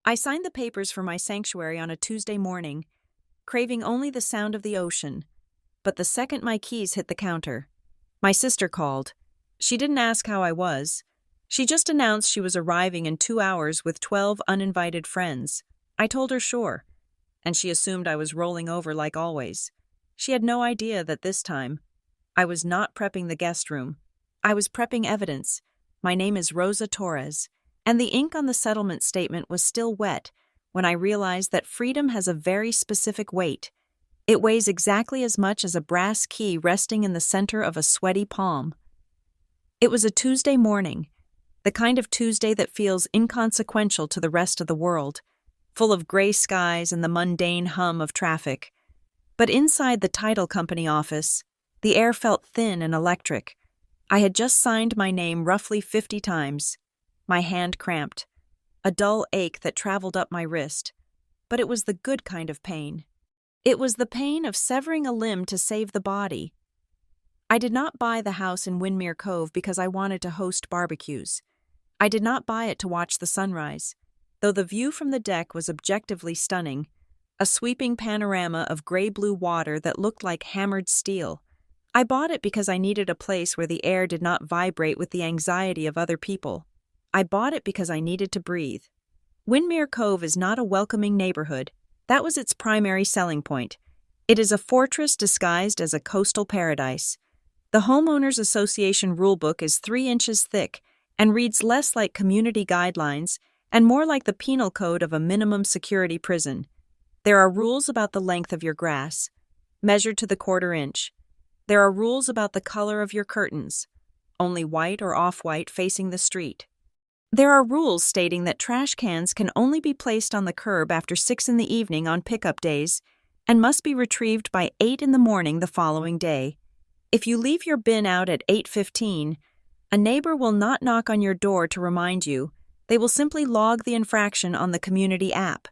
I signed the papers for my sanctuary on a Tuesday morning, craving only the sound of the ocean. But the second my keys hit the counter, my sister called. She didn't ask how I was. She just announced she was arriving in 2 hours with 12 uninvited friends. I told her sure, and she assumed I was rolling over like always. She had no idea that this time, I was not prepping the guest room. I was prepping evidence. My name is Rosa Torres, and the ink on the settlement statement was still wet when I realized that freedom has a very specific weight. It weighs exactly as much as a brass key resting in the center of a sweaty palm. It was a Tuesday morning, the kind of Tuesday that feels inconsequential to the rest of the world, full of gray skies and the mundane hum of traffic. But inside the title company office, the air felt thin and electric. I had just signed my name roughly 50 times. My hand cramped, a dull ache that traveled up my wrist. But it was the good kind of pain. It was the pain of severing a limb to save the body. I did not buy the house in Windmere Cove because I wanted to host barbecues. I did not buy it to watch the sunrise, though the view from the deck was objectively stunning, a sweeping panorama of gray-blue water that looked like hammered steel. I bought it because I needed a place where the air did not vibrate with the anxiety of other people. I bought it because I needed to breathe. Windmere Cove is not a welcoming neighborhood. That was its primary selling point. It is a fortress disguised as a coastal paradise. The Homeowners Association rulebook is 3 inches thick and reads less like community guidelines and more like the penal code of a minimum security prison. There are rules about the length of your grass, measured to the 1/4 inch. There are rules about the color of your curtains, only white or off-white facing the street. There are rules stating that trash cans can only be placed on the curb after 6 in the evening on pickup days and must be retrieved by 8 in the morning the following day. If you leave your bin out at 8:15, a neighbor will not knock on your door to remind you. They will simply log the infraction on the community app,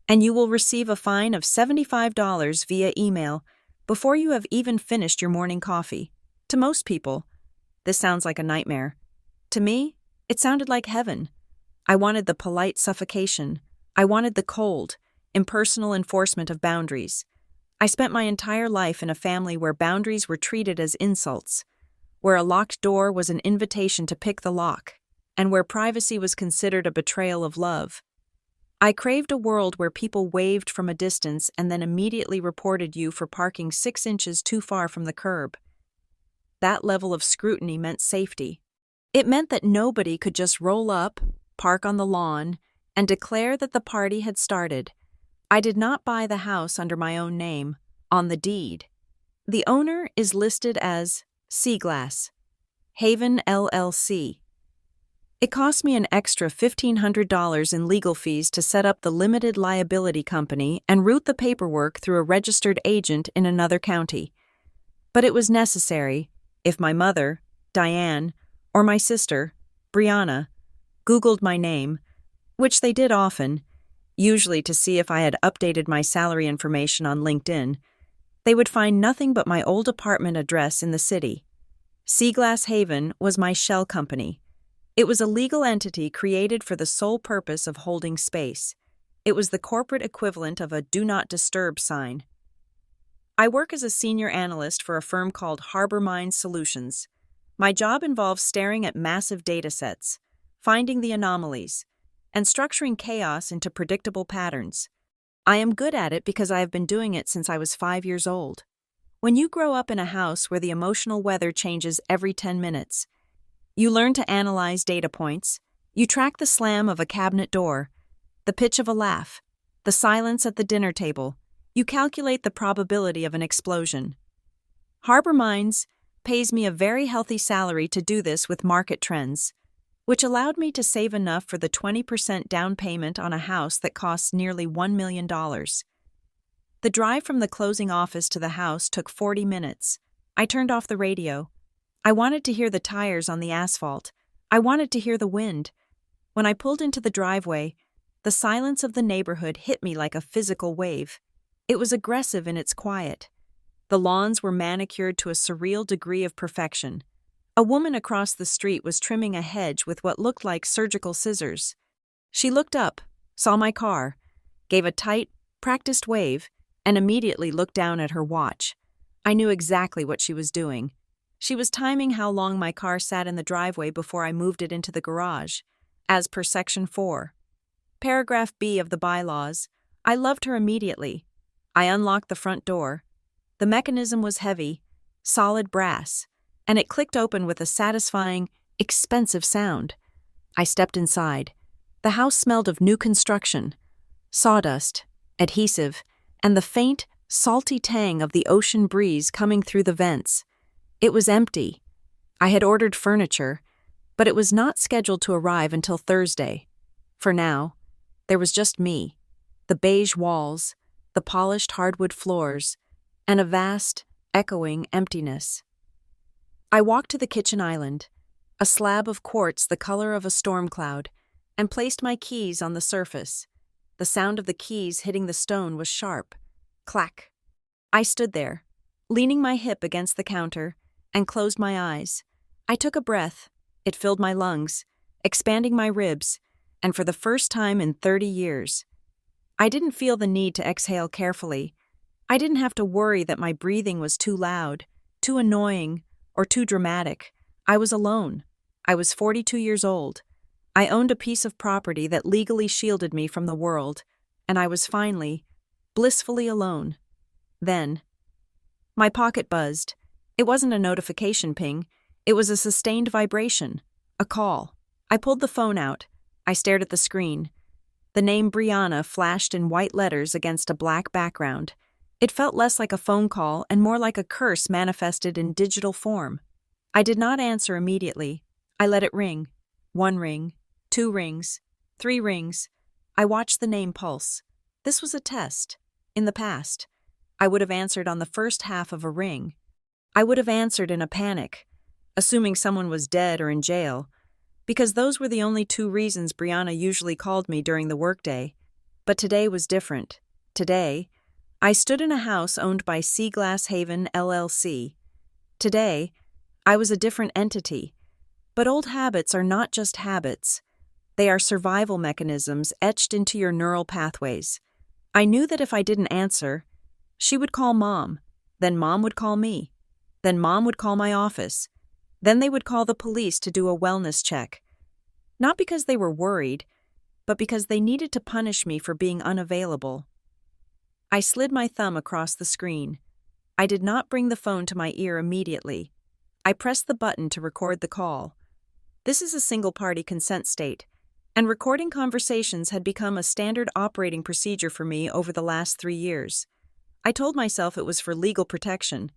and you will receive a fine of $75 via email before you have even finished your morning coffee. To most people, this sounds like a nightmare. To me, it sounded like heaven. I wanted the polite suffocation. I wanted the cold, impersonal enforcement of boundaries. I spent my entire life in a family where boundaries were treated as insults, where a locked door was an invitation to pick the lock, and where privacy was considered a betrayal of love. I craved a world where people waved from a distance and then immediately reported you for parking 6 inches too far from the curb. That level of scrutiny meant safety. It meant that nobody could just roll up, park on the lawn, and declare that the party had started. I did not buy the house under my own name, on the deed. The owner is listed as Seaglass, Haven LLC. It cost me an extra $1,500 in legal fees to set up the limited liability company and route the paperwork through a registered agent in another county. But it was necessary if my mother, Diane, or my sister, Brianna, Googled my name, which they did often, usually to see if I had updated my salary information on LinkedIn, they would find nothing but my old apartment address in the city. Seaglass Haven was my shell company. It was a legal entity created for the sole purpose of holding space. It was the corporate equivalent of a "Do Not Disturb" sign. I work as a senior analyst for a firm called Harbor Mines Solutions. My job involves staring at massive data sets, finding the anomalies, and structuring chaos into predictable patterns. I am good at it because I have been doing it since I was 5 years old. When you grow up in a house where the emotional weather changes every 10 minutes, you learn to analyze data points. You track the slam of a cabinet door, the pitch of a laugh, the silence at the dinner table. You calculate the probability of an explosion. Harbor Mines pays me a very healthy salary to do this with market trends, which allowed me to save enough for the 20% down payment on a house that costs nearly $1 million. The drive from the closing office to the house took 40 minutes. I turned off the radio. I wanted to hear the tires on the asphalt. I wanted to hear the wind. When I pulled into the driveway, the silence of the neighborhood hit me like a physical wave. It was aggressive in its quiet. The lawns were manicured to a surreal degree of perfection. A woman across the street was trimming a hedge with what looked like surgical scissors. She looked up, saw my car, gave a tight, practiced wave, and immediately looked down at her watch. I knew exactly what she was doing. She was timing how long my car sat in the driveway before I moved it into the garage, as per Section 4. Paragraph B of the bylaws. I loved her immediately. I unlocked the front door. The mechanism was heavy, solid brass, and it clicked open with a satisfying, expensive sound. I stepped inside. The house smelled of new construction, sawdust, adhesive, and the faint, salty tang of the ocean breeze coming through the vents. It was empty. I had ordered furniture, but it was not scheduled to arrive until Thursday. For now, there was just me, the beige walls, the polished hardwood floors, and a vast, echoing emptiness. I walked to the kitchen island, a slab of quartz the color of a storm cloud, and placed my keys on the surface. The sound of the keys hitting the stone was sharp. Clack. I stood there, leaning my hip against the counter, and closed my eyes. I took a breath. It filled my lungs, expanding my ribs, and for the first time in 30 years. I didn't feel the need to exhale carefully. I didn't have to worry that my breathing was too loud, too annoying, or too dramatic. I was alone. I was 42 years old. I owned a piece of property that legally shielded me from the world, and I was finally, blissfully alone. Then, my pocket buzzed. It wasn't a notification ping. It was a sustained vibration, a call. I pulled the phone out. I stared at the screen. The name Brianna flashed in white letters against a black background. It felt less like a phone call and more like a curse manifested in digital form. I did not answer immediately. I let it ring. 1 ring, 2 rings, 3 rings. I watched the name pulse. This was a test. In the past, I would have answered on the first half of a ring. I would have answered in a panic, assuming someone was dead or in jail, because those were the only 2 reasons Brianna usually called me during the workday. But today was different. Today, I stood in a house owned by Seaglass Haven LLC. Today, I was a different entity. But old habits are not just habits. They are survival mechanisms etched into your neural pathways. I knew that if I didn't answer, she would call Mom. Then Mom would call me. Then Mom would call my office. Then they would call the police to do a wellness check. Not because they were worried, but because they needed to punish me for being unavailable. I slid my thumb across the screen. I did not bring the phone to my ear immediately. I pressed the button to record the call. This is a single-party consent state, and recording conversations had become a standard operating procedure for me over the last 3 years. I told myself it was for legal protection,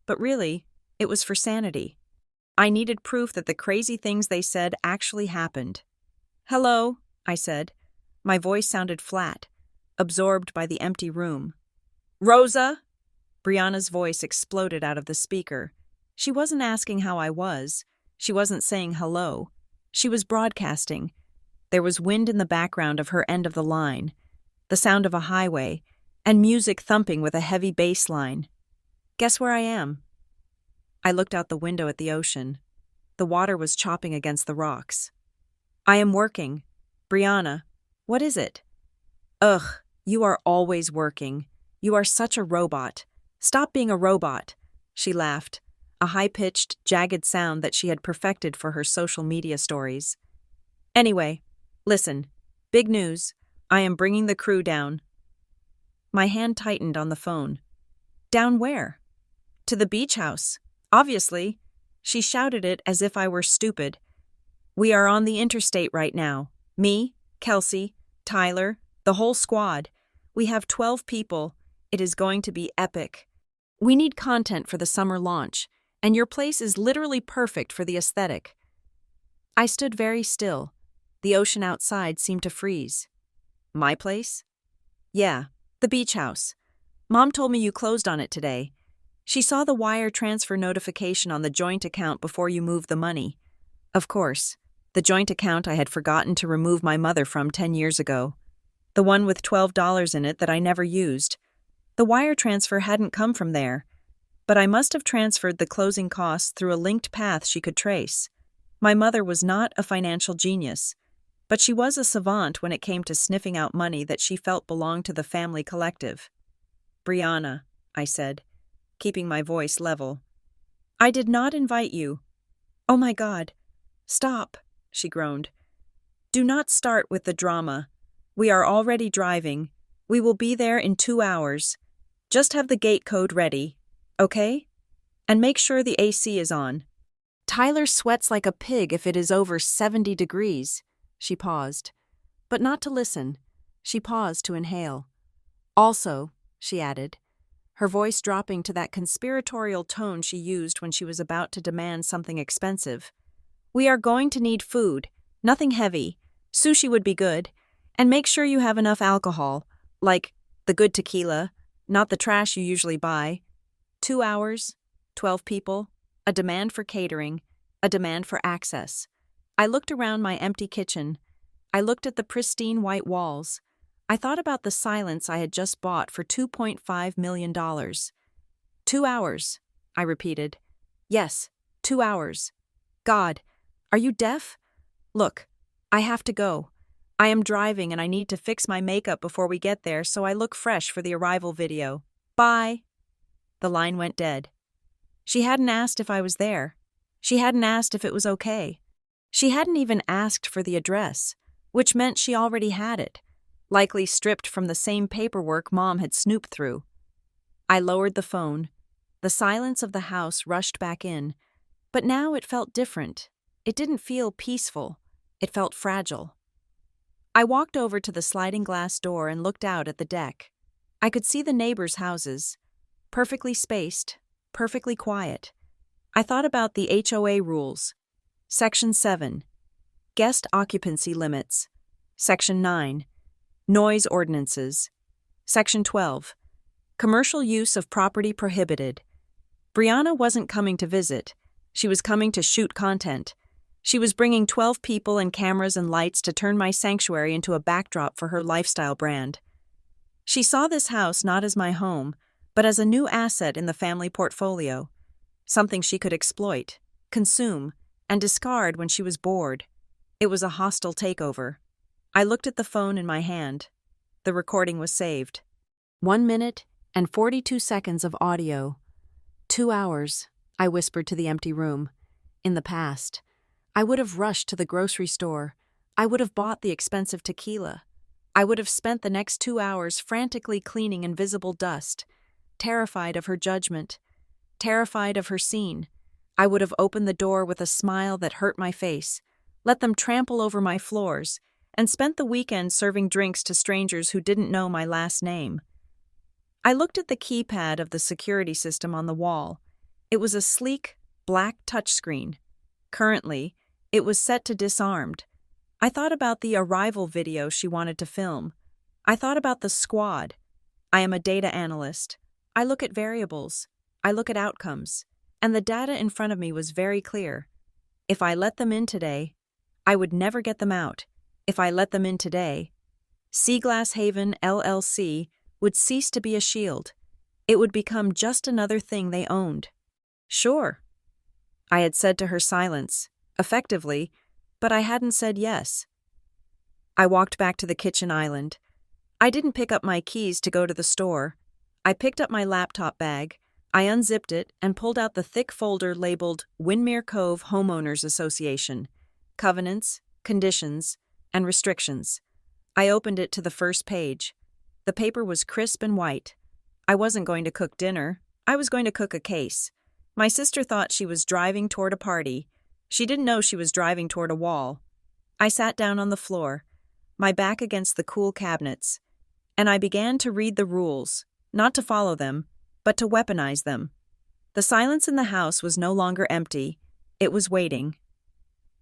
but really, it was for sanity. I needed proof that the crazy things they said actually happened. "Hello," I said. My voice sounded flat, absorbed by the empty room. "Rosa?" Brianna's voice exploded out of the speaker. She wasn't asking how I was. She wasn't saying hello. She was broadcasting. There was wind in the background of her end of the line, the sound of a highway, and music thumping with a heavy bass line. "Guess where I am?" I looked out the window at the ocean. The water was chopping against the rocks. "I am working. Brianna, what is it?" "Ugh, you are always working. You are such a robot. Stop being a robot," she laughed, a high-pitched, jagged sound that she had perfected for her social media stories. "Anyway, listen. Big news. I am bringing the crew down." My hand tightened on the phone. "Down where?" "To the beach house. Obviously." She shouted it as if I were stupid. "We are on the interstate right now. Me, Kelsey, Tyler, the whole squad. We have 12 people. It is going to be epic. We need content for the summer launch, and your place is literally perfect for the aesthetic." I stood very still. The ocean outside seemed to freeze. "My place?" "Yeah, the beach house. Mom told me you closed on it today. She saw the wire transfer notification on the joint account before you moved the money. Of course, the joint account I had forgotten to remove my mother from 10 years ago. The one with $12 in it that I never used. The wire transfer hadn't come from there, but I must have transferred the closing costs through a linked path she could trace. My mother was not a financial genius. But she was a savant when it came to sniffing out money that she felt belonged to the family collective. "Brianna," I said, keeping my voice level. "I did not invite you." "Oh my God. Stop," she groaned. "Do not start with the drama. We are already driving. We will be there in 2 hours. Just have the gate code ready, okay? And make sure the AC is on." "Tyler sweats like a pig if it is over 70 degrees. She paused. But not to listen. She paused to inhale. "Also," she added, her voice dropping to that conspiratorial tone she used when she was about to demand something expensive, "we are going to need food, nothing heavy. Sushi would be good. And make sure you have enough alcohol, like the good tequila, not the trash you usually buy. 2 hours, 12 people, a demand for catering, a demand for access." I looked around my empty kitchen. I looked at the pristine white walls. I thought about the silence I had just bought for $2.5 million. 2 hours, I repeated. "Yes, 2 hours. God, are you deaf? Look, I have to go. I am driving and I need to fix my makeup before we get there so I look fresh for the arrival video. Bye." The line went dead. She hadn't asked if I was there. She hadn't asked if it was okay. She hadn't even asked for the address, which meant she already had it, likely stripped from the same paperwork Mom had snooped through. I lowered the phone. The silence of the house rushed back in, but now it felt different. It didn't feel peaceful. It felt fragile. I walked over to the sliding glass door and looked out at the deck. I could see the neighbors' houses, perfectly spaced, perfectly quiet. I thought about the HOA rules. Section 7. Guest occupancy limits. Section 9. Noise ordinances. Section 12. Commercial use of property prohibited. Brianna wasn't coming to visit. She was coming to shoot content. She was bringing 12 people and cameras and lights to turn my sanctuary into a backdrop for her lifestyle brand. She saw this house not as my home, but as a new asset in the family portfolio, something she could exploit, consume, and discard when she was bored. It was a hostile takeover. I looked at the phone in my hand. The recording was saved. 1 minute and 42 seconds of audio. 2 hours, I whispered to the empty room. In the past, I would have rushed to the grocery store. I would have bought the expensive tequila. I would have spent the next 2 hours frantically cleaning invisible dust, terrified of her judgment, terrified of her scene. I would have opened the door with a smile that hurt my face, let them trample over my floors, and spent the weekend serving drinks to strangers who didn't know my last name. I looked at the keypad of the security system on the wall. It was a sleek, black touchscreen. Currently, it was set to disarmed. I thought about the arrival video she wanted to film. I thought about the squad. I am a data analyst. I look at variables. I look at outcomes. And the data in front of me was very clear. If I let them in today, I would never get them out. If I let them in today, Seaglass Haven LLC would cease to be a shield. It would become just another thing they owned. "Sure," I had said to her silence, effectively, but I hadn't said yes. I walked back to the kitchen island. I didn't pick up my keys to go to the store. I picked up my laptop bag. I unzipped it and pulled out the thick folder labeled Windmere Cove Homeowners Association, Covenants, Conditions, and Restrictions. I opened it to the first page. The paper was crisp and white. I wasn't going to cook dinner. I was going to cook a case. My sister thought she was driving toward a party. She didn't know she was driving toward a wall. I sat down on the floor, my back against the cool cabinets, and I began to read the rules, not to follow them, but to weaponize them. The silence in the house was no longer empty. It was waiting.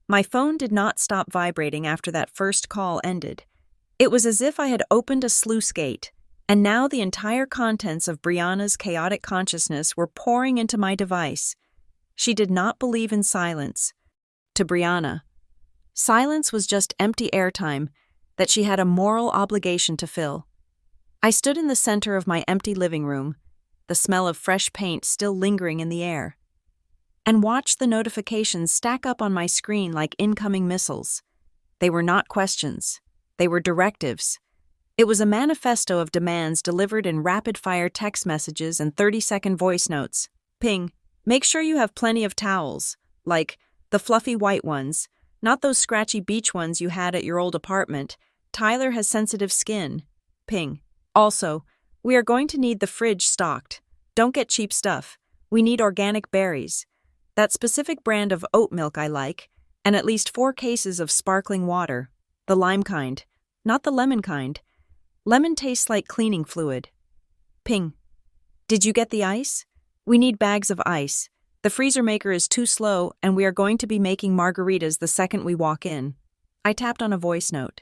My phone did not stop vibrating after that first call ended. It was as if I had opened a sluice gate, and now the entire contents of Brianna's chaotic consciousness were pouring into my device. She did not believe in silence. To Brianna, silence was just empty airtime that she had a moral obligation to fill. I stood in the center of my empty living room, the smell of fresh paint still lingering in the air, and watched the notifications stack up on my screen like incoming missiles. They were not questions. They were directives. It was a manifesto of demands delivered in rapid-fire text messages and 30-second voice notes. Ping. Make sure you have plenty of towels, like the fluffy white ones, not those scratchy beach ones you had at your old apartment. Tyler has sensitive skin. Ping. Also, we are going to need the fridge stocked. Don't get cheap stuff. We need organic berries. That specific brand of oat milk I like, and at least 4 cases of sparkling water. The lime kind, not the lemon kind. Lemon tastes like cleaning fluid. Ping. Did you get the ice? We need bags of ice. The freezer maker is too slow, and we are going to be making margaritas the second we walk in. I tapped on a voice note.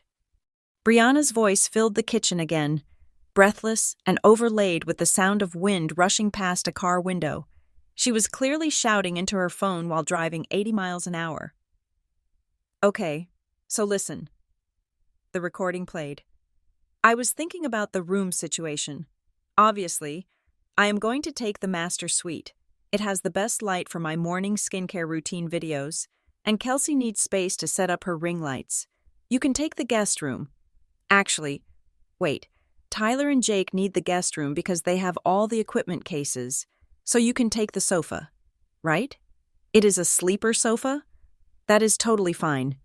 Brianna's voice filled the kitchen again, breathless and overlaid with the sound of wind rushing past a car window. She was clearly shouting into her phone while driving 80 miles an hour. Okay, so listen. The recording played. I was thinking about the room situation. Obviously, I am going to take the master suite. It has the best light for my morning skincare routine videos, and Kelsey needs space to set up her ring lights. You can take the guest room. Actually, wait, Tyler and Jake need the guest room because they have all the equipment cases, so you can take the sofa, right? It is a sleeper sofa? That is totally fine.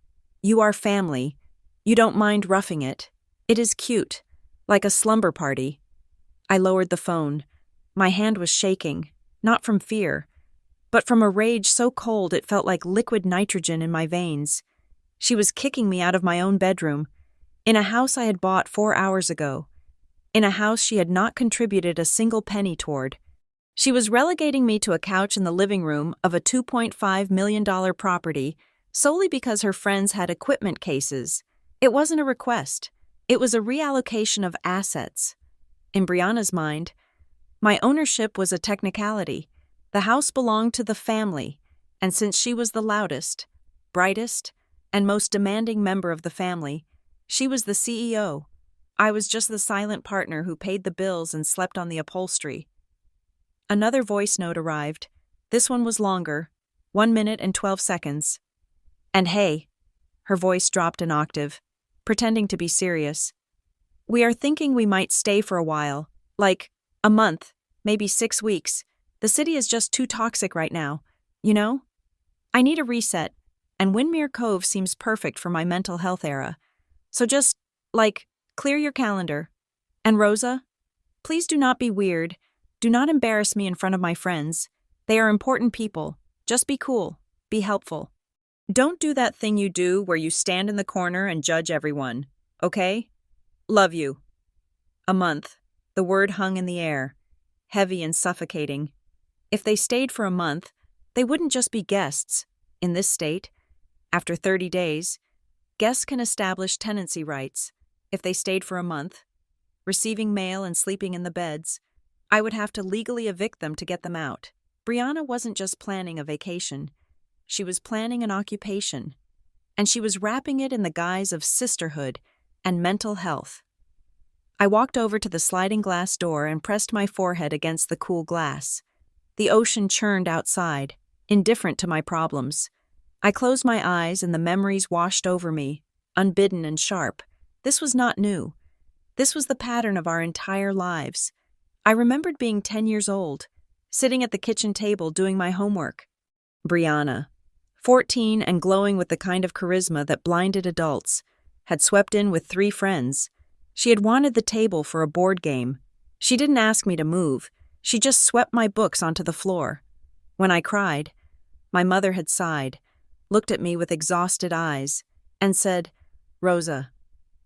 You are family. You don't mind roughing it. It is cute, like a slumber party. I lowered the phone. My hand was shaking, not from fear, but from a rage so cold it felt like liquid nitrogen in my veins. She was kicking me out of my own bedroom, in a house I had bought 4 hours ago, in a house she had not contributed a single penny toward. She was relegating me to a couch in the living room of a $2.5 million property solely because her friends had equipment cases. It wasn't a request. It was a reallocation of assets. In Brianna's mind, my ownership was a technicality. The house belonged to the family, and since she was the loudest, brightest, and most demanding member of the family, she was the CEO. I was just the silent partner who paid the bills and slept on the upholstery. Another voice note arrived. This one was longer, 1 minute and 12 seconds. And hey, her voice dropped an octave, pretending to be serious. We are thinking we might stay for a while, like a month, maybe 6 weeks. The city is just too toxic right now, you know? I need a reset, and Windmere Cove seems perfect for my mental health era. So just, clear your calendar. And Rosa, please do not be weird. Do not embarrass me in front of my friends. They are important people. Just be cool. Be helpful. Don't do that thing you do where you stand in the corner and judge everyone, okay? Love you. A month. The word hung in the air, heavy and suffocating. If they stayed for a month, they wouldn't just be guests. In this state, after 30 days, guests can establish tenancy rights. If they stayed for a month, receiving mail and sleeping in the beds, I would have to legally evict them to get them out. Brianna wasn't just planning a vacation. She was planning an occupation, and she was wrapping it in the guise of sisterhood and mental health. I walked over to the sliding glass door and pressed my forehead against the cool glass. The ocean churned outside, indifferent to my problems. I closed my eyes and the memories washed over me, unbidden and sharp. This was not new. This was the pattern of our entire lives. I remembered being 10 years old, sitting at the kitchen table doing my homework. Brianna, 14 and glowing with the kind of charisma that blinded adults, had swept in with 3 friends. She had wanted the table for a board game. She didn't ask me to move. She just swept my books onto the floor. When I cried, my mother had sighed, looked at me with exhausted eyes, and said, "Rosa,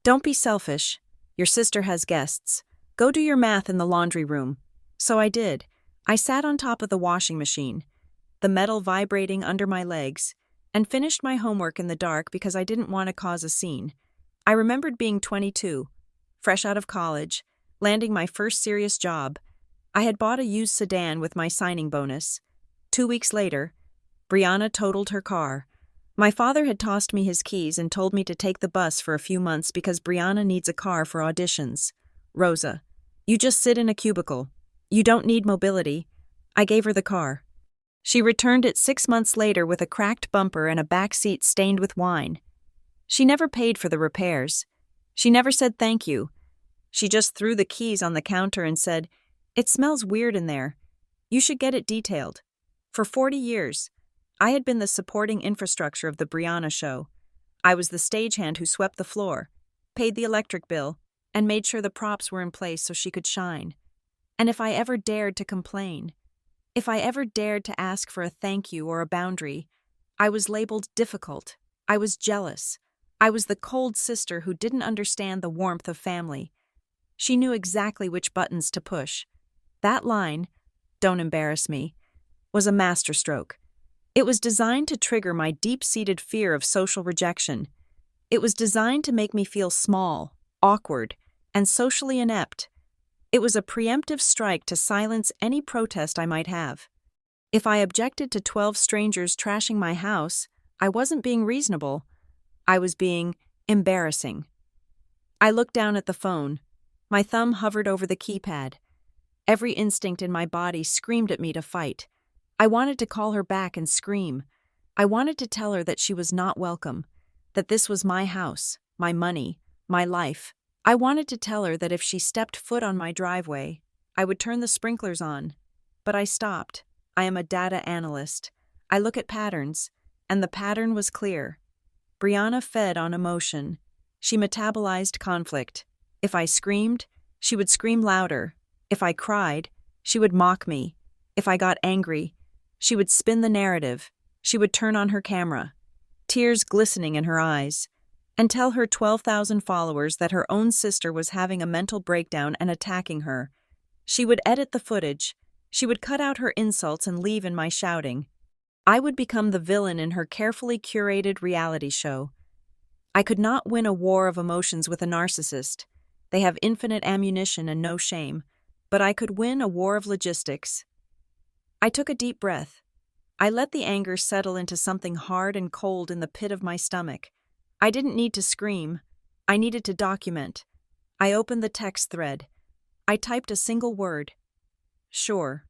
don't be selfish. Your sister has guests. Go do your math in the laundry room." So I did. I sat on top of the washing machine, the metal vibrating under my legs, and finished my homework in the dark because I didn't want to cause a scene. I remembered being 22, fresh out of college, landing my first serious job. I had bought a used sedan with my signing bonus. 2 weeks later, Brianna totaled her car. My father had tossed me his keys and told me to take the bus for a few months because Brianna needs a car for auditions. Rosa, you just sit in a cubicle. You don't need mobility. I gave her the car. She returned it 6 months later with a cracked bumper and a back seat stained with wine. She never paid for the repairs. She never said thank you. She just threw the keys on the counter and said, "It smells weird in there. You should get it detailed." For 40 years, I had been the supporting infrastructure of the Brianna show. I was the stagehand who swept the floor, paid the electric bill, and made sure the props were in place so she could shine. And if I ever dared to complain, if I ever dared to ask for a thank you or a boundary, I was labeled difficult. I was jealous. I was the cold sister who didn't understand the warmth of family. She knew exactly which buttons to push. That line, "Don't embarrass me," was a masterstroke. It was designed to trigger my deep-seated fear of social rejection. It was designed to make me feel small, awkward, and socially inept. It was a preemptive strike to silence any protest I might have. If I objected to 12 strangers trashing my house, I wasn't being reasonable. I was being embarrassing. I looked down at the phone. My thumb hovered over the keypad. Every instinct in my body screamed at me to fight. I wanted to call her back and scream. I wanted to tell her that she was not welcome, that this was my house, my money, my life. I wanted to tell her that if she stepped foot on my driveway, I would turn the sprinklers on. But I stopped. I am a data analyst. I look at patterns, and the pattern was clear. Brianna fed on emotion. She metabolized conflict. If I screamed, she would scream louder. If I cried, she would mock me. If I got angry, she would spin the narrative. She would turn on her camera, tears glistening in her eyes, and tell her 12,000 followers that her own sister was having a mental breakdown and attacking her. She would edit the footage. She would cut out her insults and leave in my shouting. I would become the villain in her carefully curated reality show. I could not win a war of emotions with a narcissist. They have infinite ammunition and no shame. But I could win a war of logistics. I took a deep breath. I let the anger settle into something hard and cold in the pit of my stomach. I didn't need to scream. I needed to document. I opened the text thread. I typed a single word. Sure.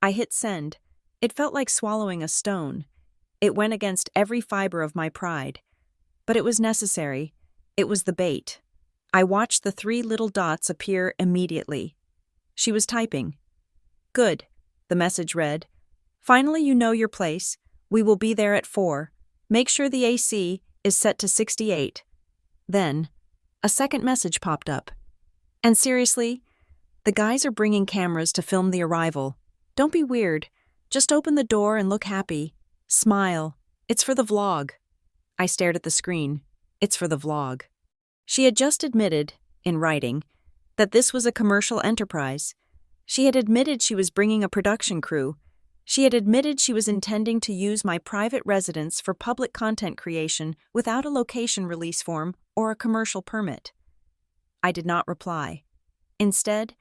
I hit send. It felt like swallowing a stone. It went against every fiber of my pride. But it was necessary. It was the bait. I watched the 3 little dots appear immediately. She was typing. Good, the message read. Finally, you know your place. We will be there at 4. Make sure the AC is set to 68. Then, a second message popped up. And seriously, the guys are bringing cameras to film the arrival. Don't be weird. Just open the door and look happy. Smile. It's for the vlog. I stared at the screen. It's for the vlog. She had just admitted, in writing, that this was a commercial enterprise. She had admitted she was bringing a production crew. She had admitted she was intending to use my private residence for public content creation without a location release form or a commercial permit. I did not reply. Instead,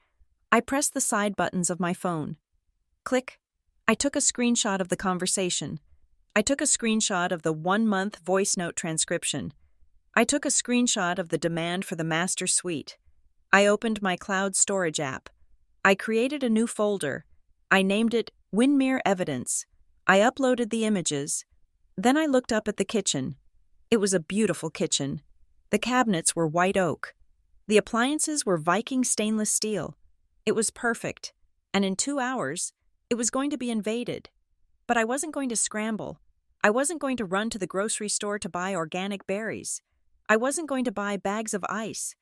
I pressed the side buttons of my phone. Click. I took a screenshot of the conversation. I took a screenshot of the 1-month voice note transcription. I took a screenshot of the demand for the master suite. I opened my cloud storage app. I created a new folder. I named it Windmere Evidence. I uploaded the images. Then I looked up at the kitchen. It was a beautiful kitchen. The cabinets were white oak. The appliances were Viking stainless steel. It was perfect. And in 2 hours, it was going to be invaded. But I wasn't going to scramble. I wasn't going to run to the grocery store to buy organic berries. I wasn't going to buy bags of ice.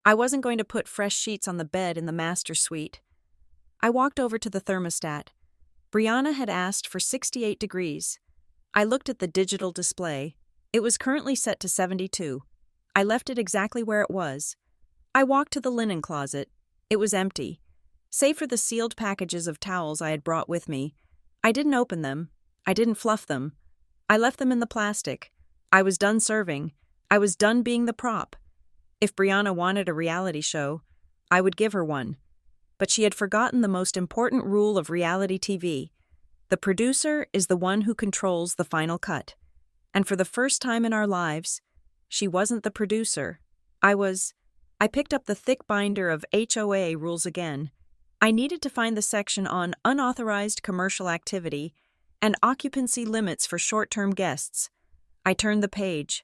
I wasn't going to put fresh sheets on the bed in the master suite. I walked over to the thermostat. Brianna had asked for 68 degrees. I looked at the digital display. It was currently set to 72. I left it exactly where it was. I walked to the linen closet. It was empty. Save for the sealed packages of towels I had brought with me. I didn't open them. I didn't fluff them. I left them in the plastic. I was done serving. I was done being the prop. If Brianna wanted a reality show, I would give her one. But she had forgotten the most important rule of reality TV. The producer is the one who controls the final cut. And for the first time in our lives, she wasn't the producer. I picked up the thick binder of HOA rules again. I needed to find the section on unauthorized commercial activity and occupancy limits for short-term guests. I turned the page.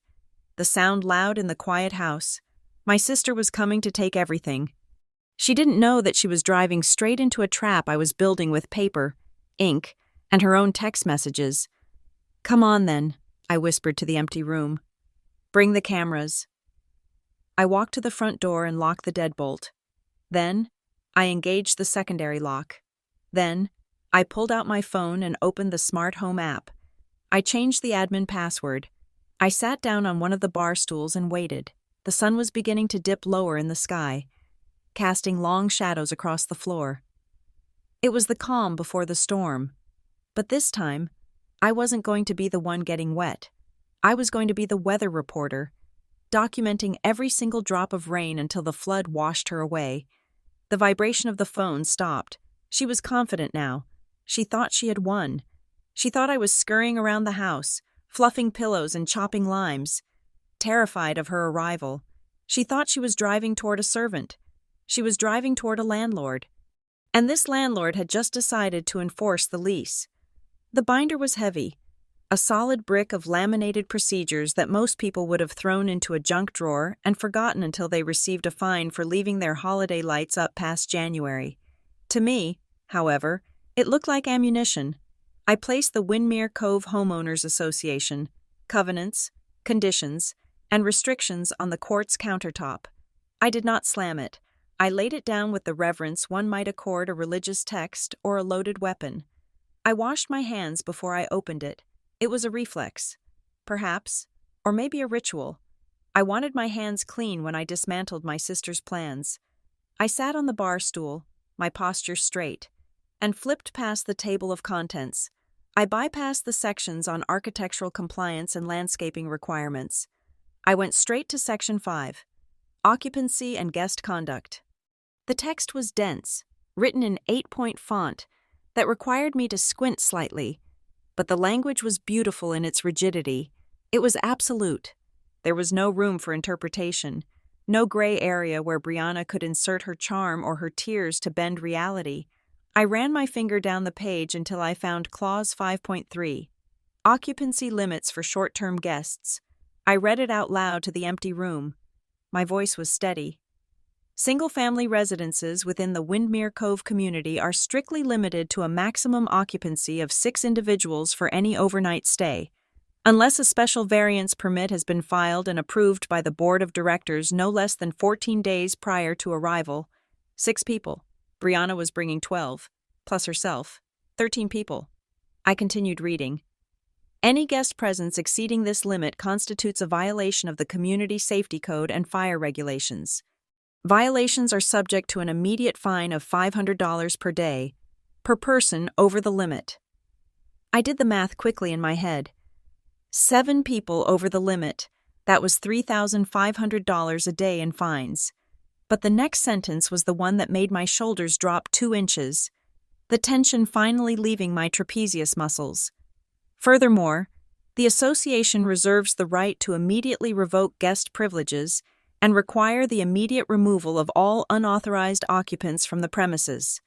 the sound loud in the quiet house. My sister was coming to take everything. She didn't know that she was driving straight into a trap I was building with paper, ink, and her own text messages. "Come on, then," I whispered to the empty room. "Bring the cameras." I walked to the front door and locked the deadbolt. Then, I engaged the secondary lock. Then, I pulled out my phone and opened the smart home app. I changed the admin password. I sat down on one of the bar stools and waited. The sun was beginning to dip lower in the sky, casting long shadows across the floor. It was the calm before the storm. But this time, I wasn't going to be the one getting wet. I was going to be the weather reporter, documenting every single drop of rain until the flood washed her away. The vibration of the phone stopped. She was confident now. She thought she had won. She thought I was scurrying around the house, fluffing pillows and chopping limes. Terrified of her arrival, she thought she was driving toward a servant. She was driving toward a landlord. And this landlord had just decided to enforce the lease. The binder was heavy, a solid brick of laminated procedures that most people would have thrown into a junk drawer and forgotten until they received a fine for leaving their holiday lights up past January. To me, however, it looked like ammunition. I placed the Windmere Cove Homeowners Association, covenants, conditions, and restrictions on the court's countertop. I did not slam it. I laid it down with the reverence one might accord a religious text or a loaded weapon. I washed my hands before I opened it. It was a reflex, perhaps, or maybe a ritual. I wanted my hands clean when I dismantled my sister's plans. I sat on the bar stool, my posture straight, and flipped past the table of contents. I bypassed the sections on architectural compliance and landscaping requirements. I went straight to Section 5, Occupancy and Guest Conduct. The text was dense, written in 8-point font that required me to squint slightly, but the language was beautiful in its rigidity. It was absolute. There was no room for interpretation, no gray area where Brianna could insert her charm or her tears to bend reality. I ran my finger down the page until I found Clause 5.3, Occupancy Limits for Short-Term Guests. I read it out loud to the empty room. My voice was steady. Single-family residences within the Windmere Cove community are strictly limited to a maximum occupancy of 6 individuals for any overnight stay, unless a special variance permit has been filed and approved by the board of directors no less than 14 days prior to arrival. 6 people. Brianna was bringing 12, plus herself. 13 people. I continued reading. Any guest presence exceeding this limit constitutes a violation of the Community Safety Code and fire regulations. Violations are subject to an immediate fine of $500 per day, per person over the limit. I did the math quickly in my head. 7 people over the limit. That was $3,500 a day in fines. But the next sentence was the one that made my shoulders drop 2 inches, the tension finally leaving my trapezius muscles. Furthermore, the association reserves the right to immediately revoke guest privileges and require the immediate removal of all unauthorized occupants from the premises.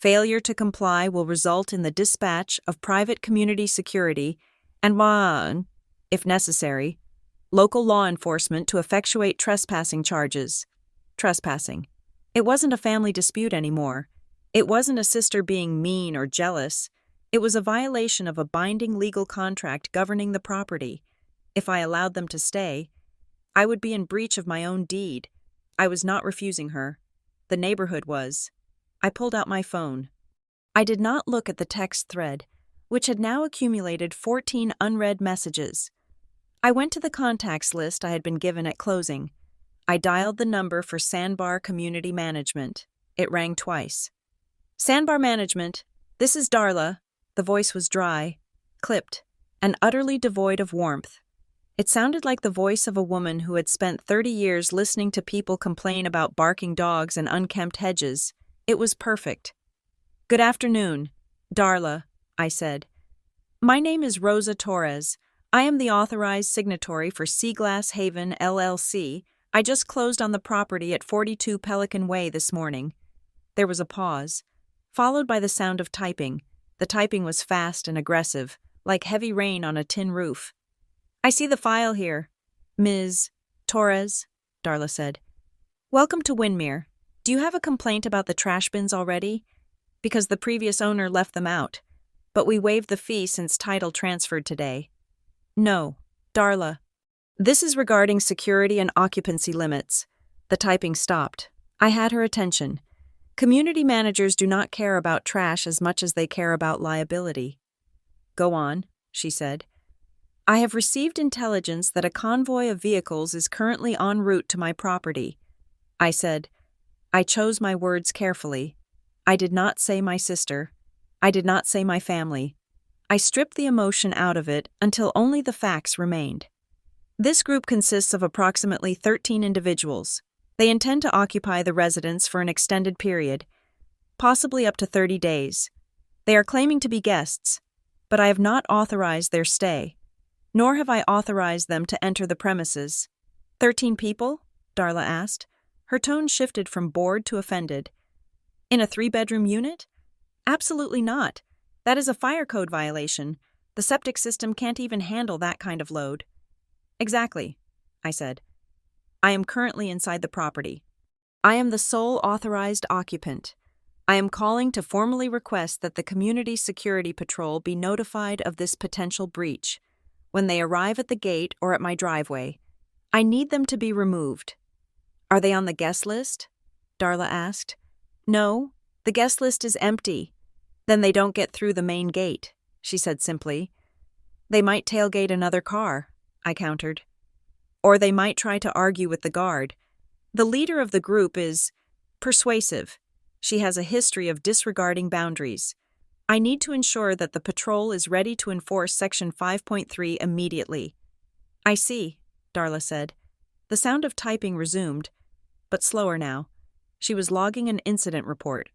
Failure to comply will result in the dispatch of private community security and, if necessary, local law enforcement to effectuate trespassing charges. Trespassing. It wasn't a family dispute anymore. It wasn't a sister being mean or jealous. It was a violation of a binding legal contract governing the property. If I allowed them to stay, I would be in breach of my own deed. I was not refusing her. The neighborhood was. I pulled out my phone. I did not look at the text thread, which had now accumulated 14 unread messages. I went to the contacts list I had been given at closing. I dialed the number for Sandbar Community Management. It rang twice. Sandbar Management, this is Darla. The voice was dry, clipped, and utterly devoid of warmth. It sounded like the voice of a woman who had spent 30 years listening to people complain about barking dogs and unkempt hedges. It was perfect. Good afternoon, Darla, I said. My name is Rosa Torres. I am the authorized signatory for Seaglass Haven, LLC. I just closed on the property at 42 Pelican Way this morning. There was a pause, followed by the sound of typing. The typing was fast and aggressive, like heavy rain on a tin roof. I see the file here. Ms. Torres, Darla said. Welcome to Winmere. Do you have a complaint about the trash bins already? Because the previous owner left them out, but we waived the fee since title transferred today. No, Darla. This is regarding security and occupancy limits. The typing stopped. I had her attention. Community managers do not care about trash as much as they care about liability. Go on, she said. I have received intelligence that a convoy of vehicles is currently en route to my property. I said. I chose my words carefully. I did not say my sister. I did not say my family. I stripped the emotion out of it until only the facts remained. This group consists of approximately 13 individuals. They intend to occupy the residence for an extended period, possibly up to 30 days. They are claiming to be guests, but I have not authorized their stay, nor have I authorized them to enter the premises. 13 people? Darla asked. Her tone shifted from bored to offended. In a 3-bedroom unit? Absolutely not. That is a fire code violation. The septic system can't even handle that kind of load. Exactly, I said. I am currently inside the property. I am the sole authorized occupant. I am calling to formally request that the Community Security Patrol be notified of this potential breach. When they arrive at the gate or at my driveway, I need them to be removed. Are they on the guest list? Darla asked. No, the guest list is empty. Then they don't get through the main gate, she said simply. They might tailgate another car, I countered. Or they might try to argue with the guard. The leader of the group is persuasive. She has a history of disregarding boundaries. I need to ensure that the patrol is ready to enforce Section 5.3 immediately. I see, Darla said. The sound of typing resumed, but slower now. She was logging an incident report.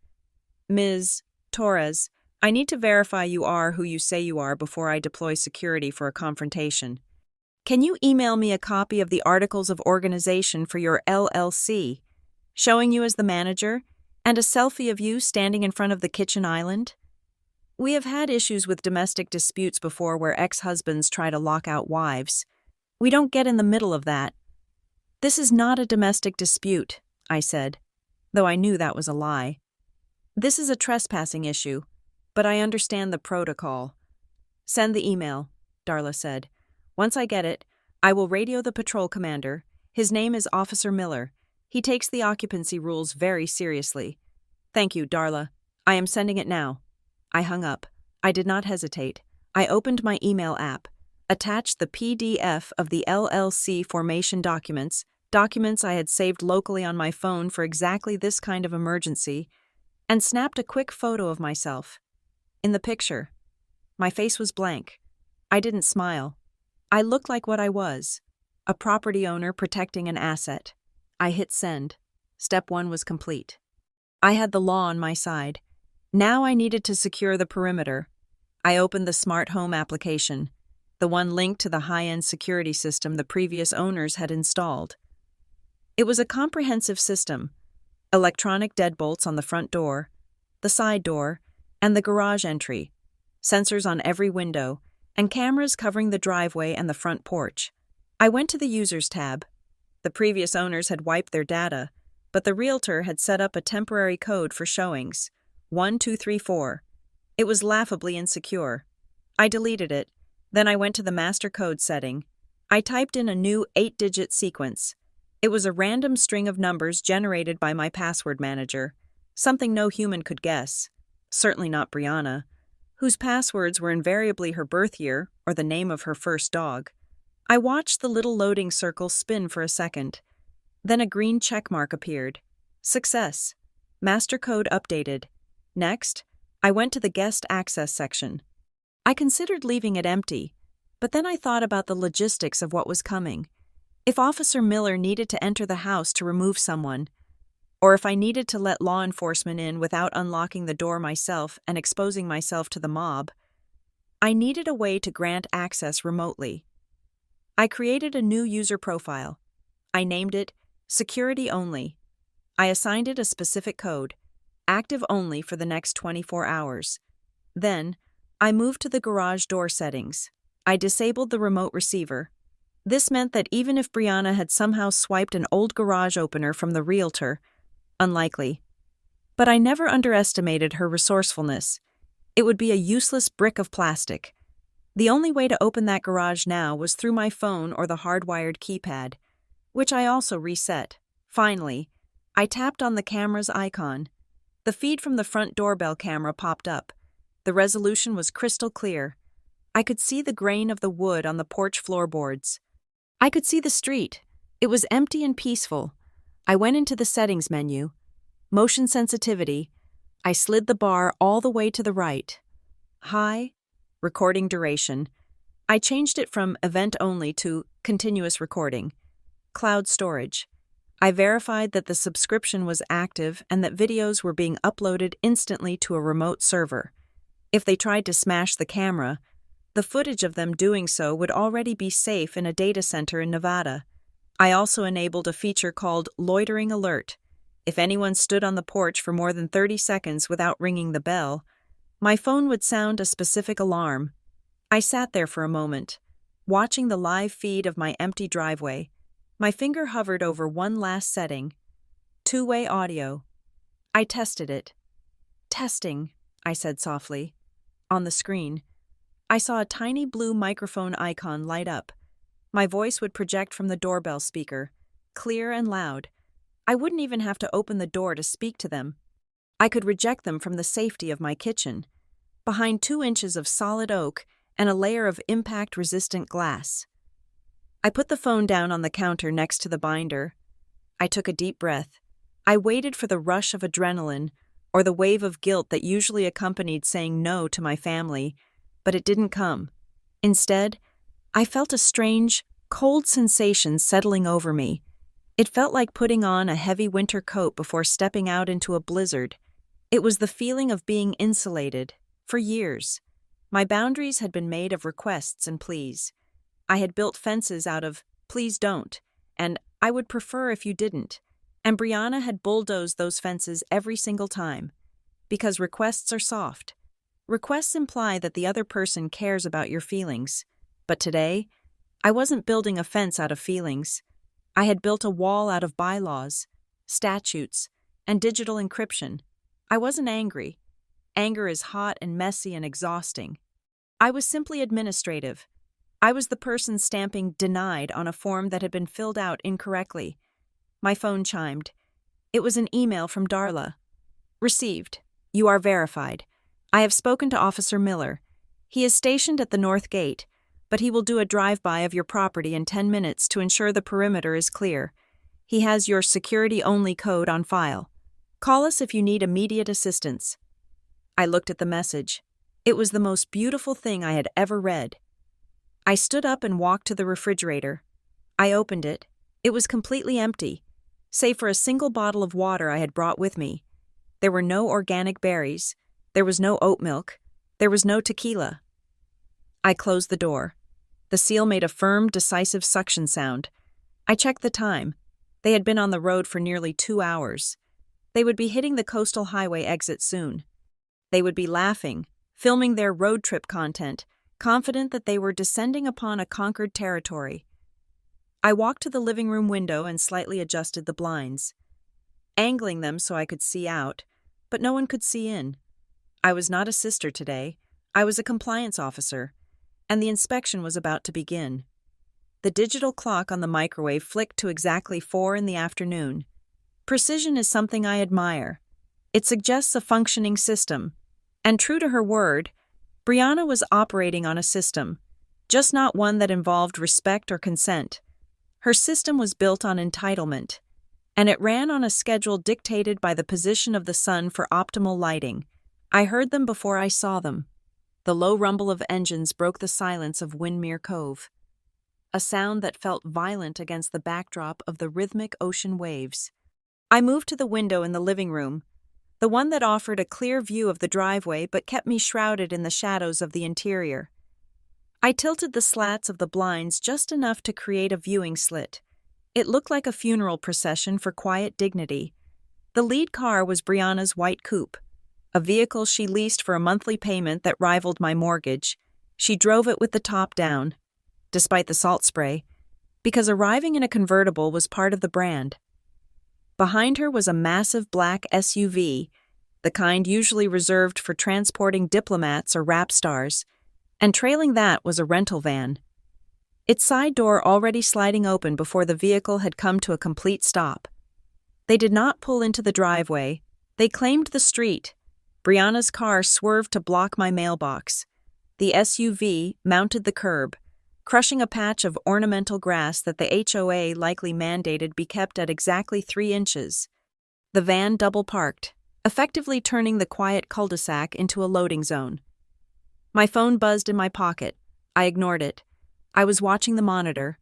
Ms. Torres, I need to verify you are who you say you are before I deploy security for a confrontation. Can you email me a copy of the Articles of Organization for your LLC, showing you as the manager, and a selfie of you standing in front of the kitchen island? We have had issues with domestic disputes before where ex-husbands try to lock out wives. We don't get in the middle of that. This is not a domestic dispute, I said, though I knew that was a lie. This is a trespassing issue, but I understand the protocol. Send the email, Darla said. Once I get it, I will radio the patrol commander. His name is Officer Miller. He takes the occupancy rules very seriously. Thank you, Darla. I am sending it now. I hung up. I did not hesitate. I opened my email app, attached the PDF of the LLC formation documents I had saved locally on my phone for exactly this kind of emergency, and snapped a quick photo of myself. In the picture, my face was blank. I didn't smile. I looked like what I was, a property owner protecting an asset. I hit send. Step 1 was complete. I had the law on my side. Now I needed to secure the perimeter. I opened the smart home application, the one linked to the high-end security system the previous owners had installed. It was a comprehensive system. Electronic deadbolts on the front door, the side door, and the garage entry, sensors on every window, and cameras covering the driveway and the front porch. I went to the Users tab. The previous owners had wiped their data, but the realtor had set up a temporary code for showings, 1234. It was laughably insecure. I deleted it. Then I went to the master code setting. I typed in a new 8-digit sequence. It was a random string of numbers generated by my password manager, something no human could guess, certainly not Brianna, whose passwords were invariably her birth year or the name of her first dog. I watched the little loading circle spin for a second. Then a green check mark appeared. Success. Master code updated. Next, I went to the guest access section. I considered leaving it empty, but then I thought about the logistics of what was coming. If Officer Miller needed to enter the house to remove someone, or if I needed to let law enforcement in without unlocking the door myself and exposing myself to the mob, I needed a way to grant access remotely. I created a new user profile. I named it Security Only. I assigned it a specific code, active only for the next 24 hours. Then, I moved to the garage door settings. I disabled the remote receiver. This meant that even if Brianna had somehow swiped an old garage opener from the realtor, unlikely. But I never underestimated her resourcefulness. It would be a useless brick of plastic. The only way to open that garage now was through my phone or the hardwired keypad, which I also reset. Finally, I tapped on the camera's icon. The feed from the front doorbell camera popped up. The resolution was crystal clear. I could see the grain of the wood on the porch floorboards. I could see the street. It was empty and peaceful. I went into the settings menu. Motion sensitivity. I slid the bar all the way to the right. High. Recording duration. I changed it from event only to continuous recording. Cloud storage. I verified that the subscription was active and that videos were being uploaded instantly to a remote server. If they tried to smash the camera, the footage of them doing so would already be safe in a data center in Nevada. I also enabled a feature called Loitering Alert. If anyone stood on the porch for more than 30 seconds without ringing the bell, my phone would sound a specific alarm. I sat there for a moment, watching the live feed of my empty driveway. My finger hovered over one last setting. Two-way audio. I tested it. Testing, I said softly. On the screen, I saw a tiny blue microphone icon light up. My voice would project from the doorbell speaker, clear and loud. I wouldn't even have to open the door to speak to them. I could reject them from the safety of my kitchen, behind 2 inches of solid oak and a layer of impact-resistant glass. I put the phone down on the counter next to the binder. I took a deep breath. I waited for the rush of adrenaline or the wave of guilt that usually accompanied saying no to my family, but it didn't come. Instead, I felt a strange, cold sensation settling over me. It felt like putting on a heavy winter coat before stepping out into a blizzard. It was the feeling of being insulated. For years, my boundaries had been made of requests and pleas. I had built fences out of "please don't" and "I would prefer if you didn't," and Brianna had bulldozed those fences every single time. Because requests are soft. Requests imply that the other person cares about your feelings. But today, I wasn't building a fence out of feelings. I had built a wall out of bylaws, statutes, and digital encryption. I wasn't angry. Anger is hot and messy and exhausting. I was simply administrative. I was the person stamping "denied" on a form that had been filled out incorrectly. My phone chimed. It was an email from Darla. Received. You are verified. I have spoken to Officer Miller. He is stationed at the North Gate, but he will do a drive-by of your property in 10 minutes to ensure the perimeter is clear. He has your security-only code on file. Call us if you need immediate assistance. I looked at the message. It was the most beautiful thing I had ever read. I stood up and walked to the refrigerator. I opened it. It was completely empty, save for a single bottle of water I had brought with me. There were no organic berries. There was no oat milk. There was no tequila. I closed the door. The seal made a firm, decisive suction sound. I checked the time. They had been on the road for nearly 2 hours. They would be hitting the coastal highway exit soon. They would be laughing, filming their road trip content, confident that they were descending upon a conquered territory. I walked to the living room window and slightly adjusted the blinds, angling them so I could see out, but no one could see in. I was not a sister today. I was a compliance officer, and the inspection was about to begin. The digital clock on the microwave flicked to exactly 4 in the afternoon. Precision is something I admire. It suggests a functioning system. And true to her word, Brianna was operating on a system, just not one that involved respect or consent. Her system was built on entitlement, and it ran on a schedule dictated by the position of the sun for optimal lighting. I heard them before I saw them. The low rumble of engines broke the silence of Windmere Cove, a sound that felt violent against the backdrop of the rhythmic ocean waves. I moved to the window in the living room, the one that offered a clear view of the driveway but kept me shrouded in the shadows of the interior. I tilted the slats of the blinds just enough to create a viewing slit. It looked like a funeral procession for quiet dignity. The lead car was Brianna's white coupe, a vehicle she leased for a monthly payment that rivaled my mortgage. She drove it with the top down. Despite the salt spray, because arriving in a convertible was part of the brand. Behind her was a massive black SUV, the kind usually reserved for transporting diplomats or rap stars, and trailing that was a rental van. Its side door already sliding open before the vehicle had come to a complete stop. They did not pull into the driveway. They claimed the street. Brianna's car swerved to block my mailbox. The SUV mounted the curb, crushing a patch of ornamental grass that the HOA likely mandated be kept at exactly 3 inches. The van double-parked, effectively turning the quiet cul-de-sac into a loading zone. My phone buzzed in my pocket. I ignored it. I was watching the monitor.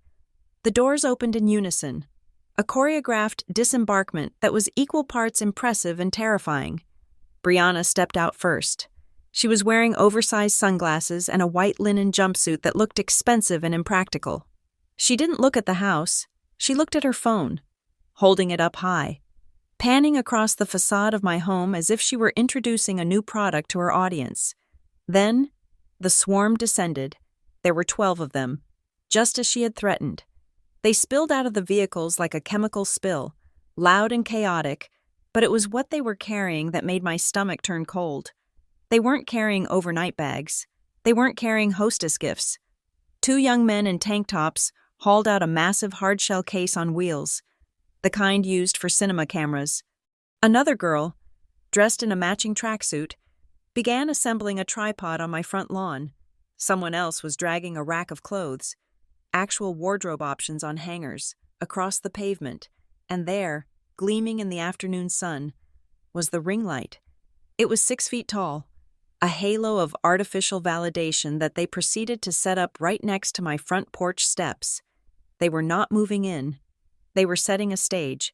The doors opened in unison, a choreographed disembarkment that was equal parts impressive and terrifying. Brianna stepped out first. She was wearing oversized sunglasses and a white linen jumpsuit that looked expensive and impractical. She didn't look at the house. She looked at her phone, holding it up high, panning across the facade of my home as if she were introducing a new product to her audience. Then, the swarm descended. There were 12 of them, just as she had threatened. They spilled out of the vehicles like a chemical spill, loud and chaotic, but it was what they were carrying that made my stomach turn cold. They weren't carrying overnight bags. They weren't carrying hostess gifts. 2 young men in tank tops hauled out a massive hard-shell case on wheels, the kind used for cinema cameras. Another girl, dressed in a matching tracksuit, began assembling a tripod on my front lawn. Someone else was dragging a rack of clothes, actual wardrobe options on hangers, across the pavement, and there, gleaming in the afternoon sun, was the ring light. It was 6 feet tall, a halo of artificial validation that they proceeded to set up right next to my front porch steps. They were not moving in. They were setting a stage.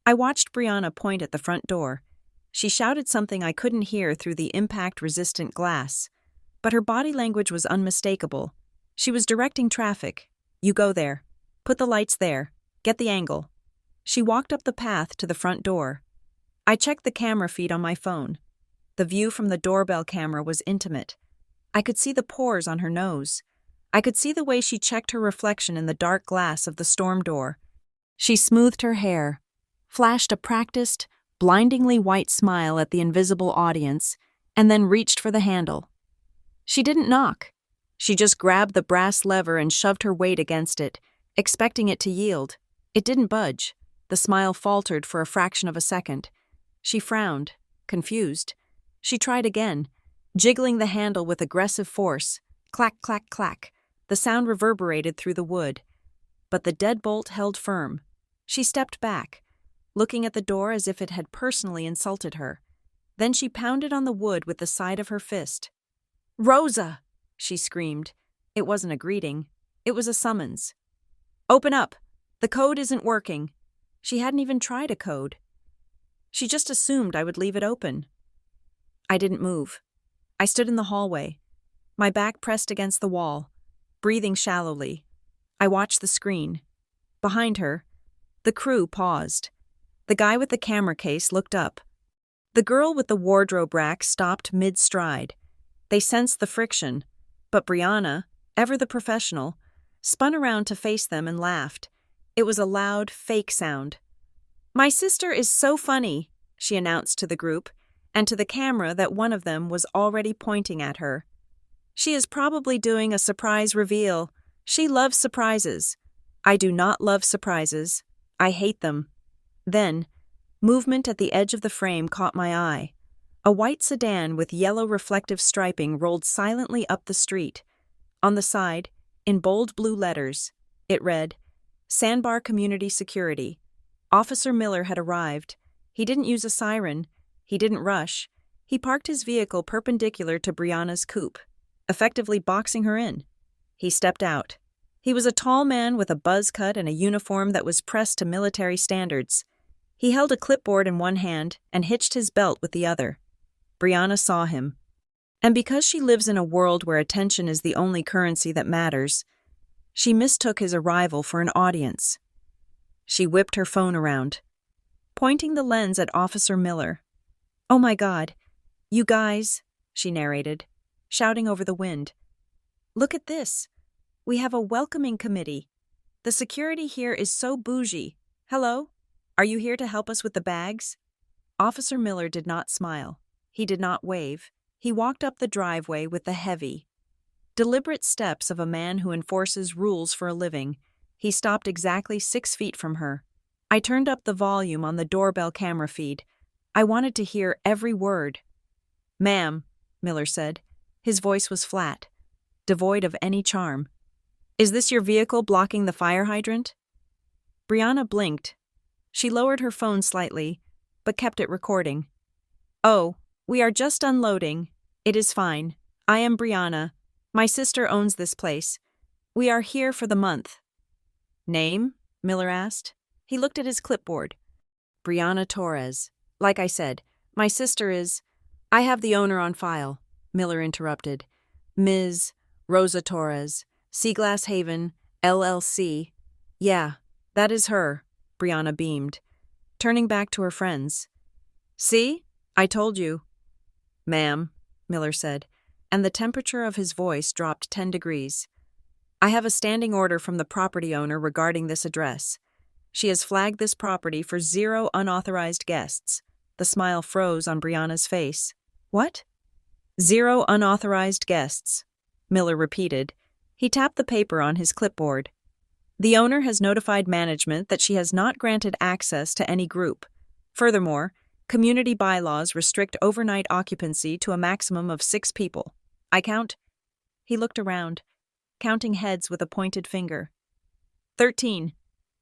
I watched Brianna point at the front door. She shouted something I couldn't hear through the impact-resistant glass, but her body language was unmistakable. She was directing traffic. You go there. Put the lights there. Get the angle. She walked up the path to the front door. I checked the camera feed on my phone. The view from the doorbell camera was intimate. I could see the pores on her nose. I could see the way she checked her reflection in the dark glass of the storm door. She smoothed her hair, flashed a practiced, blindingly white smile at the invisible audience, and then reached for the handle. She didn't knock. She just grabbed the brass lever and shoved her weight against it, expecting it to yield. It didn't budge. The smile faltered for a fraction of a second. She frowned, confused. She tried again, jiggling the handle with aggressive force. Clack, clack, clack. The sound reverberated through the wood. But the deadbolt held firm. She stepped back, looking at the door as if it had personally insulted her. Then she pounded on the wood with the side of her fist. "Rosa!" she screamed. It wasn't a greeting. It was a summons. "Open up! The code isn't working." She hadn't even tried a code. She just assumed I would leave it open. I didn't move. I stood in the hallway, my back pressed against the wall, breathing shallowly. I watched the screen. Behind her, the crew paused. The guy with the camera case looked up. The girl with the wardrobe rack stopped mid-stride. They sensed the friction, but Brianna, ever the professional, spun around to face them and laughed. It was a loud, fake sound. "My sister is so funny," she announced to the group, and to the camera that one of them was already pointing at her. "She is probably doing a surprise reveal. She loves surprises. I do not love surprises. I hate them." Then, movement at the edge of the frame caught my eye. A white sedan with yellow reflective striping rolled silently up the street. On the side, in bold blue letters, it read, "Sandbar Community Security." Officer Miller had arrived. He didn't use a siren. He didn't rush. He parked his vehicle perpendicular to Brianna's coupe, effectively boxing her in. He stepped out. He was a tall man with a buzz cut and a uniform that was pressed to military standards. He held a clipboard in one hand and hitched his belt with the other. Brianna saw him. And because she lives in a world where attention is the only currency that matters, she mistook his arrival for an audience. She whipped her phone around, pointing the lens at Officer Miller. "Oh my God, you guys," she narrated, shouting over the wind. "Look at this. We have a welcoming committee. The security here is so bougie. Hello? Are you here to help us with the bags? Officer Miller did not smile. He did not wave. He walked up the driveway with the heavy, deliberate steps of a man who enforces rules for a living. He stopped exactly 6 feet from her. I turned up the volume on the doorbell camera feed. I wanted to hear every word. "Ma'am," Miller said. His voice was flat, devoid of any charm. "Is this your vehicle blocking the fire hydrant?" Brianna blinked. She lowered her phone slightly, but kept it recording. "Oh, we are just unloading. It is fine. I am Brianna. My sister owns this place. We are here for the month." "Name?" Miller asked. He looked at his clipboard. "Brianna Torres. Like I said, my sister is—" "I have the owner on file," Miller interrupted. "Ms. Rosa Torres, Seaglass Haven, LLC. Yeah, that is her," Brianna beamed, turning back to her friends. "See? I told you." "Ma'am," Miller said, and the temperature of his voice dropped 10 degrees. "I have a standing order from the property owner regarding this address. She has flagged this property for 0 unauthorized guests." The smile froze on Brianna's face. "What?" "0 unauthorized guests," Miller repeated. He tapped the paper on his clipboard. "The owner has notified management that she has not granted access to any group. Furthermore, community bylaws restrict overnight occupancy to a maximum of 6 people. I count—" He looked around, counting heads with a pointed finger. 13.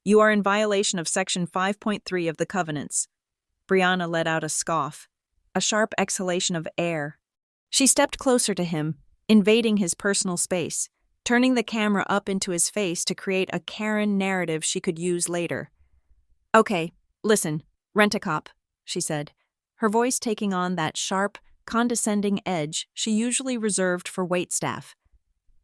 You are in violation of Section 5.3 of the Covenants." Brianna let out a scoff, a sharp exhalation of air. She stepped closer to him, invading his personal space, turning the camera up into his face to create a Karen narrative she could use later. "Okay, listen, rent-a-cop," she said, her voice taking on that sharp, condescending edge she usually reserved for waitstaff.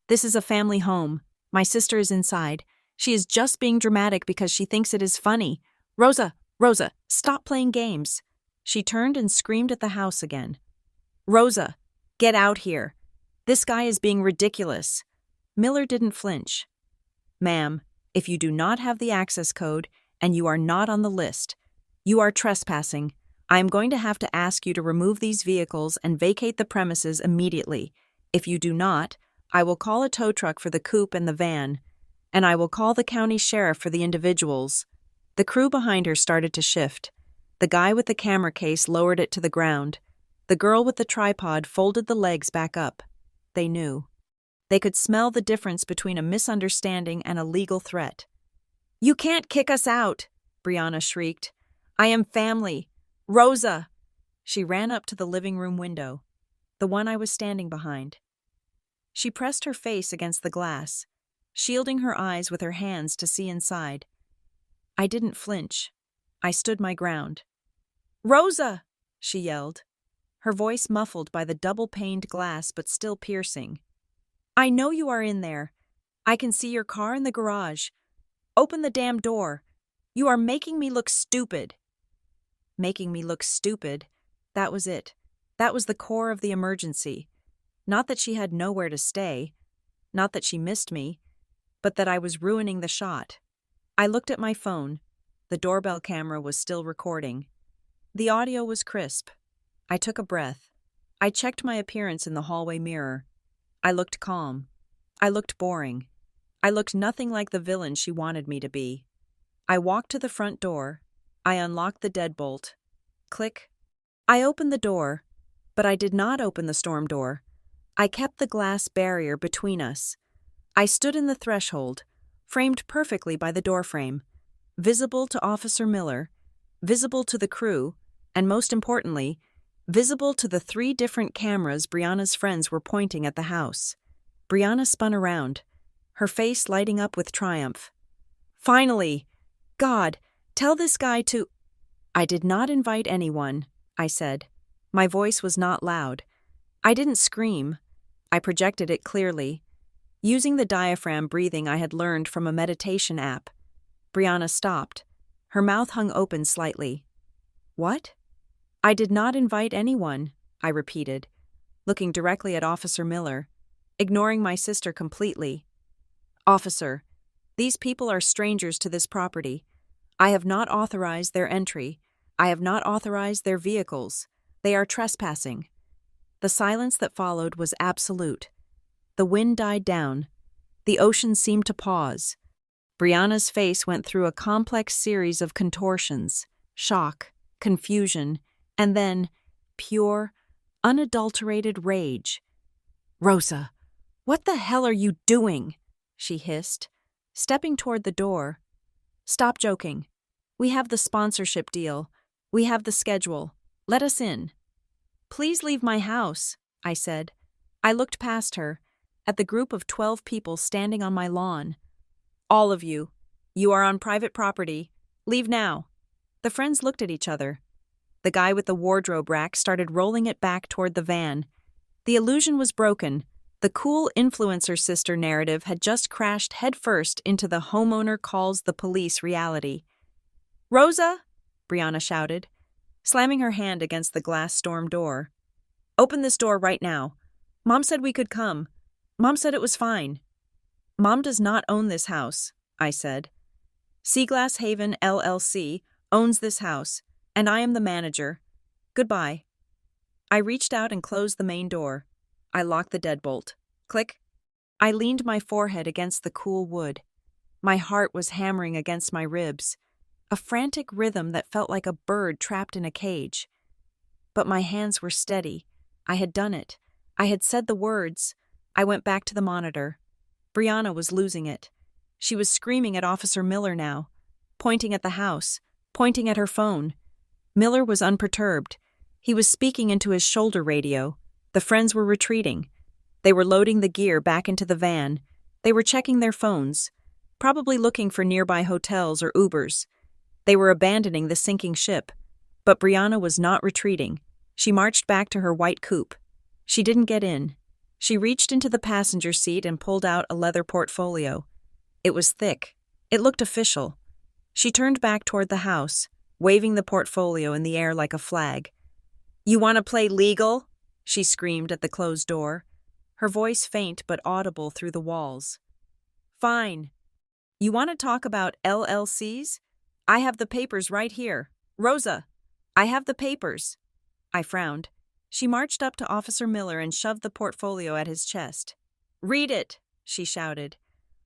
"This is a family home. My sister is inside. She is just being dramatic because she thinks it is funny. Rosa, stop playing games." She turned and screamed at the house again. "Rosa, get out here. This guy is being ridiculous." Miller didn't flinch. "Ma'am, if you do not have the access code and you are not on the list, you are trespassing. I am going to have to ask you to remove these vehicles and vacate the premises immediately. If you do not, I will call a tow truck for the coupe and the van, and I will call the county sheriff for the individuals." The crew behind her started to shift. The guy with the camera case lowered it to the ground. The girl with the tripod folded the legs back up. They knew. They could smell the difference between a misunderstanding and a legal threat. "You can't kick us out," Brianna shrieked. "I am family. Rosa!" She ran up to the living room window, the one I was standing behind. She pressed her face against the glass, shielding her eyes with her hands to see inside. I didn't flinch. I stood my ground. "Rosa!" she yelled, her voice muffled by the double-paned glass but still piercing. "I know you are in there. I can see your car in the garage. Open the damn door. You are making me look stupid." Making me look stupid. That was it. That was the core of the emergency. Not that she had nowhere to stay, not that she missed me, but that I was ruining the shot. I looked at my phone. The doorbell camera was still recording. The audio was crisp. I took a breath. I checked my appearance in the hallway mirror. I looked calm. I looked boring. I looked nothing like the villain she wanted me to be. I walked to the front door. I unlocked the deadbolt. Click. I opened the door, but I did not open the storm door. I kept the glass barrier between us. I stood in the threshold, framed perfectly by the doorframe, visible to Officer Miller, visible to the crew, and most importantly, visible to the 3 different cameras Brianna's friends were pointing at the house. Brianna spun around, her face lighting up with triumph. "Finally! God, tell this guy to—" "I did not invite anyone," I said. My voice was not loud. I didn't scream. I projected it clearly, using the diaphragm breathing I had learned from a meditation app. Brianna stopped. Her mouth hung open slightly. "What?" "I did not invite anyone," I repeated, looking directly at Officer Miller, ignoring my sister completely. "Officer, These people are strangers to this property. I have not authorized their entry. I have not authorized their vehicles. They are trespassing." The silence that followed was absolute. The wind died down. The ocean seemed to pause. Brianna's face went through a complex series of contortions, shock, confusion, and then pure, unadulterated rage. "Rosa, what the hell are you doing?" she hissed, stepping toward the door. "Stop joking. We have the sponsorship deal. We have the schedule. Let us in." "Please leave my house," I said. I looked past her, at the group of 12 people standing on my lawn. "All of you. You are on private property. Leave now." The friends looked at each other. The guy with the wardrobe rack started rolling it back toward the van. The illusion was broken. The cool influencer sister narrative had just crashed headfirst into the homeowner calls the police reality. "Rosa!" Brianna shouted, slamming her hand against the glass storm door. "Open this door right now. Mom said we could come. Mom said it was fine." "Mom does not own this house," I said. "Seaglass Haven LLC owns this house, and I am the manager. Goodbye." I reached out and closed the main door. I locked the deadbolt. Click. I leaned my forehead against the cool wood. My heart was hammering against my ribs, a frantic rhythm that felt like a bird trapped in a cage. But my hands were steady. I had done it. I had said the words. I went back to the monitor. Brianna was losing it. She was screaming at Officer Miller now, pointing at the house, pointing at her phone. Miller was unperturbed. He was speaking into his shoulder radio. The friends were retreating. They were loading the gear back into the van. They were checking their phones, probably looking for nearby hotels or Ubers. They were abandoning the sinking ship. But Brianna was not retreating. She marched back to her white coupe. She didn't get in. She reached into the passenger seat and pulled out a leather portfolio. It was thick. It looked official. She turned back toward the house, waving the portfolio in the air like a flag. "You want to play legal?" she screamed at the closed door, her voice faint but audible through the walls. "Fine. You want to talk about LLCs? I have the papers right here. Rosa, I have the papers." I frowned. She marched up to Officer Miller and shoved the portfolio at his chest. "Read it," she shouted.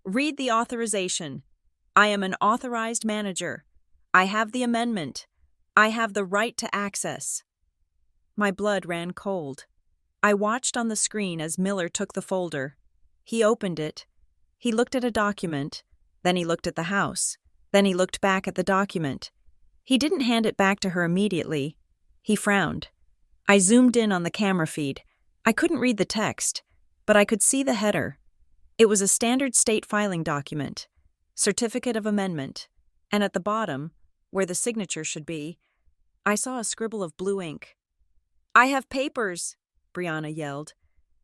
"Read the authorization. I am an authorized manager. I have the amendment. I have the right to access." My blood ran cold. I watched on the screen as Miller took the folder. He opened it. He looked at a document. Then he looked at the house. Then he looked back at the document. He didn't hand it back to her immediately. He frowned. I zoomed in on the camera feed. I couldn't read the text, but I could see the header. It was a standard state filing document, certificate of amendment, and at the bottom, where the signature should be, I saw a scribble of blue ink. "I have papers," Brianna yelled,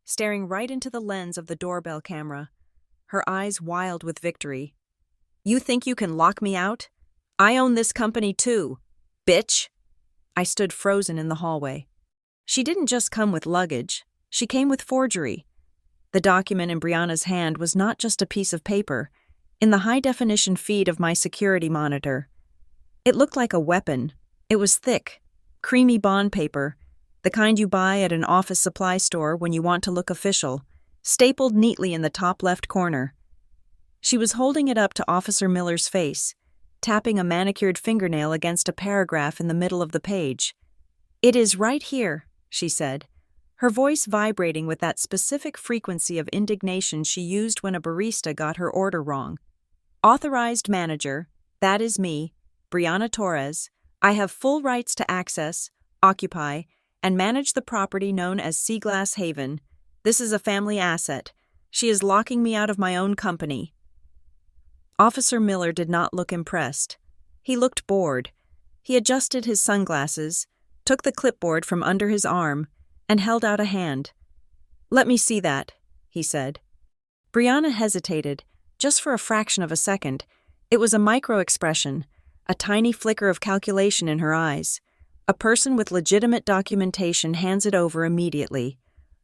staring right into the lens of the doorbell camera, her eyes wild with victory. "You think you can lock me out? I own this company too, bitch." I stood frozen in the hallway. She didn't just come with luggage. She came with forgery. The document in Brianna's hand was not just a piece of paper. In the high-definition feed of my security monitor, it looked like a weapon. It was thick, creamy bond paper, the kind you buy at an office supply store when you want to look official, stapled neatly in the top left corner. She was holding it up to Officer Miller's face, tapping a manicured fingernail against a paragraph in the middle of the page. "It is right here," she said, her voice vibrating with that specific frequency of indignation she used when a barista got her order wrong. "Authorized manager, that is me, Brianna Torres. I have full rights to access, occupy, and manage the property known as Seaglass Haven. This is a family asset. She is locking me out of my own company." Officer Miller did not look impressed. He looked bored. He adjusted his sunglasses, took the clipboard from under his arm, and held out a hand. "Let me see that," he said. Brianna hesitated, just for a fraction of a second. It was a micro-expression, a tiny flicker of calculation in her eyes. A person with legitimate documentation hands it over immediately.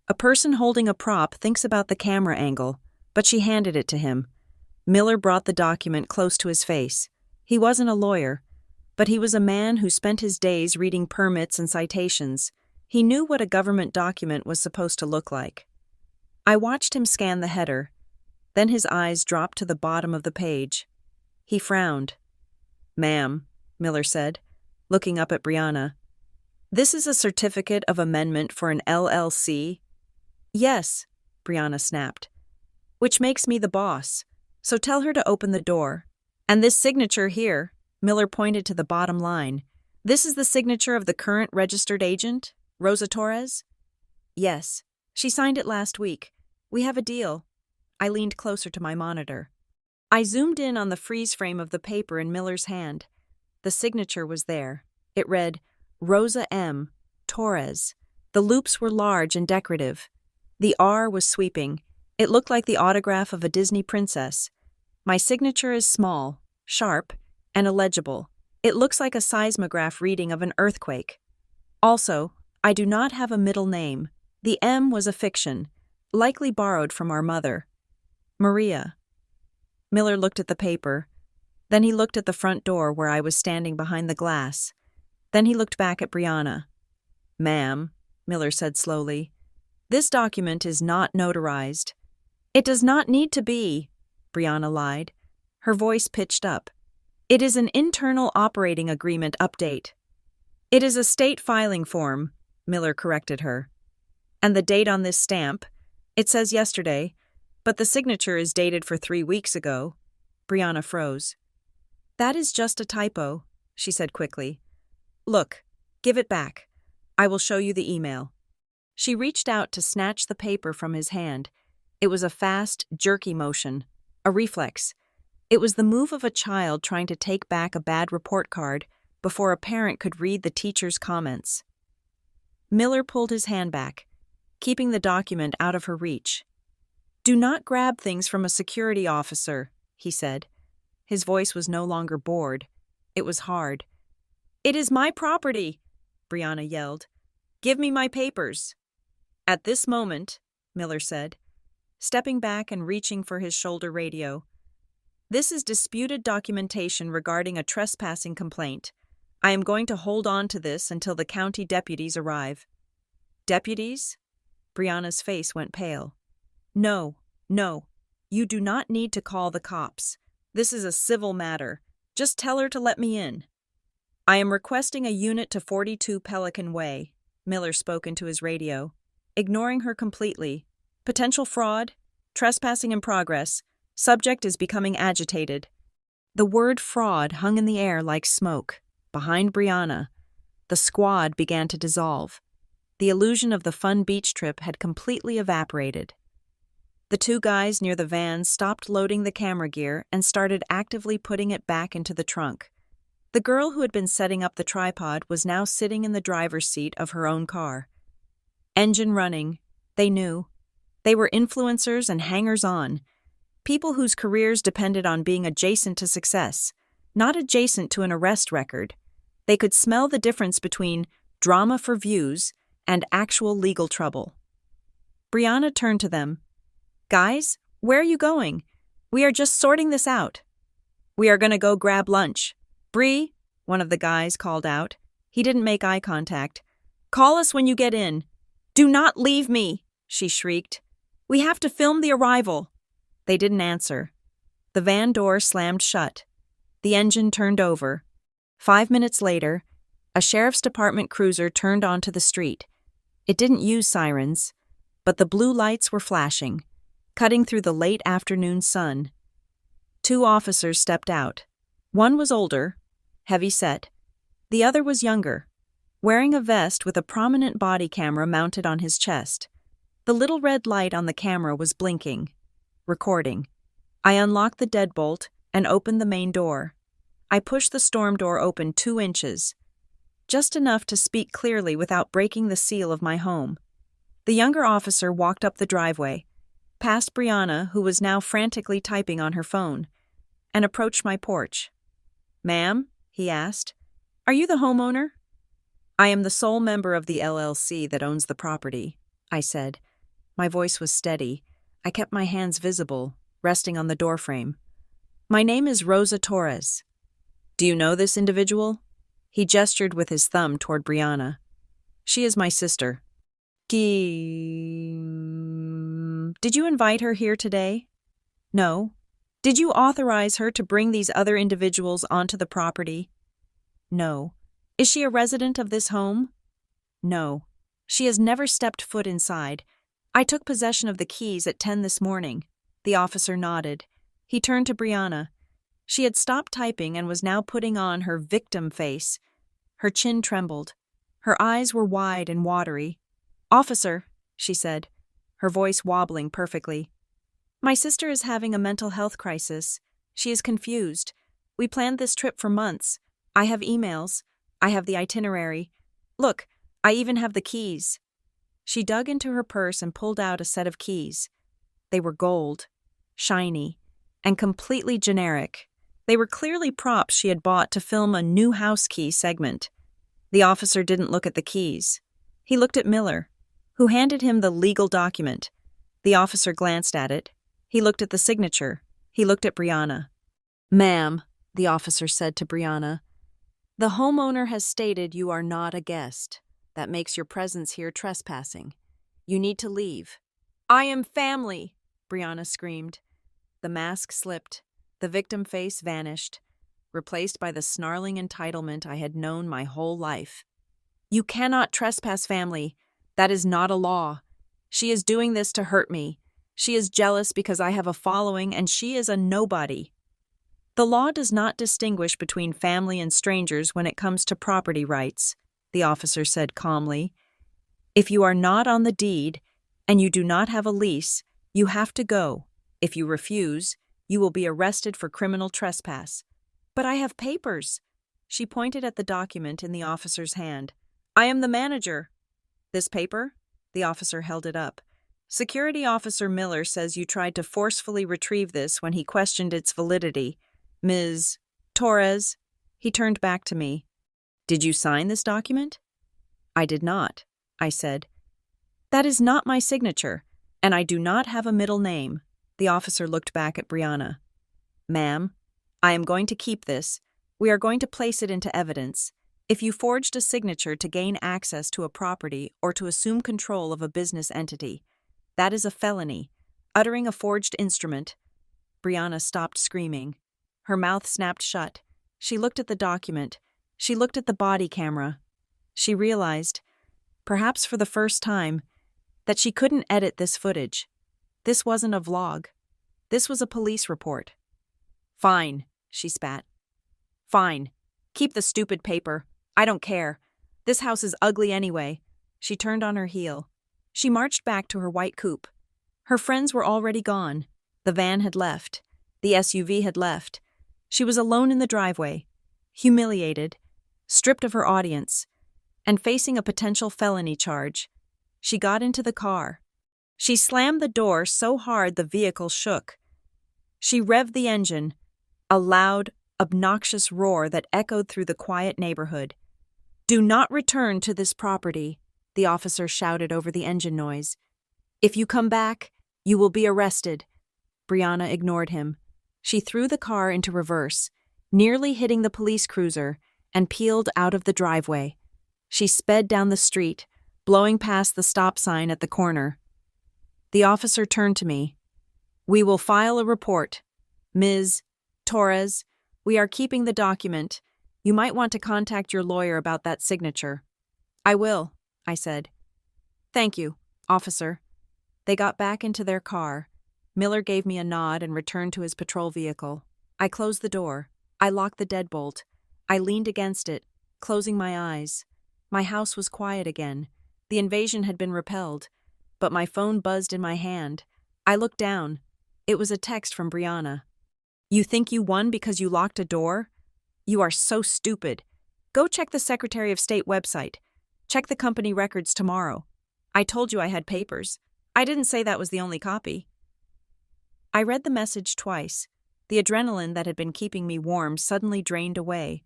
A person holding a prop thinks about the camera angle, but she handed it to him. Miller brought the document close to his face. He wasn't a lawyer, but he was a man who spent his days reading permits and citations. He knew what a government document was supposed to look like. I watched him scan the header. Then his eyes dropped to the bottom of the page. He frowned. "Ma'am," Miller said, looking up at Brianna. "This is a certificate of amendment for an LLC?" "Yes," Brianna snapped. "Which makes me the boss, so tell her to open the door. And this signature here," Miller pointed to the bottom line. "This is the signature of the current registered agent, Rosa Torres?" "Yes. She signed it last week. We have a deal." I leaned closer to my monitor. I zoomed in on the freeze frame of the paper in Miller's hand. The signature was there. It read, Rosa M. Torres. The loops were large and decorative. The R was sweeping. It looked like the autograph of a Disney princess. My signature is small, sharp, and illegible. It looks like a seismograph reading of an earthquake. Also, I do not have a middle name. The M was a fiction, likely borrowed from our mother. Maria. Miller looked at the paper. Then he looked at the front door where I was standing behind the glass. Then he looked back at Brianna. "Ma'am," Miller said slowly, "this document is not notarized." "It does not need to be," Brianna lied. Her voice pitched up. "It is an internal operating agreement update." "It is a state filing form," Miller corrected her. "And the date on this stamp, it says yesterday, but the signature is dated for 3 weeks ago." Brianna froze. "That is just a typo," she said quickly. "Look, give it back. I will show you the email." She reached out to snatch the paper from his hand. It was a fast, jerky motion, a reflex. It was the move of a child trying to take back a bad report card before a parent could read the teacher's comments. Miller pulled his hand back, keeping the document out of her reach. "Do not grab things from a security officer," he said. His voice was no longer bored. It was hard. "It is my property," Brianna yelled. "Give me my papers." "At this moment," Miller said, stepping back and reaching for his shoulder radio. "This is disputed documentation regarding a trespassing complaint. I am going to hold on to this until the county deputies arrive." "Deputies?" Brianna's face went pale. No, you do not need to call the cops. This is a civil matter. Just tell her to let me in." "I am requesting a unit to 42 Pelican Way," Miller spoke into his radio, ignoring her completely. "Potential fraud, trespassing in progress. Subject is becoming agitated." The word fraud hung in the air like smoke. Behind Brianna, the squad began to dissolve. The illusion of the fun beach trip had completely evaporated. The 2 guys near the van stopped loading the camera gear and started actively putting it back into the trunk. The girl who had been setting up the tripod was now sitting in the driver's seat of her own car. Engine running, they knew. They were influencers and hangers-on, people whose careers depended on being adjacent to success, not adjacent to an arrest record. They could smell the difference between drama for views and actual legal trouble. Brianna turned to them. "Guys, where are you going? We are just sorting this out." "We are going to go grab lunch." "Bree," one of the guys called out. He didn't make eye contact. "Call us when you get in." "Do not leave me," she shrieked. "We have to film the arrival." They didn't answer. The van door slammed shut. The engine turned over. 5 minutes later, a sheriff's department cruiser turned onto the street. It didn't use sirens, but the blue lights were flashing, cutting through the late afternoon sun. 2 officers stepped out. One was older, heavy-set. The other was younger, wearing a vest with a prominent body camera mounted on his chest. The little red light on the camera was blinking, recording. I unlocked the deadbolt and opened the main door. I pushed the storm door open 2 inches, just enough to speak clearly without breaking the seal of my home. The younger officer walked up the driveway, past Brianna, who was now frantically typing on her phone, and approached my porch. "Ma'am," he asked, "are you the homeowner?" "I am the sole member of the LLC that owns the property," I said. My voice was steady. I kept my hands visible, resting on the doorframe. My name is Rosa Torres. Do you know this individual? He gestured with his thumb toward Brianna. She is my sister. Did you invite her here today? No. Did you authorize her to bring these other individuals onto the property? No. Is she a resident of this home? No. She has never stepped foot inside. I took possession of the keys at 10 this morning. The officer nodded. He turned to Brianna. She had stopped typing and was now putting on her victim face. Her chin trembled. Her eyes were wide and watery. "Officer," she said, her voice wobbling perfectly. "My sister is having a mental health crisis. She is confused. We planned this trip for months. I have emails. I have the itinerary. Look, I even have the keys." She dug into her purse and pulled out a set of keys. They were gold, shiny, and completely generic. They were clearly props she had bought to film a new house key segment. The officer didn't look at the keys. He looked at Miller, who handed him the legal document. The officer glanced at it. He looked at the signature. He looked at Brianna. "Ma'am," the officer said to Brianna, "the homeowner has stated you are not a guest. That makes your presence here trespassing. You need to leave." "I am family," Brianna screamed. The mask slipped. The victim face vanished, replaced by the snarling entitlement I had known my whole life. "You cannot trespass family. That is not a law. She is doing this to hurt me. She is jealous because I have a following and she is a nobody." "The law does not distinguish between family and strangers when it comes to property rights," the officer said calmly. "If you are not on the deed and you do not have a lease, you have to go. If you refuse, you will be arrested for criminal trespass." "But I have papers." She pointed at the document in the officer's hand. "I am the manager." "This paper?" The officer held it up. "Security Officer Miller says you tried to forcefully retrieve this when he questioned its validity. Ms. Torres." He turned back to me. "Did you sign this document?" "I did not," I said. "That is not my signature, and I do not have a middle name." The officer looked back at Brianna. "Ma'am, I am going to keep this. We are going to place it into evidence. If you forged a signature to gain access to a property or to assume control of a business entity, that is a felony. Uttering a forged instrument." Brianna stopped screaming. Her mouth snapped shut. She looked at the document. She looked at the body camera. She realized, perhaps for the first time, that she couldn't edit this footage. This wasn't a vlog. This was a police report. "Fine," she spat. "Fine. Keep the stupid paper. I don't care. This house is ugly anyway." She turned on her heel. She marched back to her white coupe. Her friends were already gone. The van had left. The SUV had left. She was alone in the driveway, humiliated, stripped of her audience, and facing a potential felony charge. She got into the car. She slammed the door so hard the vehicle shook. She revved the engine, a loud, obnoxious roar that echoed through the quiet neighborhood. "Do not return to this property," the officer shouted over the engine noise. "If you come back, you will be arrested." Brianna ignored him. She threw the car into reverse, nearly hitting the police cruiser, and peeled out of the driveway. She sped down the street, blowing past the stop sign at the corner. The officer turned to me. "We will file a report. Ms. Torres, we are keeping the document. You might want to contact your lawyer about that signature." "I will," I said. "Thank you, officer." They got back into their car. Miller gave me a nod and returned to his patrol vehicle. I closed the door. I locked the deadbolt. I leaned against it, closing my eyes. My house was quiet again. The invasion had been repelled, but my phone buzzed in my hand. I looked down. It was a text from Brianna. "You think you won because you locked a door? You are so stupid. Go check the Secretary of State website. Check the company records tomorrow. I told you I had papers. I didn't say that was the only copy." I read the message twice. The adrenaline that had been keeping me warm suddenly drained away,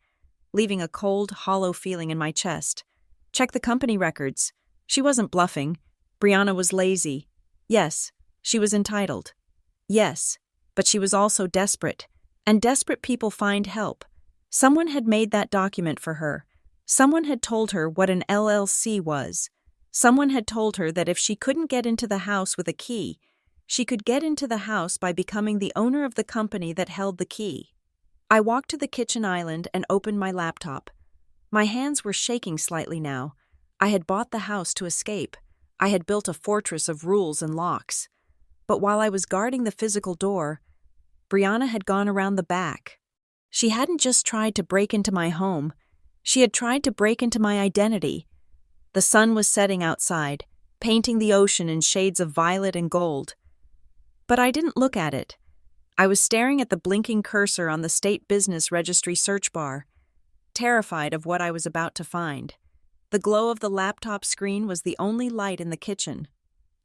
leaving a cold, hollow feeling in my chest. Check the company records. She wasn't bluffing. Brianna was lazy. Yes, she was entitled. Yes, but she was also desperate, And desperate people find help. Someone had made that document for her. Someone had told her what an LLC was. Someone had told her that if she couldn't get into the house with a key, she could get into the house by becoming the owner of the company that held the key. I walked to the kitchen island and opened my laptop. My hands were shaking slightly now. I had bought the house to escape. I had built a fortress of rules and locks. But while I was guarding the physical door, Brianna had gone around the back. She hadn't just tried to break into my home. She had tried to break into my identity. The sun was setting outside, painting the ocean in shades of violet and gold. But I didn't look at it. I was staring at the blinking cursor on the State Business Registry search bar, terrified of what I was about to find. The glow of the laptop screen was the only light in the kitchen.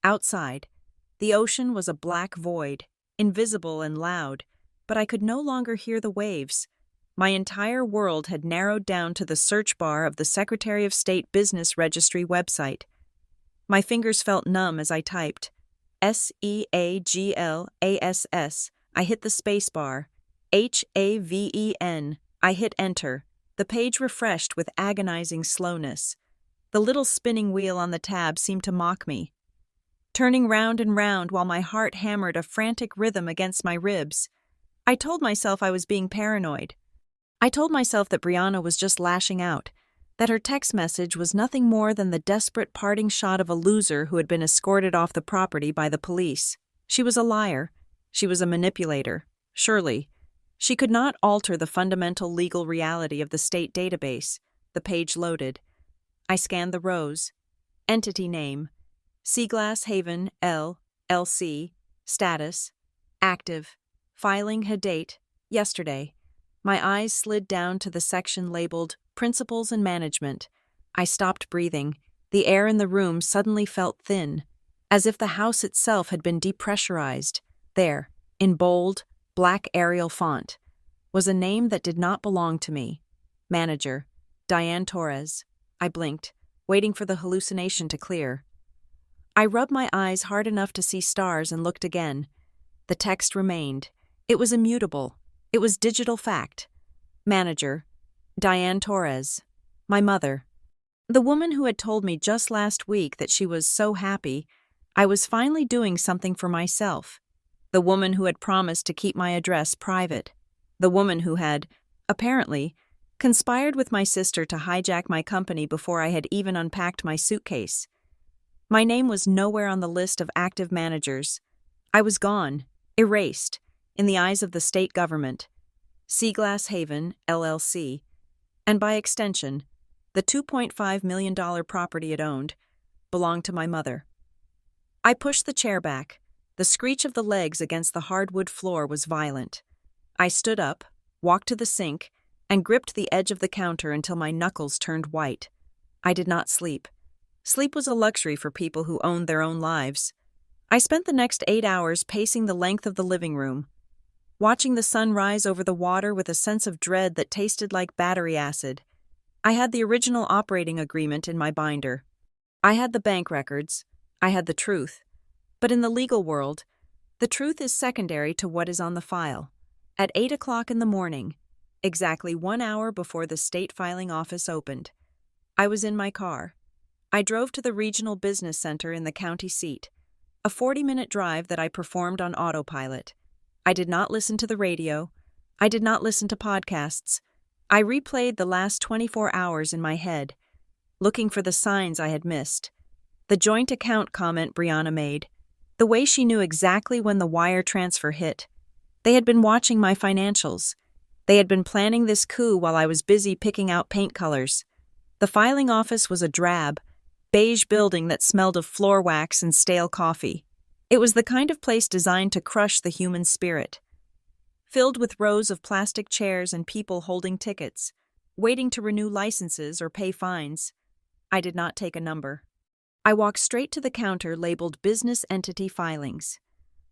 Outside, the ocean was a black void, invisible and loud, but I could no longer hear the waves. My entire world had narrowed down to the search bar of the Secretary of State Business Registry website. My fingers felt numb as I typed. SEAGLASS. I hit the space bar. HAVEN. I hit enter. The page refreshed with agonizing slowness. The little spinning wheel on the tab seemed to mock me, turning round and round while my heart hammered a frantic rhythm against my ribs. I told myself I was being paranoid. I told myself that Brianna was just lashing out, that her text message was nothing more than the desperate parting shot of a loser who had been escorted off the property by the police. She was a liar. She was a manipulator. Surely, she could not alter the fundamental legal reality of the state database. The page loaded. I scanned the rows. Entity name: Seaglass Haven, LLC. Status: active. Filing had date: yesterday. My eyes slid down to the section labeled Principles and Management. I stopped breathing. The air in the room suddenly felt thin, as if the house itself had been depressurized. There, in bold, black Arial font, was a name that did not belong to me. Manager: Diane Torres. I blinked, waiting for the hallucination to clear. I rubbed my eyes hard enough to see stars and looked again. The text remained. It was immutable. It was digital fact. Manager: Diane Torres. My mother. The woman who had told me just last week that she was so happy I was finally doing something for myself. The woman who had promised to keep my address private. The woman who had, apparently, conspired with my sister to hijack my company before I had even unpacked my suitcase. My name was nowhere on the list of active managers. I was gone, erased, in the eyes of the state government. Seaglass Haven, LLC, and by extension, the $2.5 million property it owned, belonged to my mother. I pushed the chair back. The screech of the legs against the hardwood floor was violent. I stood up, walked to the sink, and gripped the edge of the counter until my knuckles turned white. I did not sleep. Sleep was a luxury for people who owned their own lives. I spent the next 8 hours pacing the length of the living room, watching the sun rise over the water with a sense of dread that tasted like battery acid. I had the original operating agreement in my binder. I had the bank records. I had the truth. But in the legal world, the truth is secondary to what is on the file. At 8 o'clock in the morning, exactly 1 hour before the state filing office opened, I was in my car. I drove to the regional business center in the county seat, a 40-minute drive that I performed on autopilot. I did not listen to the radio. I did not listen to podcasts. I replayed the last 24 hours in my head, looking for the signs I had missed. The joint account comment Brianna made, the way she knew exactly when the wire transfer hit. They had been watching my financials. They had been planning this coup while I was busy picking out paint colors. The filing office was a drab, beige building that smelled of floor wax and stale coffee. It was the kind of place designed to crush the human spirit. Filled with rows of plastic chairs and people holding tickets, waiting to renew licenses or pay fines. I did not take a number. I walked straight to the counter labeled Business Entity Filings.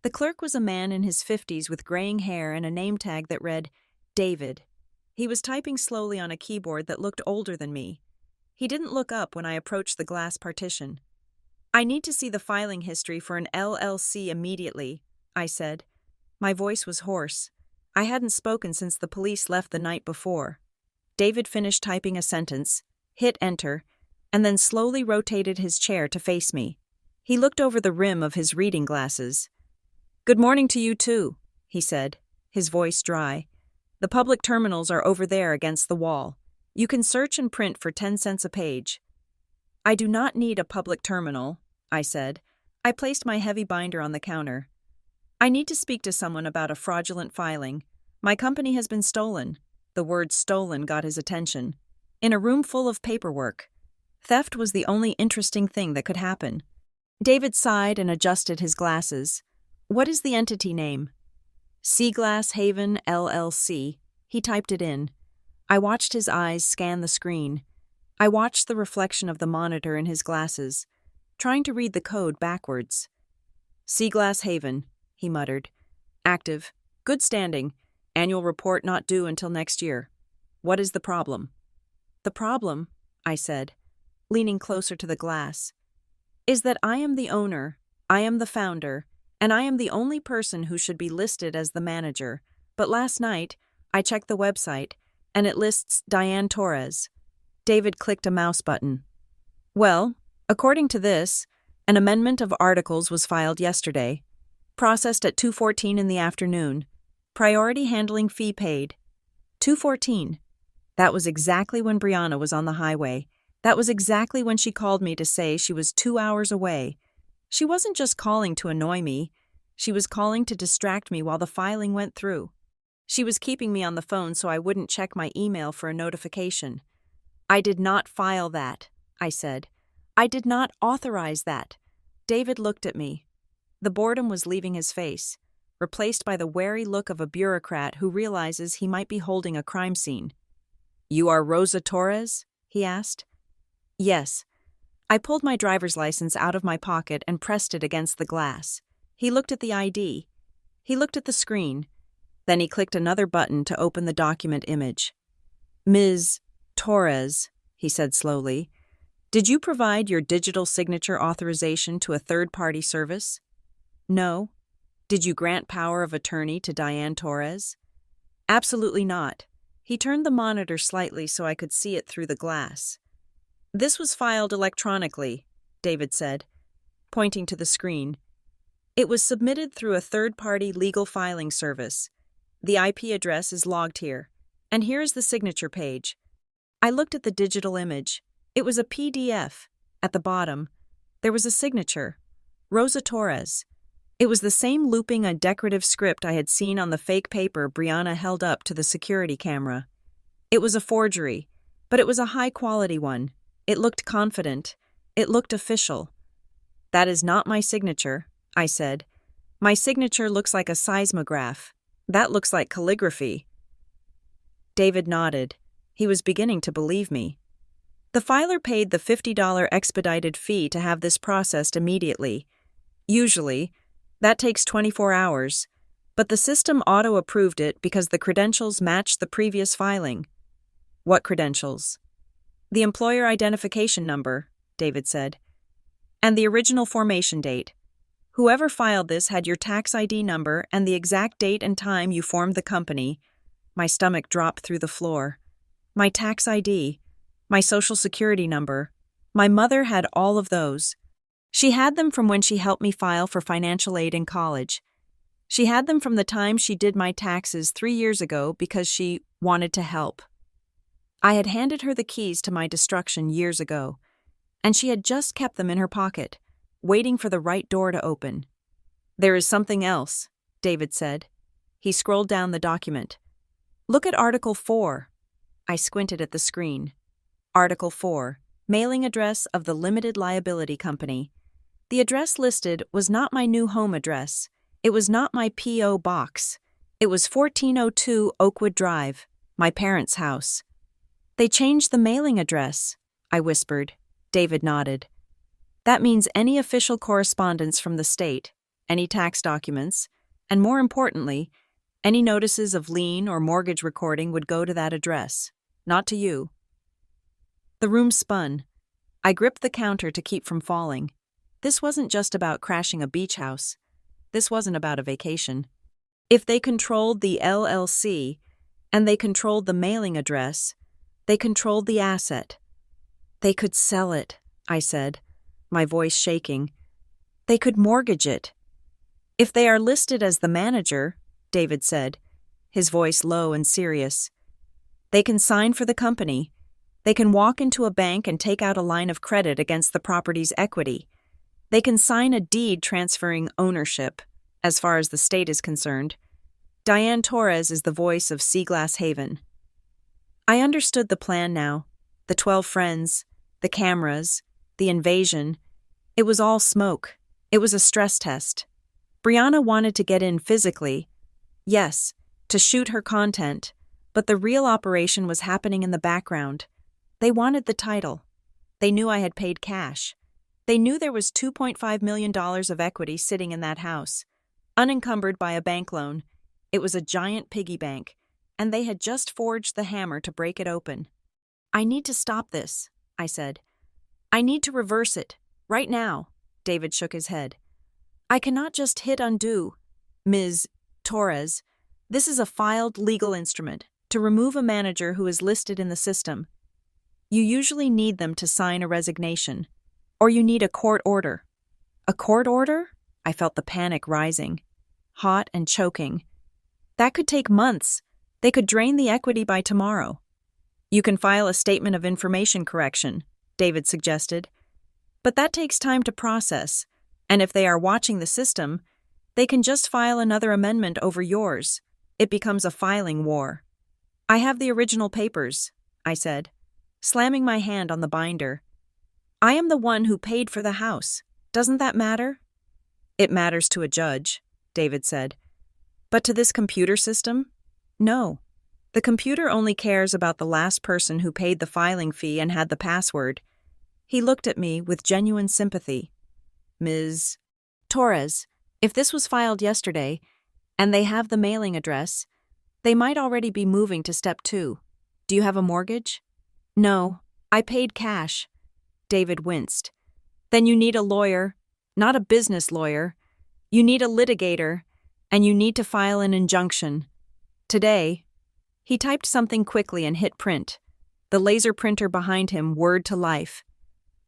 The clerk was a man in his 50s with graying hair and a name tag that read, David. He was typing slowly on a keyboard that looked older than me. He didn't look up when I approached the glass partition. I need to see the filing history for an LLC immediately, I said. My voice was hoarse. I hadn't spoken since the police left the night before. David finished typing a sentence, hit enter, and then slowly rotated his chair to face me. He looked over the rim of his reading glasses. "Good morning to you too," he said, his voice dry. "The public terminals are over there against the wall. You can search and print for 10 cents a page." "I do not need a public terminal," I said. I placed my heavy binder on the counter. "I need to speak to someone about a fraudulent filing. My company has been stolen." The word stolen got his attention. "In a room full of paperwork. Theft was the only interesting thing that could happen." David sighed and adjusted his glasses. "What is the entity name?" "Seaglass Haven, LLC. He typed it in. I watched his eyes scan the screen. I watched the reflection of the monitor in his glasses, trying to read the code backwards. "Seaglass Haven," he muttered. "Active. Good standing. Annual report not due until next year. What is the problem?" "The problem," I said, leaning closer to the glass, "is that I am the owner, I am the founder, and I am the only person who should be listed as the manager. But last night, I checked the website, and it lists Diane Torres." David clicked a mouse button. "Well, according to this, an amendment of articles was filed yesterday, processed at 2:14 in the afternoon. Priority handling fee paid. 2:14. That was exactly when Brianna was on the highway. That was exactly when she called me to say she was 2 hours away. She wasn't just calling to annoy me. She was calling to distract me while the filing went through. She was keeping me on the phone so I wouldn't check my email for a notification. I did not file that," I said. "I did not authorize that." David looked at me. The boredom was leaving his face, replaced by the wary look of a bureaucrat who realizes he might be holding a crime scene. "You are Rosa Torres?" he asked. "Yes." I pulled my driver's license out of my pocket and pressed it against the glass. He looked at the ID. He looked at the screen. Then he clicked another button to open the document image. "Ms. Torres," he said slowly, "did you provide your digital signature authorization to a third-party service?" "No." "Did you grant power of attorney to Diane Torres?" "Absolutely not." He turned the monitor slightly so I could see it through the glass. "This was filed electronically," David said, pointing to the screen. "It was submitted through a third-party legal filing service. The IP address is logged here, and here is the signature page." I looked at the digital image. It was a PDF. At the bottom, there was a signature, Rosa Torres. It was the same looping and decorative script I had seen on the fake paper Brianna held up to the security camera. It was a forgery, but it was a high-quality one. It looked confident. It looked official. "That is not my signature," I said. "My signature looks like a seismograph. That looks like calligraphy." David nodded. He was beginning to believe me. "The filer paid the $50 expedited fee to have this processed immediately. Usually, that takes 24 hours, but the system auto-approved it because the credentials matched the previous filing." "What credentials?" "The employer identification number," David said, "and the original formation date. Whoever filed this had your tax ID number and the exact date and time you formed the company." My stomach dropped through the floor. My tax ID, my social security number. My mother had all of those. She had them from when she helped me file for financial aid in college. She had them from the time she did my taxes 3 years ago because she wanted to help. I had handed her the keys to my destruction years ago, and she had just kept them in her pocket, waiting for the right door to open. "There is something else," David said. He scrolled down the document. "Look at Article 4. I squinted at the screen. Article 4, mailing address of the Limited Liability Company. The address listed was not my new home address. It was not my P.O. box. It was 1402 Oakwood Drive, my parents' house. "They changed the mailing address," I whispered. David nodded. "That means any official correspondence from the state, any tax documents, and more importantly, any notices of lien or mortgage recording would go to that address. Not to you." The room spun. I gripped the counter to keep from falling. This wasn't just about crashing a beach house. This wasn't about a vacation. If they controlled the LLC and they controlled the mailing address, they controlled the asset. They could sell it, I said, my voice shaking. They could mortgage it. If they are listed as the manager, David said, his voice low and serious, they can sign for the company. They can walk into a bank and take out a line of credit against the property's equity. They can sign a deed transferring ownership, as far as the state is concerned. Diane Torres is the voice of Seaglass Haven. I understood the plan now. The 12 friends, the cameras, the invasion. It was all smoke. It was a stress test. Brianna wanted to get in physically. Yes, to shoot her content. But the real operation was happening in the background. They wanted the title. They knew I had paid cash. They knew there was $2.5 million of equity sitting in that house, unencumbered by a bank loan. It was a giant piggy bank, and they had just forged the hammer to break it open. I need to stop this, I said. I need to reverse it, right now. David shook his head. I cannot just hit undo. Ms. Torres, this is a filed legal instrument to remove a manager who is listed in the system. You usually need them to sign a resignation, or you need a court order. A court order? I felt the panic rising, hot and choking. That could take months. They could drain the equity by tomorrow. You can file a statement of information correction, David suggested. But that takes time to process, and if they are watching the system, they can just file another amendment over yours. It becomes a filing war. I have the original papers, I said, slamming my hand on the binder. I am the one who paid for the house. Doesn't that matter? It matters to a judge, David said. But to this computer system? No. The computer only cares about the last person who paid the filing fee and had the password. He looked at me with genuine sympathy. Ms. Torres, if this was filed yesterday, and they have the mailing address, they might already be moving to step 2. Do you have a mortgage? No, I paid cash. David winced. Then you need a lawyer, not a business lawyer. You need a litigator, and you need to file an injunction. Today, he typed something quickly and hit print. The laser printer behind him whirred to life.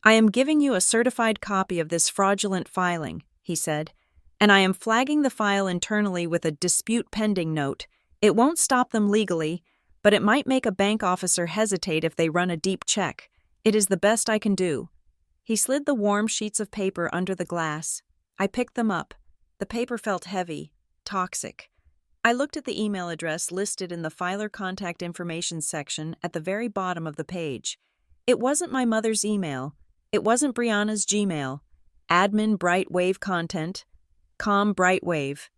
I am giving you a certified copy of this fraudulent filing, he said, and I am flagging the file internally with a dispute pending note. It won't stop them legally, but it might make a bank officer hesitate if they run a deep check. It is the best I can do. He slid the warm sheets of paper under the glass. I picked them up. The paper felt heavy, toxic. I looked at the email address listed in the filer contact information section at the very bottom of the page. It wasn't my mother's email. It wasn't Brianna's Gmail. Admin Brightwave Content. Com Brightwave.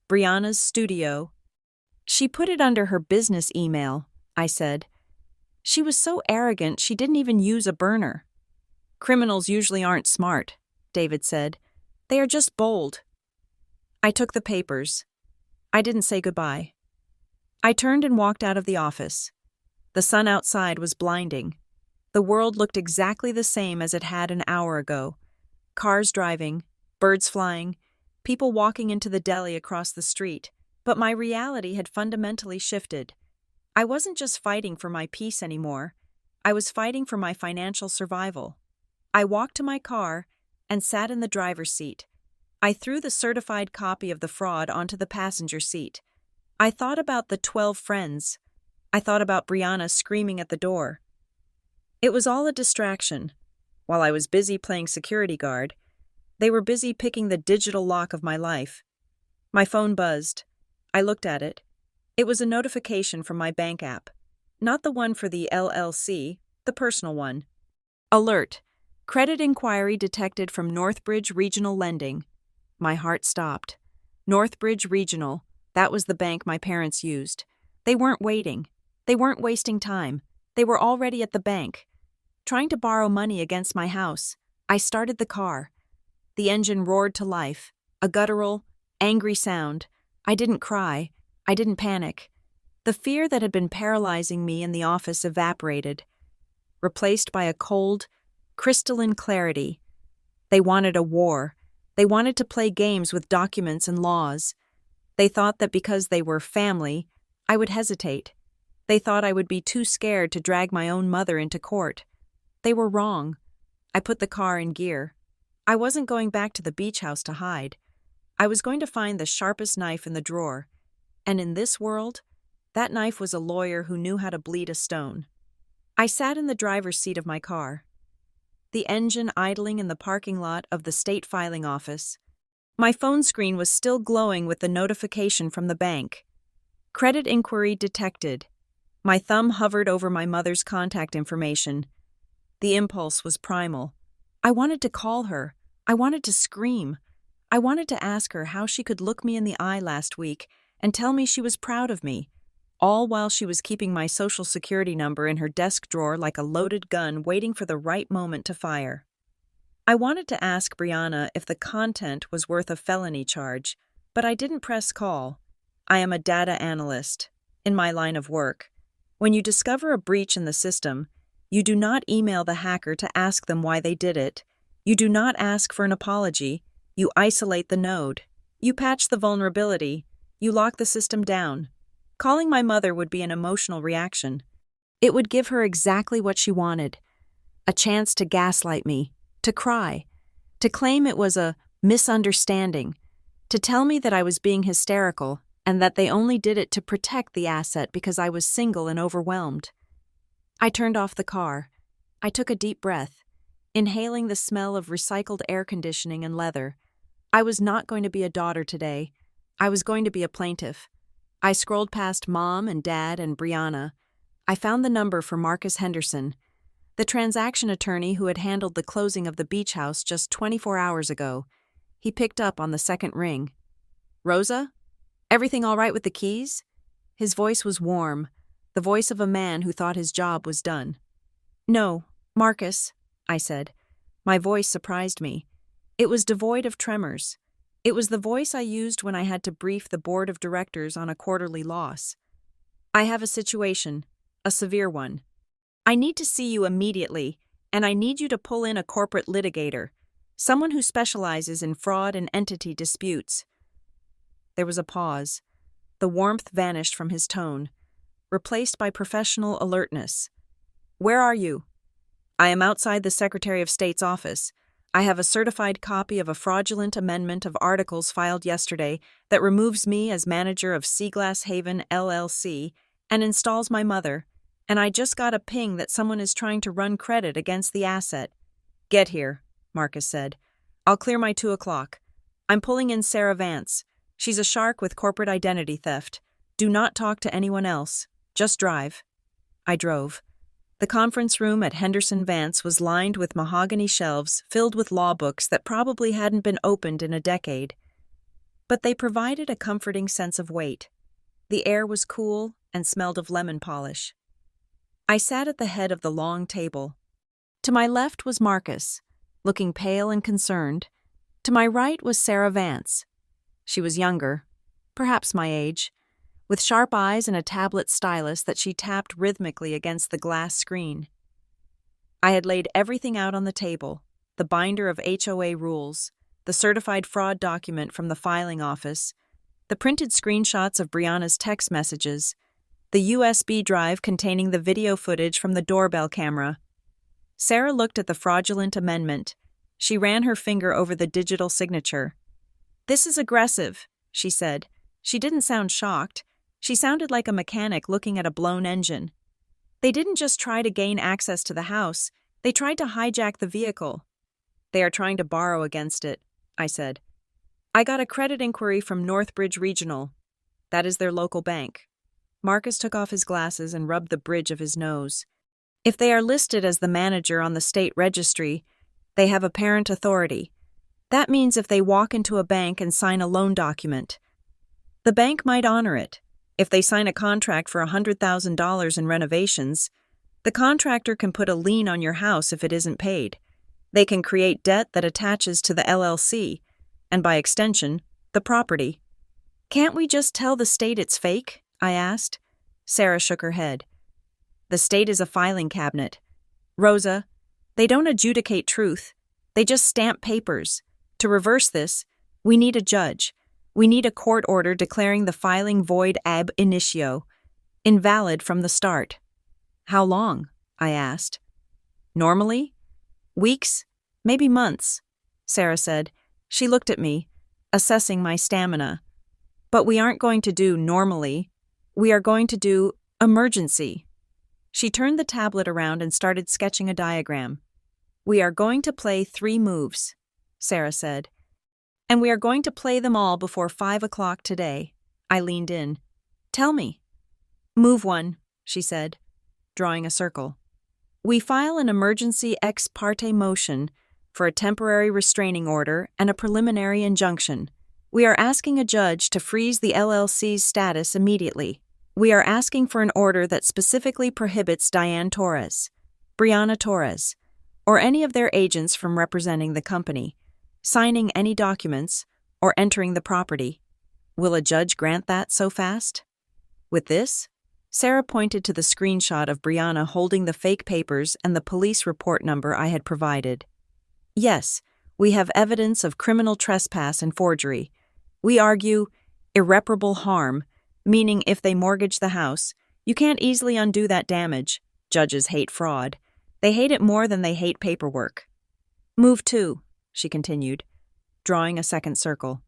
Brianna's Studio. She put it under her business email, I said. She was so arrogant she didn't even use a burner. Criminals usually aren't smart, David said. They are just bold. I took the papers. I didn't say goodbye. I turned and walked out of the office. The sun outside was blinding. The world looked exactly the same as it had an hour ago. Cars driving, birds flying, people walking into the deli across the street. But my reality had fundamentally shifted. I wasn't just fighting for my peace anymore. I was fighting for my financial survival. I walked to my car and sat in the driver's seat. I threw the certified copy of the fraud onto the passenger seat. I thought about the 12 friends. I thought about Brianna screaming at the door. It was all a distraction. While I was busy playing security guard, they were busy picking the digital lock of my life. My phone buzzed. I looked at it. It was a notification from my bank app. Not the one for the LLC, the personal one. Alert. Credit inquiry detected from Northbridge Regional Lending. My heart stopped. Northbridge Regional, that was the bank my parents used. They weren't waiting. They weren't wasting time. They were already at the bank. Trying to borrow money against my house. I started the car. The engine roared to life. A guttural, angry sound. I didn't cry. I didn't panic. The fear that had been paralyzing me in the office evaporated, replaced by a cold, crystalline clarity. They wanted a war. They wanted to play games with documents and laws. They thought that because they were family, I would hesitate. They thought I would be too scared to drag my own mother into court. They were wrong. I put the car in gear. I wasn't going back to the beach house to hide. I was going to find the sharpest knife in the drawer. And in this world, that knife was a lawyer who knew how to bleed a stone. I sat in the driver's seat of my car, the engine idling in the parking lot of the state filing office. My phone screen was still glowing with the notification from the bank. Credit inquiry detected. My thumb hovered over my mother's contact information. The impulse was primal. I wanted to call her. I wanted to scream. I wanted to ask her how she could look me in the eye last week and tell me she was proud of me, all while she was keeping my social security number in her desk drawer like a loaded gun waiting for the right moment to fire. I wanted to ask Brianna if the content was worth a felony charge, but I didn't press call. I am a data analyst. In my line of work, when you discover a breach in the system, you do not email the hacker to ask them why they did it. You do not ask for an apology. You isolate the node. You patch the vulnerability. You lock the system down. Calling my mother would be an emotional reaction. It would give her exactly what she wanted. A chance to gaslight me, to cry, to claim it was a misunderstanding, to tell me that I was being hysterical and that they only did it to protect the asset because I was single and overwhelmed. I turned off the car. I took a deep breath, inhaling the smell of recycled air conditioning and leather. I was not going to be a daughter today. I was going to be a plaintiff. I scrolled past Mom and Dad and Brianna. I found the number for Marcus Henderson, the transaction attorney who had handled the closing of the beach house just 24 hours ago. He picked up on the second ring. "Rosa? Everything all right with the keys?" His voice was warm, the voice of a man who thought his job was done. "No, Marcus," I said. My voice surprised me. It was devoid of tremors. It was the voice I used when I had to brief the board of directors on a quarterly loss. "I have a situation, a severe one. I need to see you immediately, and I need you to pull in a corporate litigator, someone who specializes in fraud and entity disputes." There was a pause. The warmth vanished from his tone, replaced by professional alertness. "Where are you?" "I am outside the Secretary of State's office. I have a certified copy of a fraudulent amendment of articles filed yesterday that removes me as manager of Seaglass Haven LLC and installs my mother, and I just got a ping that someone is trying to run credit against the asset." "Get here," Marcus said. "I'll clear my 2 o'clock. I'm pulling in Sarah Vance. She's a shark with corporate identity theft. Do not talk to anyone else. Just drive." I drove. The conference room at Henderson Vance was lined with mahogany shelves filled with law books that probably hadn't been opened in a decade. But they provided a comforting sense of weight. The air was cool and smelled of lemon polish. I sat at the head of the long table. To my left was Marcus, looking pale and concerned. To my right was Sarah Vance. She was younger, perhaps my age, with sharp eyes and a tablet stylus that she tapped rhythmically against the glass screen. I had laid everything out on the table, the binder of HOA rules, the certified fraud document from the filing office, the printed screenshots of Brianna's text messages, the USB drive containing the video footage from the doorbell camera. Sarah looked at the fraudulent amendment. She ran her finger over the digital signature. "This is aggressive," she said. She didn't sound shocked. She sounded like a mechanic looking at a blown engine. "They didn't just try to gain access to the house. They tried to hijack the vehicle." "They are trying to borrow against it," I said. "I got a credit inquiry from Northbridge Regional. That is their local bank." Marcus took off his glasses and rubbed the bridge of his nose. "If they are listed as the manager on the state registry, they have apparent authority. That means if they walk into a bank and sign a loan document, the bank might honor it. If they sign a contract for $100,000 in renovations, the contractor can put a lien on your house if it isn't paid. They can create debt that attaches to the LLC, and by extension, the property." "Can't we just tell the state it's fake?" I asked. Sarah shook her head. "The state is a filing cabinet. Rosa, they don't adjudicate truth. They just stamp papers. To reverse this, we need a judge. We need a court order declaring the filing void ab initio, invalid from the start. How long? I asked. Normally? Weeks, maybe months, Sarah said. She looked at me, assessing my stamina. But we aren't going to do normally. We are going to do emergency. She turned the tablet around and started sketching a diagram. We are going to play 3 moves, Sarah said. And we are going to play them all before 5 o'clock today. I leaned in. Tell me. Move 1, she said, drawing a circle. We file an emergency ex parte motion for a temporary restraining order and a preliminary injunction. We are asking a judge to freeze the LLC's status immediately. We are asking for an order that specifically prohibits Diane Torres, Brianna Torres, or any of their agents from representing the company, signing any documents, or entering the property. Will a judge grant that so fast? With this, Sarah pointed to the screenshot of Brianna holding the fake papers and the police report number I had provided. Yes, we have evidence of criminal trespass and forgery. We argue irreparable harm, meaning if they mortgage the house, you can't easily undo that damage. Judges hate fraud. They hate it more than they hate paperwork. Move 2, she continued, drawing a second circle.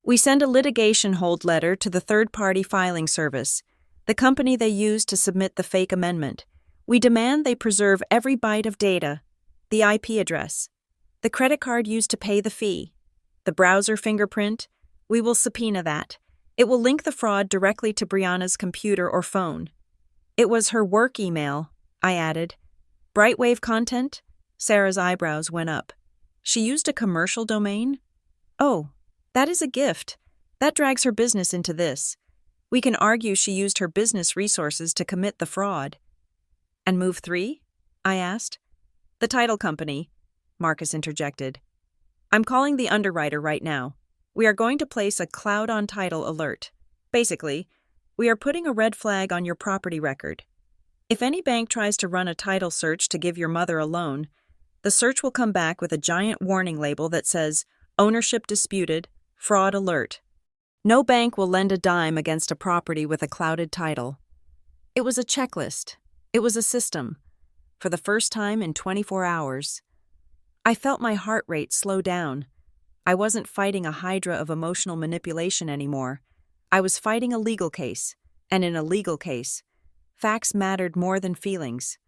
We send a litigation hold letter to the third-party filing service, the company they used to submit the fake amendment. We demand they preserve every byte of data, the IP address, the credit card used to pay the fee, the browser fingerprint. We will subpoena that. It will link the fraud directly to Brianna's computer or phone. It was her work email, I added. Brightwave content? Sarah's eyebrows went up. She used a commercial domain? Oh, that is a gift. That drags her business into this. We can argue she used her business resources to commit the fraud. And move 3? I asked. The title company, Marcus interjected. I'm calling the underwriter right now. We are going to place a cloud on title alert. Basically, we are putting a red flag on your property record. If any bank tries to run a title search to give your mother a loan, the search will come back with a giant warning label that says, ownership disputed, fraud alert. No bank will lend a dime against a property with a clouded title. It was a checklist. It was a system. For the first time in 24 hours. I felt my heart rate slow down. I wasn't fighting a hydra of emotional manipulation anymore. I was fighting a legal case, and in a legal case, facts mattered more than feelings.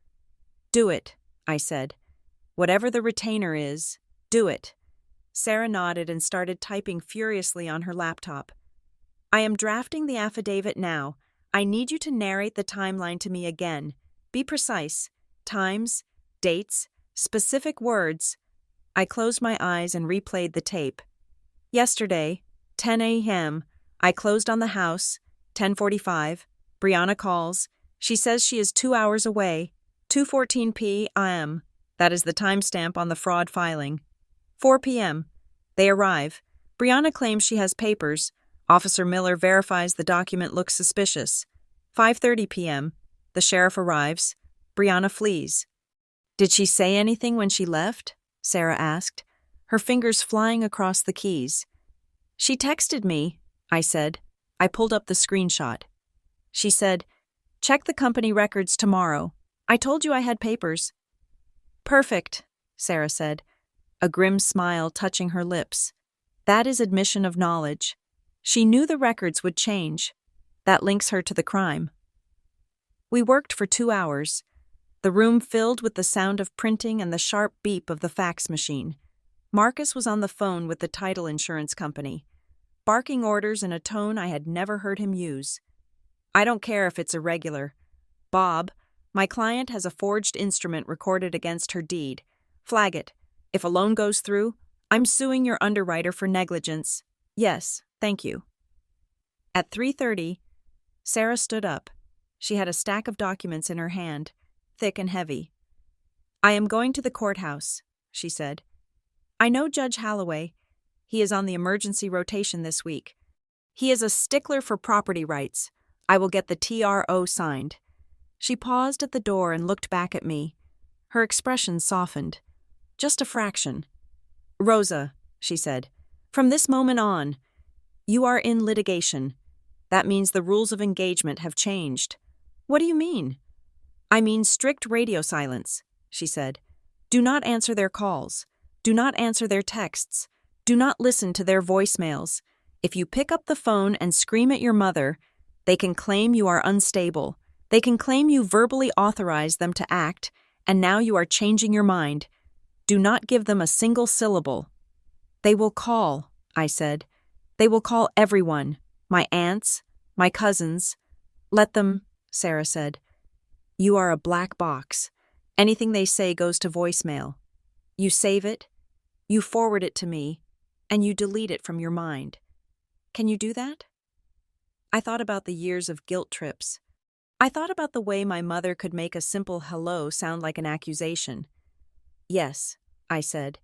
Do it, I said. Whatever the retainer is, do it. Sarah nodded and started typing furiously on her laptop. I am drafting the affidavit now. I need you to narrate the timeline to me again. Be precise. Times, dates, specific words. I closed my eyes and replayed the tape. Yesterday, 10 a.m., I closed on the house, 10:45. Brianna calls. She says she is 2 hours away, 2:14 p.m. That is the timestamp on the fraud filing. 4 p.m. They arrive. Brianna claims she has papers. Officer Miller verifies the document looks suspicious. 5:30 p.m. The sheriff arrives. Brianna flees. Did she say anything when she left? Sarah asked, her fingers flying across the keys. She texted me, I said. I pulled up the screenshot. She said, check the company records tomorrow. I told you I had papers. Perfect, Sarah said, a grim smile touching her lips. That is admission of knowledge. She knew the records would change. That links her to the crime. We worked for 2 hours. The room filled with the sound of printing and the sharp beep of the fax machine. Marcus was on the phone with the title insurance company, barking orders in a tone I had never heard him use. I don't care if it's irregular. Bob, my client has a forged instrument recorded against her deed. Flag it. If a loan goes through, I'm suing your underwriter for negligence. Yes, thank you. At 3:30, Sarah stood up. She had a stack of documents in her hand, thick and heavy. I am going to the courthouse, she said. I know Judge Holloway. He is on the emergency rotation this week. He is a stickler for property rights. I will get the TRO signed. She paused at the door and looked back at me. Her expression softened. Just a fraction. Rosa, she said, from this moment on, You are in litigation. That means the rules of engagement have changed. What do you mean? I mean strict radio silence, she said. Do not answer their calls. Do not answer their texts. Do not listen to their voicemails. If you pick up the phone and scream at your mother, they can claim you are unstable. They can claim you verbally authorized them to act, and now you are changing your mind. Do not give them a single syllable. They will call, I said. They will call everyone, my aunts, my cousins. Let them, Sarah said. You are a black box. Anything they say goes to voicemail. You save it, you forward it to me, and you delete it from your mind. Can you do that? I thought about the years of guilt trips. I thought about the way my mother could make a simple hello sound like an accusation. Yes, I said.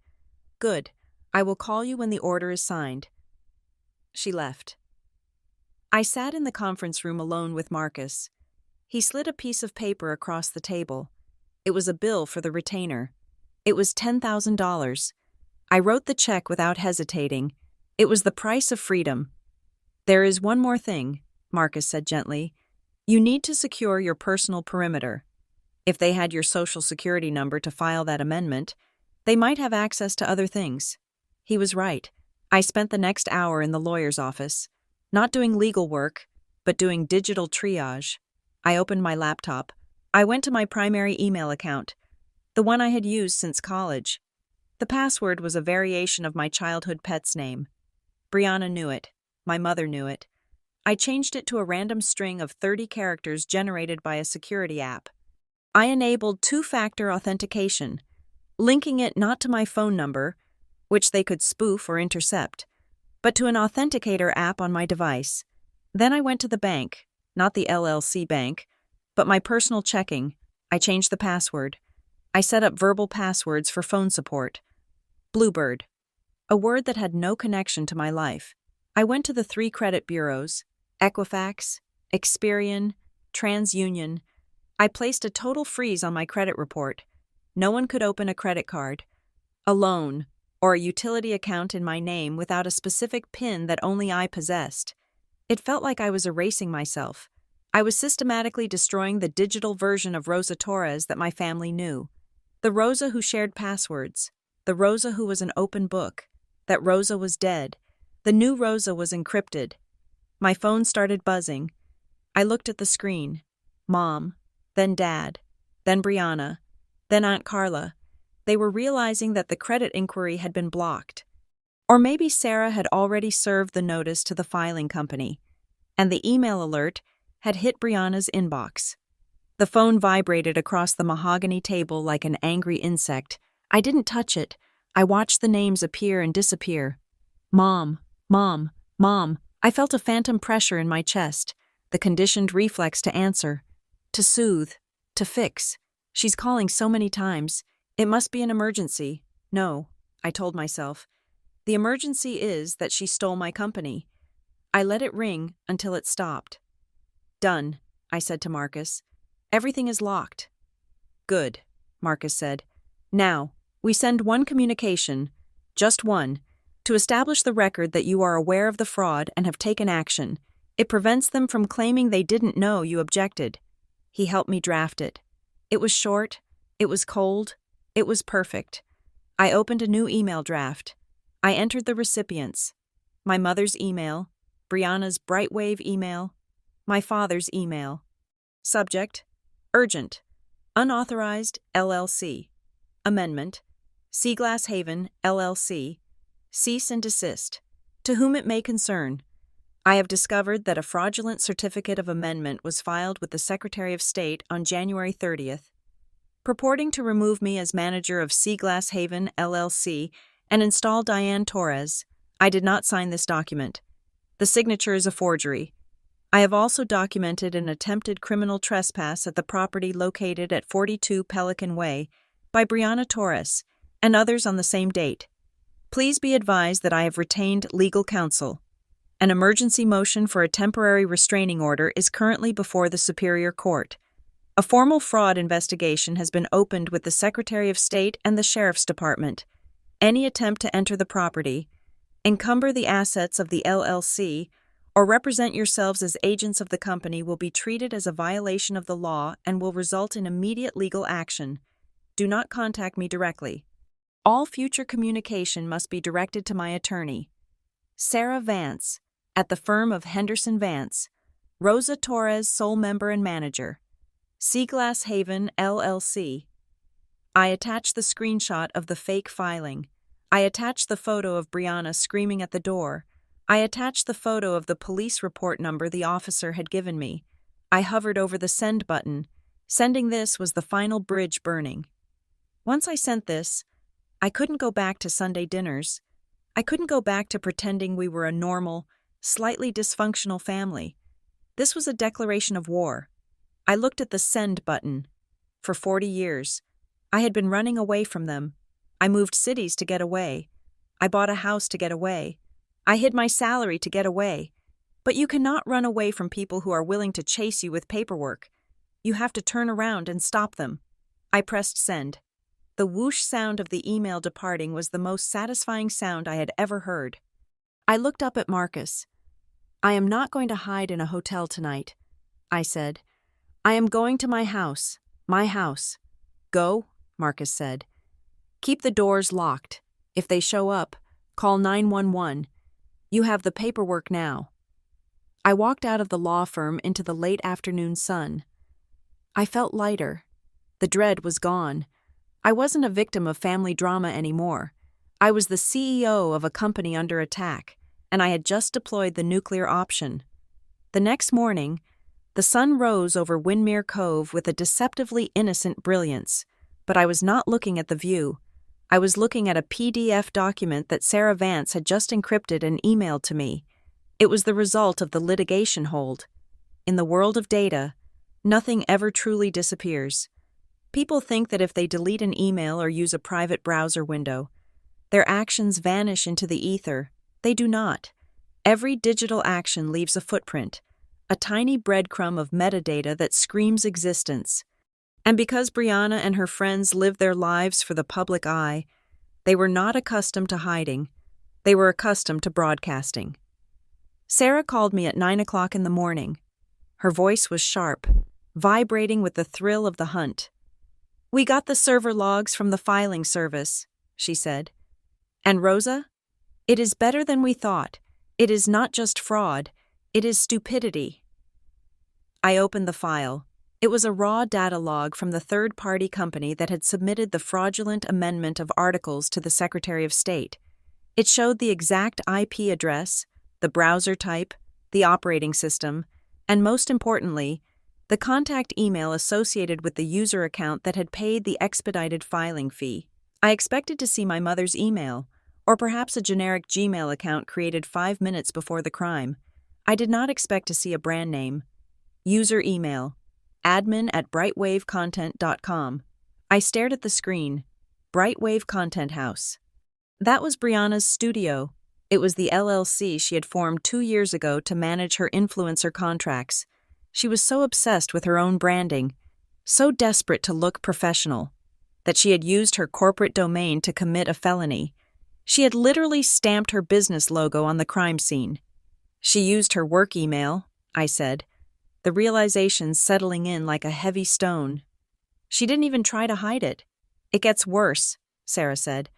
Good. I will call you when the order is signed. She left. I sat in the conference room alone with Marcus. He slid a piece of paper across the table. It was a bill for the retainer. It was $10,000. I wrote the check without hesitating. It was the price of freedom. There is one more thing, Marcus said gently. You need to secure your personal perimeter. If they had your social security number to file that amendment, they might have access to other things. He was right. I spent the next hour in the lawyer's office, not doing legal work, but doing digital triage. I opened my laptop. I went to my primary email account, the one I had used since college. The password was a variation of my childhood pet's name. Brianna knew it. My mother knew it. I changed it to a random string of 30 characters generated by a security app. I enabled two-factor authentication, linking it not to my phone number, which they could spoof or intercept, but to an authenticator app on my device. Then I went to the bank, not the LLC bank, but my personal checking. I changed the password. I set up verbal passwords for phone support. Bluebird, a word that had no connection to my life. I went to the 3 credit bureaus, Equifax, Experian, TransUnion. I placed a total freeze on my credit report. No one could open a credit card, a loan, or a utility account in my name without a specific PIN that only I possessed. It felt like I was erasing myself. I was systematically destroying the digital version of Rosa Torres that my family knew. The Rosa who shared passwords. The Rosa who was an open book. That Rosa was dead. The new Rosa was encrypted. My phone started buzzing. I looked at the screen. Mom, then Dad, then Brianna, then Aunt Carla. They were realizing that the credit inquiry had been blocked. Or maybe Sarah had already served the notice to the filing company, and the email alert had hit Brianna's inbox. The phone vibrated across the mahogany table like an angry insect. I didn't touch it. I watched the names appear and disappear. Mom, Mom, Mom. I felt a phantom pressure in my chest, the conditioned reflex to answer, to soothe, to fix. She's calling so many times. It must be an emergency. No, I told myself. The emergency is that she stole my company. I let it ring until it stopped. Done, I said to Marcus. Everything is locked. Good, Marcus said. Now, we send one communication, just one, to establish the record that you are aware of the fraud and have taken action. It prevents them from claiming they didn't know you objected. He helped me draft it. It was short, it was cold, it was perfect. I opened a new email draft. I entered the recipients. My mother's email, Brianna's Brightwave email, my father's email. Subject, urgent, unauthorized LLC. Amendment, Seaglass Haven LLC. Cease and desist. To whom it may concern. I have discovered that a fraudulent certificate of amendment was filed with the Secretary of State on January 30th, purporting to remove me as manager of Seaglass Haven LLC and install Diane Torres. I did not sign this document. The signature is a forgery. I have also documented an attempted criminal trespass at the property located at 42 Pelican Way by Brianna Torres and others on the same date. Please be advised that I have retained legal counsel. An emergency motion for a temporary restraining order is currently before the Superior Court. A formal fraud investigation has been opened with the Secretary of State and the Sheriff's Department. Any attempt to enter the property, encumber the assets of the LLC, or represent yourselves as agents of the company will be treated as a violation of the law and will result in immediate legal action. Do not contact me directly. All future communication must be directed to my attorney, Sarah Vance, at the firm of Henderson Vance, Rosa Torres, sole member and manager, Seaglass Haven, LLC. I attached the screenshot of the fake filing. I attached the photo of Brianna screaming at the door. I attached the photo of the police report number the officer had given me. I hovered over the send button. Sending this was the final bridge burning. Once I sent this, I couldn't go back to Sunday dinners. I couldn't go back to pretending we were a normal, slightly dysfunctional family. This was a declaration of war. I looked at the send button. For 40 years, I had been running away from them. I moved cities to get away. I bought a house to get away. I hid my salary to get away. But you cannot run away from people who are willing to chase you with paperwork. You have to turn around and stop them. I pressed send. The whoosh sound of the email departing was the most satisfying sound I had ever heard. I looked up at Marcus. I am not going to hide in a hotel tonight, I said. I am going to my house. My house. Go, Marcus said. Keep the doors locked. If they show up, call 911. You have the paperwork now. I walked out of the law firm into the late afternoon sun. I felt lighter. The dread was gone. I wasn't a victim of family drama anymore. I was the CEO of a company under attack, and I had just deployed the nuclear option. The next morning, the sun rose over Windmere Cove with a deceptively innocent brilliance, but I was not looking at the view. I was looking at a PDF document that Sarah Vance had just encrypted and emailed to me. It was the result of the litigation hold. In the world of data, nothing ever truly disappears. People think that if they delete an email or use a private browser window, their actions vanish into the ether. They do not. Every digital action leaves a footprint, a tiny breadcrumb of metadata that screams existence. And because Brianna and her friends lived their lives for the public eye, they were not accustomed to hiding. They were accustomed to broadcasting. Sarah called me at 9 o'clock in the morning. Her voice was sharp, vibrating with the thrill of the hunt. We got the server logs from the filing service, she said. And Rosa? It is better than we thought. It is not just fraud. It is stupidity. I opened the file. It was a raw data log from the third-party company that had submitted the fraudulent amendment of articles to the Secretary of State. It showed the exact IP address, the browser type, the operating system, and most importantly, the contact email associated with the user account that had paid the expedited filing fee. I expected to see my mother's email, or perhaps a generic Gmail account created 5 minutes before the crime. I did not expect to see a brand name. User email, admin@brightwavecontent.com. I stared at the screen. Brightwave Content House. That was Brianna's studio. It was the LLC she had formed 2 years ago to manage her influencer contracts. She was so obsessed with her own branding, so desperate to look professional, that she had used her corporate domain to commit a felony. She had literally stamped her business logo on the crime scene. She used her work email, I said, the realization settling in like a heavy stone. She didn't even try to hide it. It gets worse, Sarah said.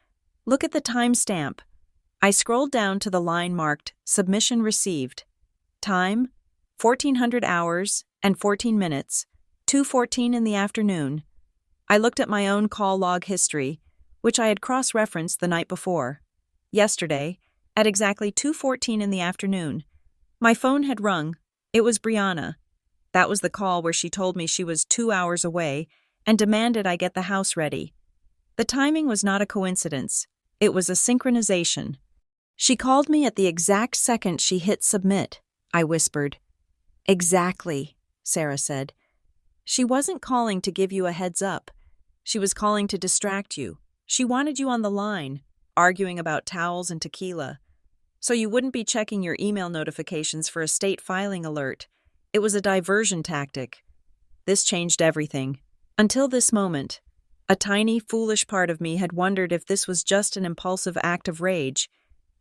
Look at the timestamp. I scrolled down to the line marked Submission Received. Time, 1400 hours and 14 minutes, 2:14 in the afternoon. I looked at my own call log history, which I had cross-referenced the night before. Yesterday, at exactly 2:14 in the afternoon, my phone had rung. It was Brianna. That was the call where she told me she was 2 hours away and demanded I get the house ready. The timing was not a coincidence. It was a synchronization. She called me at the exact second she hit submit, I whispered. Exactly, Sarah said. She wasn't calling to give you a heads up. She was calling to distract you. She wanted you on the line, arguing about towels and tequila, so you wouldn't be checking your email notifications for a state filing alert. It was a diversion tactic. This changed everything. Until this moment, a tiny, foolish part of me had wondered if this was just an impulsive act of rage.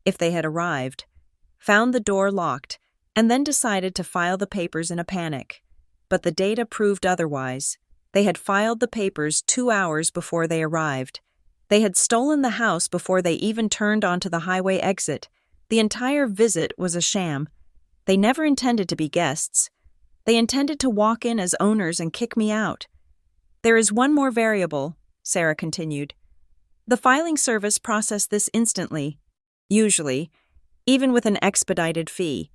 if they had arrived, found the door locked, and then decided to file the papers in a panic. But the data proved otherwise. They had filed the papers 2 hours before they arrived. They had stolen the house before they even turned onto the highway exit. The entire visit was a sham. They never intended to be guests. They intended to walk in as owners and kick me out. There is one more variable, Sarah continued. The filing service processed this instantly, usually, even with an expedited fee.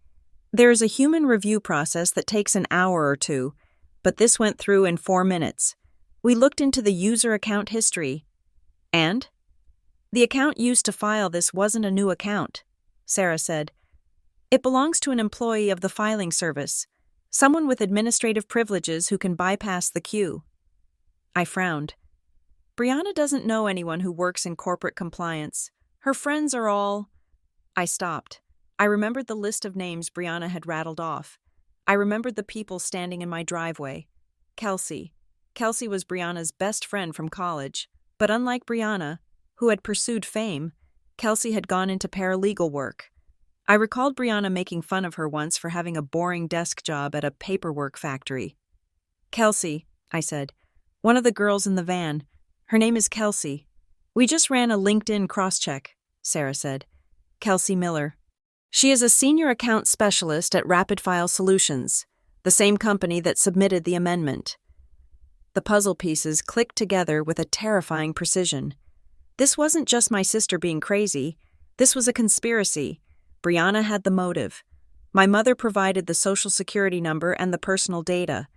There is a human review process that takes an hour or two, but this went through in 4 minutes. We looked into the user account history. And? The account used to file this wasn't a new account, Sarah said. It belongs to an employee of the filing service, someone with administrative privileges who can bypass the queue. I frowned. Brianna doesn't know anyone who works in corporate compliance. Her friends are all... I stopped. I remembered the list of names Brianna had rattled off. I remembered the people standing in my driveway. Kelsey. Kelsey was Brianna's best friend from college, but unlike Brianna, who had pursued fame, Kelsey had gone into paralegal work. I recalled Brianna making fun of her once for having a boring desk job at a paperwork factory. Kelsey, I said. One of the girls in the van. Her name is Kelsey. We just ran a LinkedIn cross-check, Sarah said. Kelsey Miller. She is a senior account specialist at Rapid File Solutions, the same company that submitted the amendment. The puzzle pieces clicked together with a terrifying precision. This wasn't just my sister being crazy. This was a conspiracy. Brianna had the motive. My mother provided the social security number and the personal data.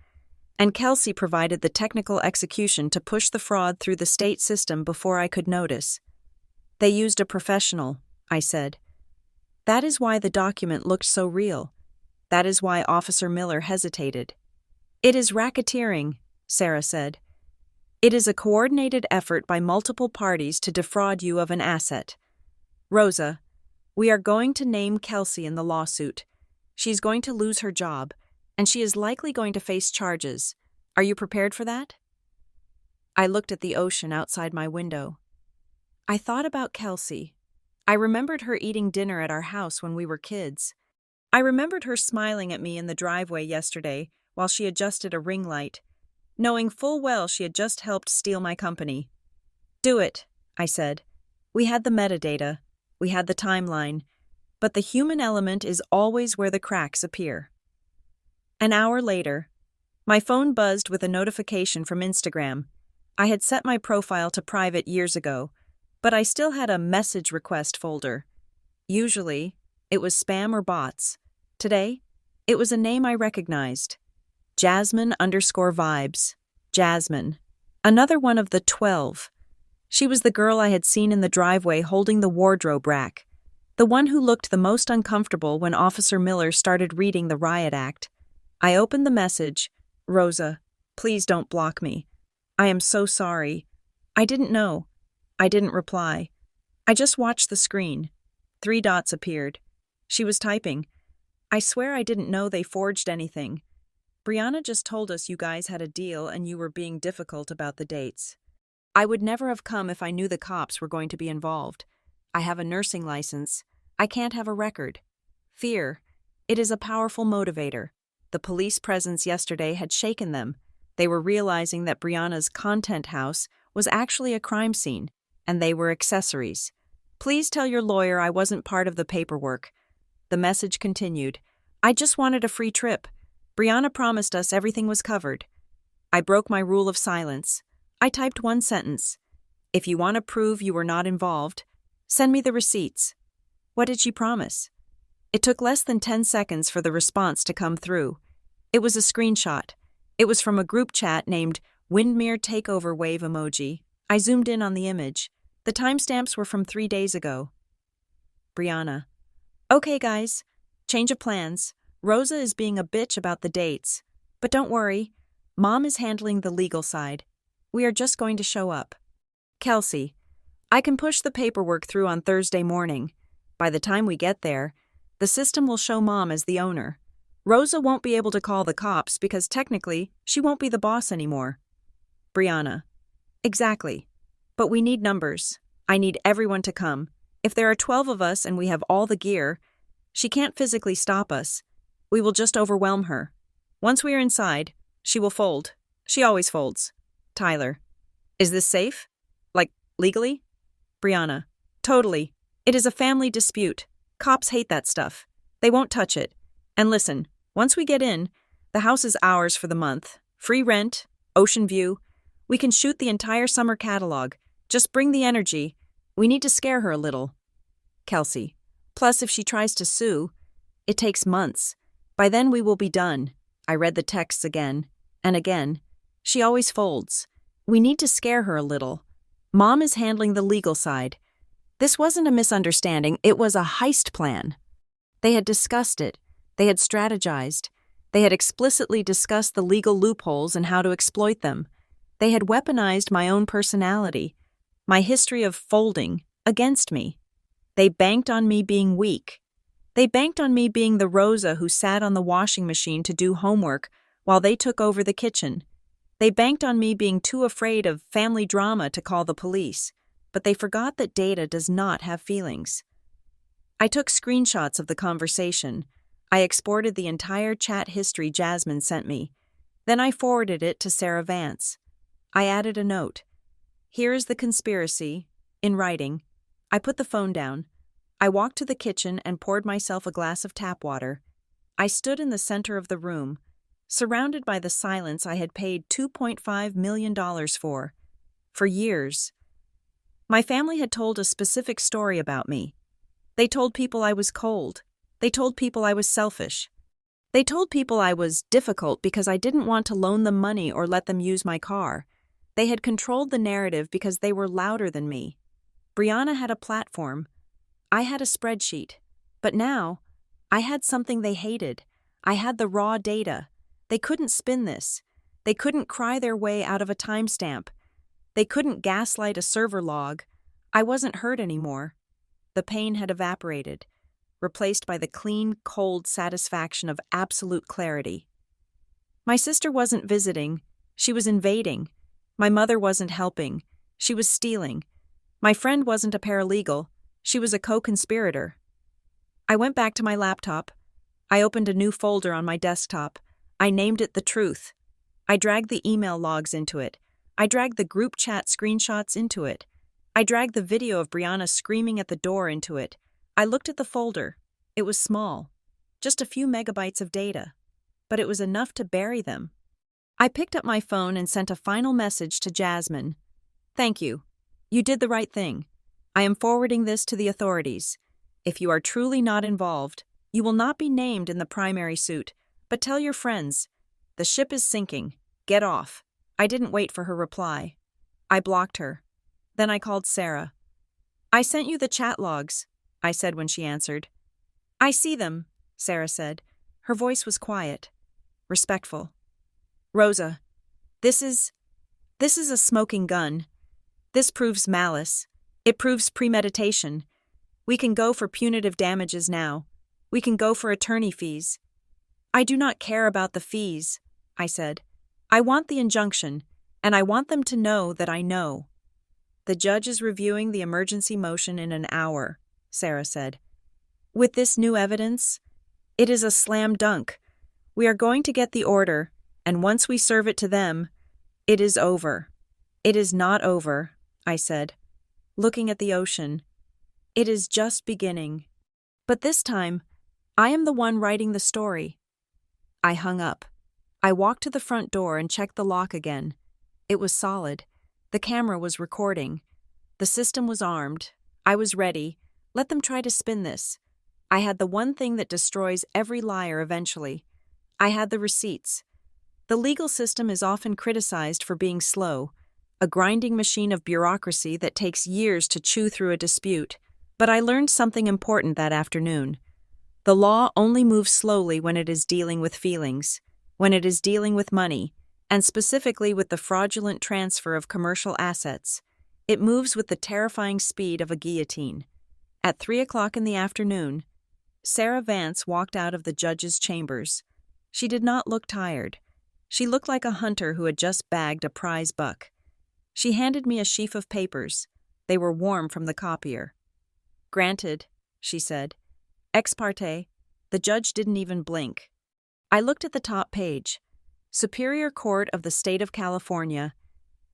And Kelsey provided the technical execution to push the fraud through the state system before I could notice. They used a professional, I said. That is why the document looked so real. That is why Officer Miller hesitated. It is racketeering, Sarah said. It is a coordinated effort by multiple parties to defraud you of an asset. Rosa, we are going to name Kelsey in the lawsuit. She's going to lose her job, and she is likely going to face charges. Are you prepared for that? I looked at the ocean outside my window. I thought about Kelsey. I remembered her eating dinner at our house when we were kids. I remembered her smiling at me in the driveway yesterday while she adjusted a ring light, knowing full well she had just helped steal my company. Do it, I said. We had the metadata, we had the timeline, but the human element is always where the cracks appear. An hour later, my phone buzzed with a notification from Instagram. I had set my profile to private years ago, but I still had a message request folder. Usually, it was spam or bots. Today, it was a name I recognized. Jasmine_vibes. Jasmine. Another one of the 12. She was the girl I had seen in the driveway holding the wardrobe rack. The one who looked the most uncomfortable when Officer Miller started reading the riot act. I opened the message. Rosa, please don't block me. I am so sorry. I didn't know. I didn't reply. I just watched the screen. 3 dots appeared. She was typing. I swear I didn't know they forged anything. Brianna just told us you guys had a deal and you were being difficult about the dates. I would never have come if I knew the cops were going to be involved. I have a nursing license. I can't have a record. Fear. It is a powerful motivator. The police presence yesterday had shaken them. They were realizing that Brianna's content house was actually a crime scene, and they were accessories. Please tell your lawyer I wasn't part of the paperwork. The message continued. I just wanted a free trip. Brianna promised us everything was covered. I broke my rule of silence. I typed one sentence. If you want to prove you were not involved, send me the receipts. What did she promise? It took less than 10 seconds for the response to come through. It was a screenshot. It was from a group chat named Windmere Takeover Wave Emoji. I zoomed in on the image. The timestamps were from 3 days ago. Brianna. Okay, guys. Change of plans. Rosa is being a bitch about the dates. But don't worry. Mom is handling the legal side. We are just going to show up. Kelsey. I can push the paperwork through on Thursday morning. By the time we get there, the system will show Mom as the owner. Rosa won't be able to call the cops because technically she won't be the boss anymore. Brianna. Exactly. But we need numbers. I need everyone to come. If there are 12 of us and we have all the gear, she can't physically stop us. We will just overwhelm her. Once we are inside, she will fold. She always folds. Tyler. Is this safe? Like, legally? Brianna. Totally. It is a family dispute. Cops hate that stuff. They won't touch it. And listen, once we get in, the house is ours for the month. Free rent, ocean view. We can shoot the entire summer catalog. Just bring the energy. We need to scare her a little. Kelsey. Plus, if she tries to sue, it takes months. By then we will be done. I read the texts again and again. She always folds. We need to scare her a little. Mom is handling the legal side. This wasn't a misunderstanding, it was a heist plan. They had discussed it. They had strategized. They had explicitly discussed the legal loopholes and how to exploit them. They had weaponized my own personality, my history of folding, against me. They banked on me being weak. They banked on me being the Rosa who sat on the washing machine to do homework while they took over the kitchen. They banked on me being too afraid of family drama to call the police, but they forgot that data does not have feelings. I took screenshots of the conversation. I exported the entire chat history Jasmine sent me. Then I forwarded it to Sarah Vance. I added a note. Here is the conspiracy, in writing. I put the phone down. I walked to the kitchen and poured myself a glass of tap water. I stood in the center of the room, surrounded by the silence I had paid $2.5 million for years. My family had told a specific story about me. They told people I was cold. They told people I was selfish. They told people I was difficult because I didn't want to loan them money or let them use my car. They had controlled the narrative because they were louder than me. Brianna had a platform. I had a spreadsheet. But now, I had something they hated. I had the raw data. They couldn't spin this. They couldn't cry their way out of a timestamp. They couldn't gaslight a server log. I wasn't hurt anymore. The pain had evaporated, replaced by the clean, cold satisfaction of absolute clarity. My sister wasn't visiting. She was invading. My mother wasn't helping. She was stealing. My friend wasn't a paralegal. She was a co-conspirator. I went back to my laptop. I opened a new folder on my desktop. I named it The Truth. I dragged the email logs into it. I dragged the group chat screenshots into it. I dragged the video of Brianna screaming at the door into it. I looked at the folder. It was small, just a few megabytes of data, but it was enough to bury them. I picked up my phone and sent a final message to Jasmine. Thank you. You did the right thing. I am forwarding this to the authorities. If you are truly not involved, you will not be named in the primary suit, but tell your friends. The ship is sinking. Get off. I didn't wait for her reply. I blocked her. Then I called Sarah. I sent you the chat logs, I said when she answered. I see them, Sarah said. Her voice was quiet, respectful. Rosa, this is a smoking gun. This proves malice. It proves premeditation. We can go for punitive damages now. We can go for attorney fees. I do not care about the fees, I said. I want the injunction, and I want them to know that I know. The judge is reviewing the emergency motion in an hour, Sarah said. With this new evidence, it is a slam dunk. We are going to get the order, and once we serve it to them, it is over. It is not over, I said, looking at the ocean. It is just beginning. But this time, I am the one writing the story. I hung up. I walked to the front door and checked the lock again. It was solid. The camera was recording. The system was armed. I was ready. Let them try to spin this. I had the one thing that destroys every liar eventually. I had the receipts. The legal system is often criticized for being slow, a grinding machine of bureaucracy that takes years to chew through a dispute. But I learned something important that afternoon. The law only moves slowly when it is dealing with feelings, when it is dealing with money, and specifically with the fraudulent transfer of commercial assets. It moves with the terrifying speed of a guillotine. At 3:00 in the afternoon, Sarah Vance walked out of the judge's chambers. She did not look tired. She looked like a hunter who had just bagged a prize buck. She handed me a sheaf of papers. They were warm from the copier. Granted, she said. Ex parte. The judge didn't even blink. I looked at the top page. Superior Court of the State of California.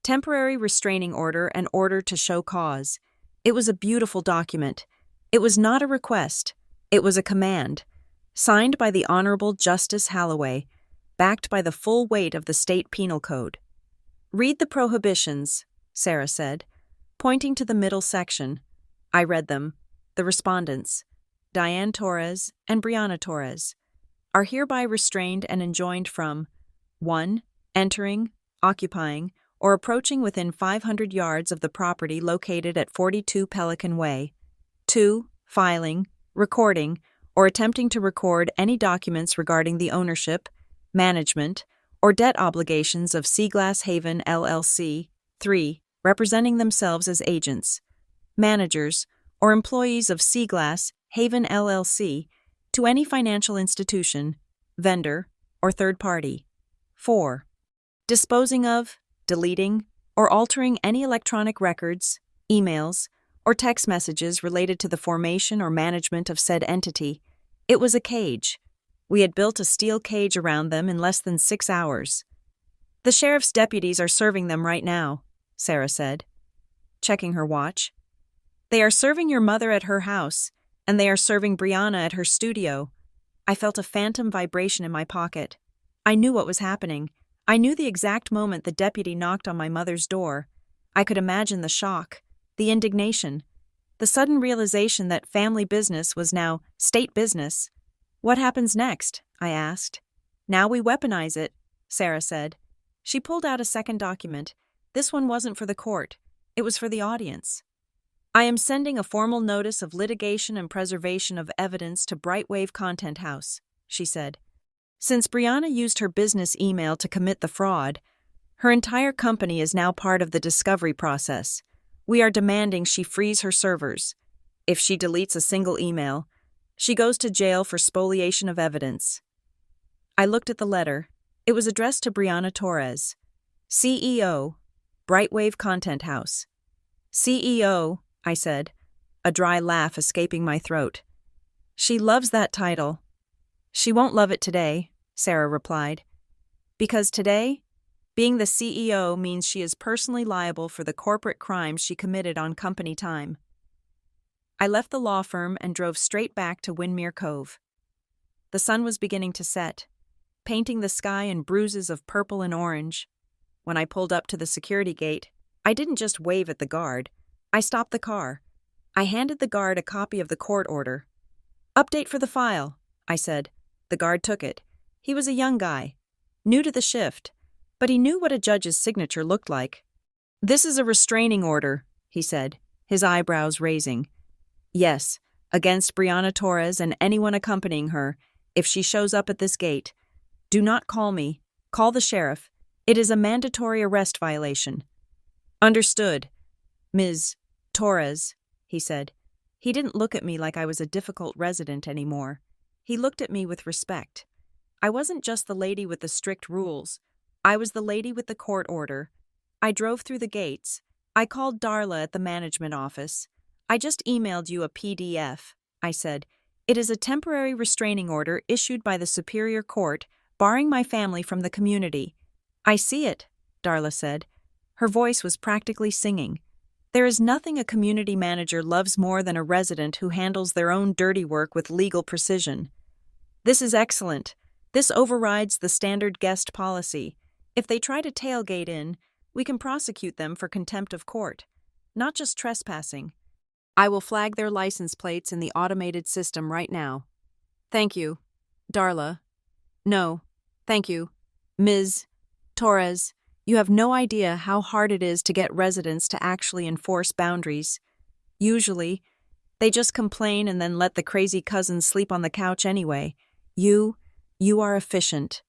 Temporary restraining order and order to show cause. It was a beautiful document. It was not a request. It was a command. Signed by the Honorable Justice Halloway, backed by the full weight of the state penal code. Read the prohibitions, Sarah said, pointing to the middle section. I read them. The respondents, Diane Torres and Brianna Torres, are hereby restrained and enjoined from 1. Entering, occupying, or approaching within 500 yards of the property located at 42 Pelican Way. 2. Filing, recording, or attempting to record any documents regarding the ownership, management, or debt obligations of Seaglass Haven LLC. 3. Representing themselves as agents, managers, or employees of Seaglass Haven LLC to any financial institution, vendor, or third party. 4. Disposing of, deleting, or altering any electronic records, emails, or text messages related to the formation or management of said entity. It was a cage. We had built a steel cage around them in less than 6 hours. The sheriff's deputies are serving them right now, Sarah said, checking her watch. They are serving your mother at her house, and they are serving Brianna at her studio. I felt a phantom vibration in my pocket. I knew what was happening. I knew the exact moment the deputy knocked on my mother's door. I could imagine the shock, the indignation, the sudden realization that family business was now state business. What happens next? I asked. Now we weaponize it, Sarah said. She pulled out a second document. This one wasn't for the court. It was for the audience. I am sending a formal notice of litigation and preservation of evidence to Brightwave Content House, she said. Since Brianna used her business email to commit the fraud, her entire company is now part of the discovery process. We are demanding she freeze her servers. If she deletes a single email, she goes to jail for spoliation of evidence. I looked at the letter. It was addressed to Brianna Torres, CEO, Brightwave Content House. CEO, I said, a dry laugh escaping my throat. She loves that title. She won't love it today, Sarah replied. Because today, being the CEO means she is personally liable for the corporate crimes she committed on company time. I left the law firm and drove straight back to Windmere Cove. The sun was beginning to set, painting the sky in bruises of purple and orange. When I pulled up to the security gate, I didn't just wave at the guard. I stopped the car. I handed the guard a copy of the court order. Update for the file, I said. The guard took it. He was a young guy, new to the shift, but he knew what a judge's signature looked like. This is a restraining order, he said, his eyebrows raising. Yes, against Brianna Torres and anyone accompanying her, if she shows up at this gate. Do not call me. Call the sheriff. It is a mandatory arrest violation. Understood, Ms. Torres, he said. He didn't look at me like I was a difficult resident anymore. He looked at me with respect. I wasn't just the lady with the strict rules. I was the lady with the court order. I drove through the gates. I called Darla at the management office. I just emailed you a PDF, I said. It is a temporary restraining order issued by the Superior Court, barring my family from the community. I see it, Darla said. Her voice was practically singing. There is nothing a community manager loves more than a resident who handles their own dirty work with legal precision. This is excellent. This overrides the standard guest policy. If they try to tailgate in, we can prosecute them for contempt of court, not just trespassing. I will flag their license plates in the automated system right now. Thank you, Darla. No, thank you, Ms. Torres. You have no idea how hard it is to get residents to actually enforce boundaries. Usually, they just complain and then let the crazy cousins sleep on the couch anyway. You are efficient.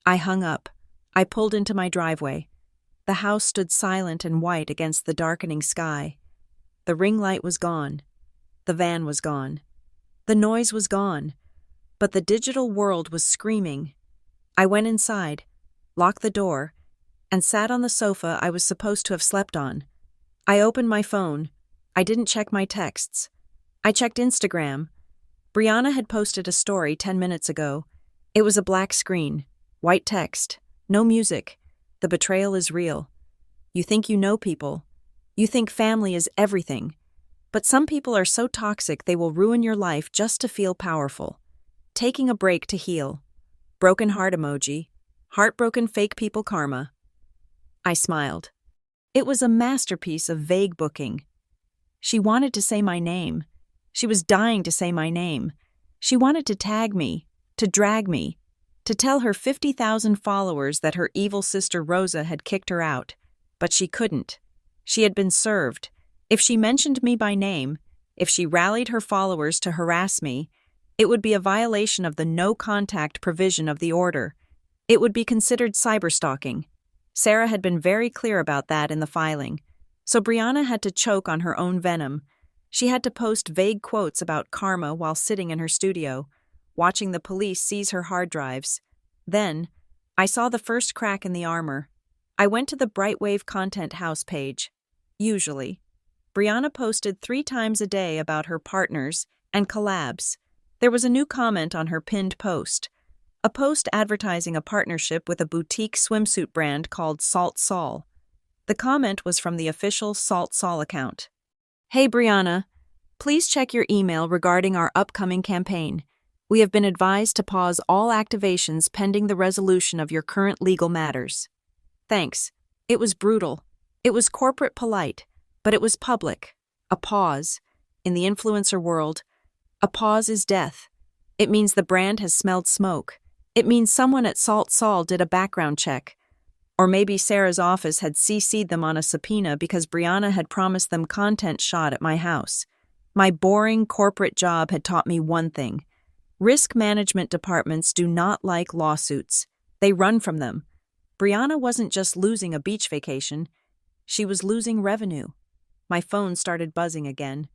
I hung up. I pulled into my driveway. The house stood silent and white against the darkening sky. The ring light was gone. The van was gone. The noise was gone. But the digital world was screaming. I went inside, locked the door, and sat on the sofa I was supposed to have slept on. I opened my phone. I didn't check my texts. I checked Instagram. Brianna had posted a story 10 minutes ago. It was a black screen, white text, no music. The betrayal is real. You think you know people. You think family is everything. But some people are so toxic they will ruin your life just to feel powerful. Taking a break to heal. Broken heart emoji. Heartbroken fake people karma. I smiled. It was a masterpiece of vague booking. She wanted to say my name. She was dying to say my name. She wanted to tag me, to drag me, to tell her 50,000 followers that her evil sister Rosa had kicked her out. But she couldn't. She had been served. If she mentioned me by name, if she rallied her followers to harass me, it would be a violation of the no-contact provision of the order. It would be considered cyberstalking. Sarah had been very clear about that in the filing. So Brianna had to choke on her own venom. She had to post vague quotes about karma while sitting in her studio, watching the police seize her hard drives. Then, I saw the first crack in the armor. I went to the Brightwave Content House page. Usually, Brianna posted 3 times a day about her partners and collabs. There was a new comment on her pinned post, a post advertising a partnership with a boutique swimsuit brand called Salt Sol. The comment was from the official Salt Sol account. Hey Brianna, please check your email regarding our upcoming campaign. We have been advised to pause all activations pending the resolution of your current legal matters. Thanks. It was brutal. It was corporate polite, but it was public. A pause. In the influencer world, a pause is death. It means the brand has smelled smoke. It means someone at Salt Sol did a background check. Or maybe Sarah's office had CC'd them on a subpoena because Brianna had promised them content shot at my house. My boring corporate job had taught me one thing. Risk management departments do not like lawsuits. They run from them. Brianna wasn't just losing a beach vacation. She was losing revenue. My phone started buzzing again.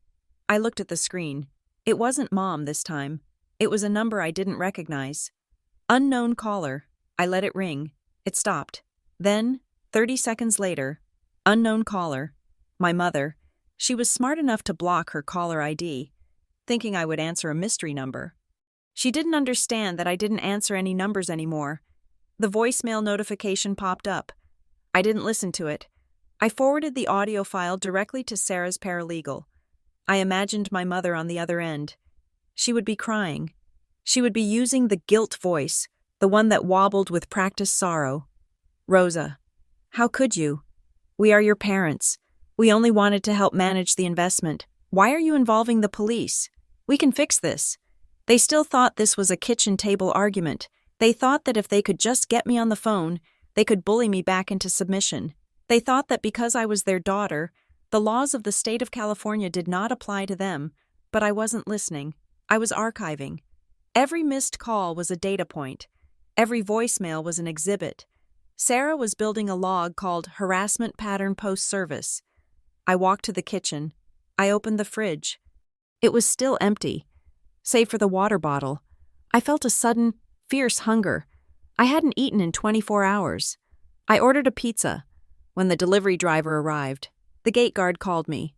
I looked at the screen. It wasn't Mom this time. It was a number I didn't recognize. Unknown caller. I let it ring. It stopped. Then, 30 seconds later, unknown caller. My mother. She was smart enough to block her caller ID, thinking I would answer a mystery number. She didn't understand that I didn't answer any numbers anymore. The voicemail notification popped up. I didn't listen to it. I forwarded the audio file directly to Sarah's paralegal. I imagined my mother on the other end. She would be crying. She would be using the guilt voice, the one that wobbled with practiced sorrow. Rosa, how could you? We are your parents. We only wanted to help manage the investment. Why are you involving the police? We can fix this. They still thought this was a kitchen table argument. They thought that if they could just get me on the phone, they could bully me back into submission. They thought that because I was their daughter, the laws of the state of California did not apply to them, but I wasn't listening. I was archiving. Every missed call was a data point. Every voicemail was an exhibit. Sarah was building a log called Harassment Pattern Post-Service. I walked to the kitchen. I opened the fridge. It was still empty, save for the water bottle. I felt a sudden, fierce hunger. I hadn't eaten in 24 hours. I ordered a pizza. When the delivery driver arrived, the gate guard called me.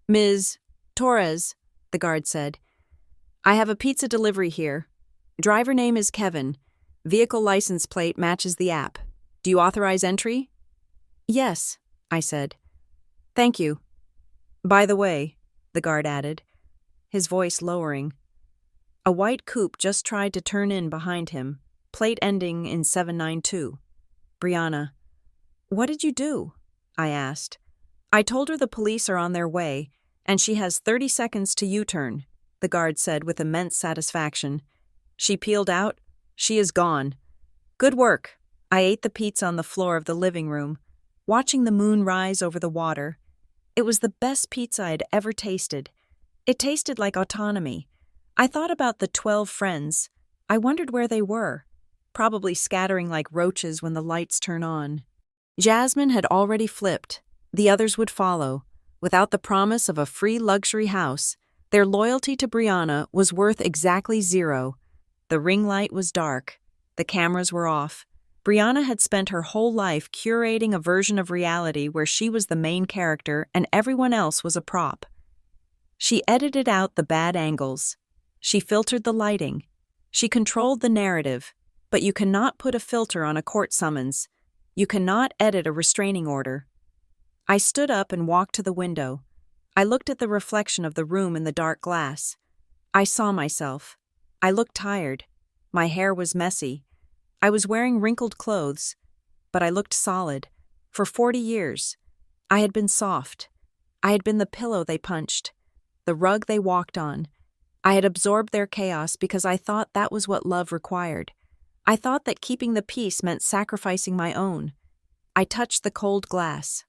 Ms. Torres, the guard said, I have a pizza delivery here. Driver name is Kevin. Vehicle license plate matches the app. Do you authorize entry? Yes, I said. Thank you. By the way, the guard added, his voice lowering. A white coupe just tried to turn in behind him, plate ending in 792. Brianna, what did you do? I asked. I told her the police are on their way, and she has 30 seconds to U-turn, the guard said with immense satisfaction. She peeled out. She is gone. Good work. I ate the pizza on the floor of the living room, watching the moon rise over the water. It was the best pizza I'd ever tasted. It tasted like autonomy. I thought about the 12 friends. I wondered where they were, probably scattering like roaches when the lights turn on. Jasmine had already flipped. The others would follow. Without the promise of a free luxury house, their loyalty to Brianna was worth exactly 0. The ring light was dark. The cameras were off. Brianna had spent her whole life curating a version of reality where she was the main character and everyone else was a prop. She edited out the bad angles. She filtered the lighting. She controlled the narrative. But you cannot put a filter on a court summons. You cannot edit a restraining order. I stood up and walked to the window. I looked at the reflection of the room in the dark glass. I saw myself. I looked tired. My hair was messy. I was wearing wrinkled clothes. But I looked solid. For 40 years, I had been soft. I had been the pillow they punched, the rug they walked on. I had absorbed their chaos because I thought that was what love required. I thought that keeping the peace meant sacrificing my own. I touched the cold glass.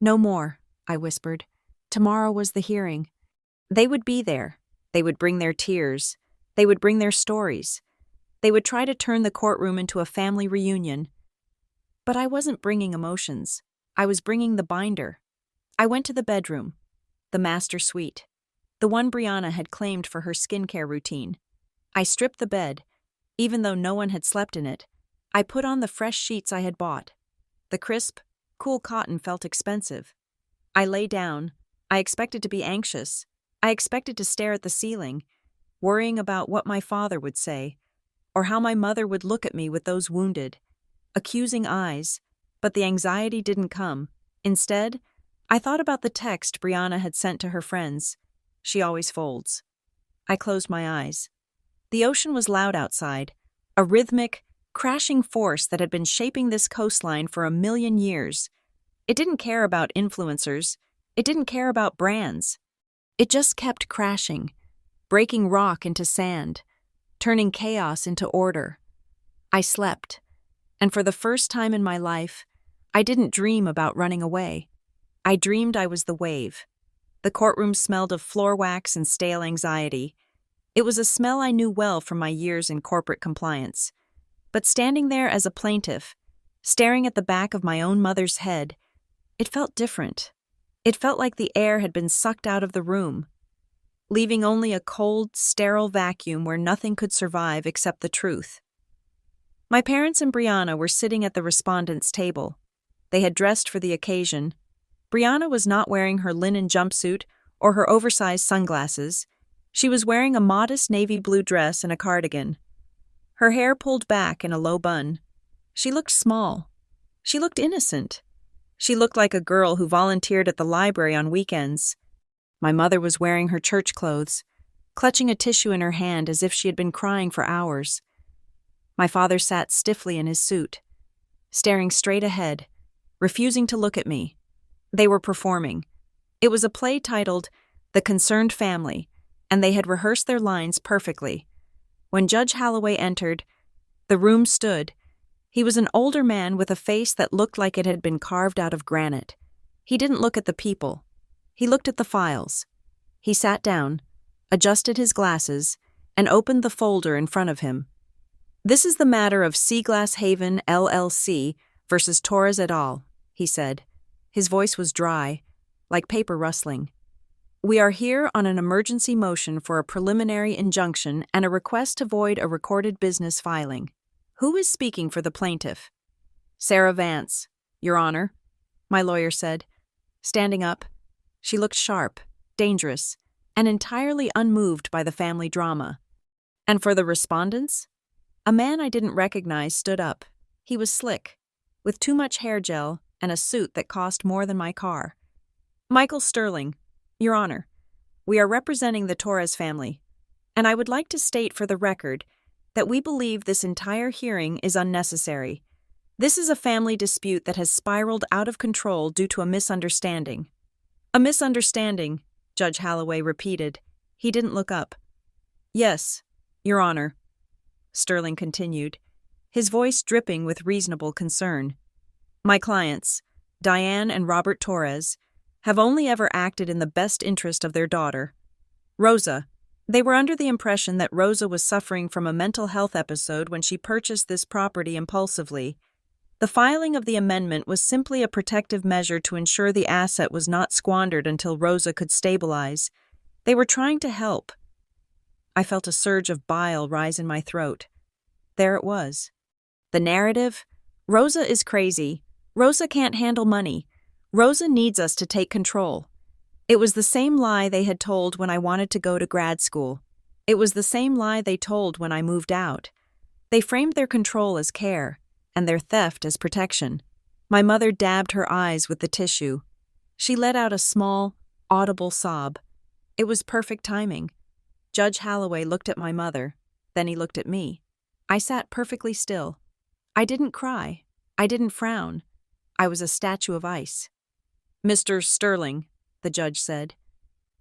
"No more," I whispered. Tomorrow was the hearing. They would be there. They would bring their tears. They would bring their stories. They would try to turn the courtroom into a family reunion. But I wasn't bringing emotions. I was bringing the binder. I went to the bedroom, the master suite, the one Brianna had claimed for her skincare routine. I stripped the bed. Even though no one had slept in it, I put on the fresh sheets I had bought. The crisp, cool cotton felt expensive. I lay down. I expected to be anxious. I expected to stare at the ceiling, worrying about what my father would say, or how my mother would look at me with those wounded, accusing eyes, but the anxiety didn't come. Instead, I thought about the text Brianna had sent to her friends. She always folds. I closed my eyes. The ocean was loud outside, a rhythmic, crashing force that had been shaping this coastline for 1,000,000 years. It didn't care about influencers. It didn't care about brands. It just kept crashing, breaking rock into sand, turning chaos into order. I slept, and for the first time in my life, I didn't dream about running away. I dreamed I was the wave. The courtroom smelled of floor wax and stale anxiety. It was a smell I knew well from my years in corporate compliance. But standing there as a plaintiff, staring at the back of my own mother's head, it felt different. It felt like the air had been sucked out of the room, leaving only a cold, sterile vacuum where nothing could survive except the truth. My parents and Brianna were sitting at the respondent's table. They had dressed for the occasion. Brianna was not wearing her linen jumpsuit or her oversized sunglasses. She was wearing a modest navy blue dress and a cardigan. Her hair pulled back in a low bun. She looked small. She looked innocent. She looked like a girl who volunteered at the library on weekends. My mother was wearing her church clothes, clutching a tissue in her hand as if she had been crying for hours. My father sat stiffly in his suit, staring straight ahead, refusing to look at me. They were performing. It was a play titled The Concerned Family, and they had rehearsed their lines perfectly. When Judge Holloway entered, the room stood. He was an older man with a face that looked like it had been carved out of granite. He didn't look at the people. He looked at the files. He sat down, adjusted his glasses, and opened the folder in front of him. "This is the matter of Seaglass Haven, LLC versus Torres et al.," he said. His voice was dry, like paper rustling. "We are here on an emergency motion for a preliminary injunction and a request to void a recorded business filing. Who is speaking for the plaintiff?" "Sarah Vance, Your Honor," my lawyer said. Standing up, she looked sharp, dangerous, and entirely unmoved by the family drama. "And for the respondents?" A man I didn't recognize stood up. He was slick, with too much hair gel and a suit that cost more than my car. "Michael Sterling, Your Honor, we are representing the Torres family, and I would like to state for the record that we believe this entire hearing is unnecessary. This is a family dispute that has spiraled out of control due to a misunderstanding." "A misunderstanding," Judge Holloway repeated. He didn't look up. "Yes, Your Honor," Sterling continued, his voice dripping with reasonable concern. "My clients, Diane and Robert Torres, have only ever acted in the best interest of their daughter, Rosa. They were under the impression that Rosa was suffering from a mental health episode when she purchased this property impulsively. The filing of the amendment was simply a protective measure to ensure the asset was not squandered until Rosa could stabilize. They were trying to help." I felt a surge of bile rise in my throat. There it was. The narrative: Rosa is crazy. Rosa can't handle money. Rosa needs us to take control. It was the same lie they had told when I wanted to go to grad school. It was the same lie they told when I moved out. They framed their control as care, and their theft as protection. My mother dabbed her eyes with the tissue. She let out a small, audible sob. It was perfect timing. Judge Holloway looked at my mother, then he looked at me. I sat perfectly still. I didn't cry. I didn't frown. I was a statue of ice. "Mr. Sterling," the judge said,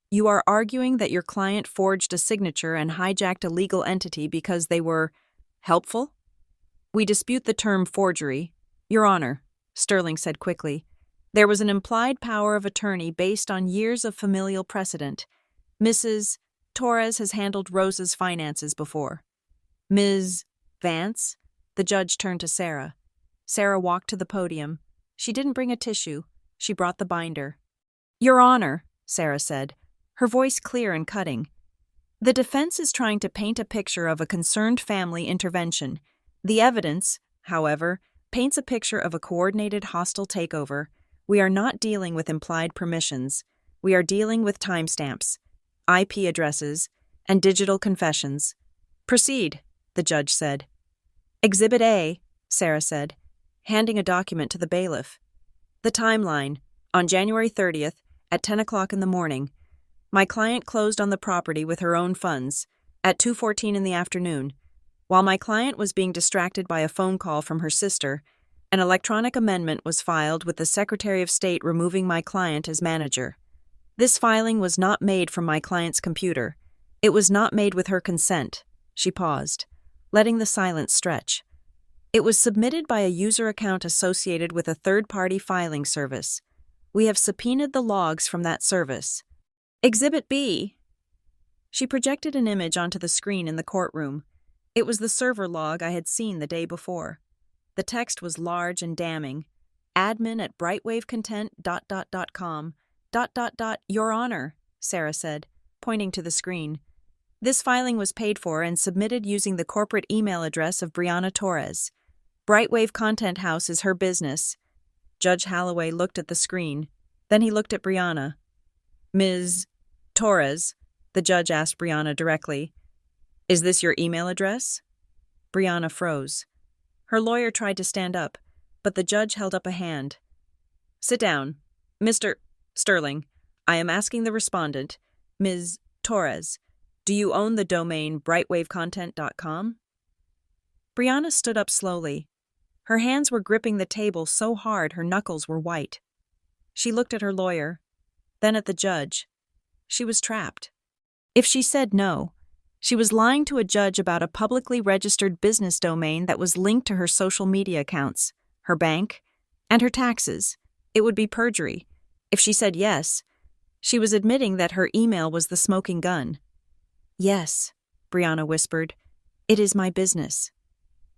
"you are arguing that your client forged a signature and hijacked a legal entity because they were helpful? We dispute the term forgery. Your Honor," Sterling said quickly, "there was an implied power of attorney based on years of familial precedent. Mrs. Torres has handled Rosa's finances before." "Ms. Vance?" The judge turned to Sarah. Sarah walked to the podium. She didn't bring a tissue. She brought the binder. "Your Honor," Sarah said, her voice clear and cutting, "the defense is trying to paint a picture of a concerned family intervention. The evidence, however, paints a picture of a coordinated hostile takeover. We are not dealing with implied permissions. We are dealing with timestamps, IP addresses, and digital confessions." "Proceed," the judge said. "Exhibit A," Sarah said, handing a document to the bailiff. "The timeline. On January 30th, at 10 o'clock in the morning, my client closed on the property with her own funds. At 2:14 in the afternoon, while my client was being distracted by a phone call from her sister, an electronic amendment was filed with the Secretary of State removing my client as manager. This filing was not made from my client's computer. It was not made with her consent." She paused, letting the silence stretch. "It was submitted by a user account associated with a third-party filing service. We have subpoenaed the logs from that service." "Exhibit B." She projected an image onto the screen in the courtroom. It was the server log I had seen the day before. The text was large and damning. "admin@brightwavecontent.com. ... Your Honor," Sarah said, pointing to the screen. "This filing was paid for and submitted using the corporate email address of Brianna Torres. Brightwave Content House is her business." Judge Holloway looked at the screen. Then he looked at Brianna. "Ms. Torres," the judge asked Brianna directly, "is this your email address?" Brianna froze. Her lawyer tried to stand up, but the judge held up a hand. "Sit down. Mr. Sterling, I am asking the respondent, Ms. Torres, do you own the domain brightwavecontent.com?" Brianna stood up slowly. Her hands were gripping the table so hard her knuckles were white. She looked at her lawyer, then at the judge. She was trapped. If she said no, she was lying to a judge about a publicly registered business domain that was linked to her social media accounts, her bank, and her taxes. It would be perjury. If she said yes, she was admitting that her email was the smoking gun. "Yes," Brianna whispered, "it is my business."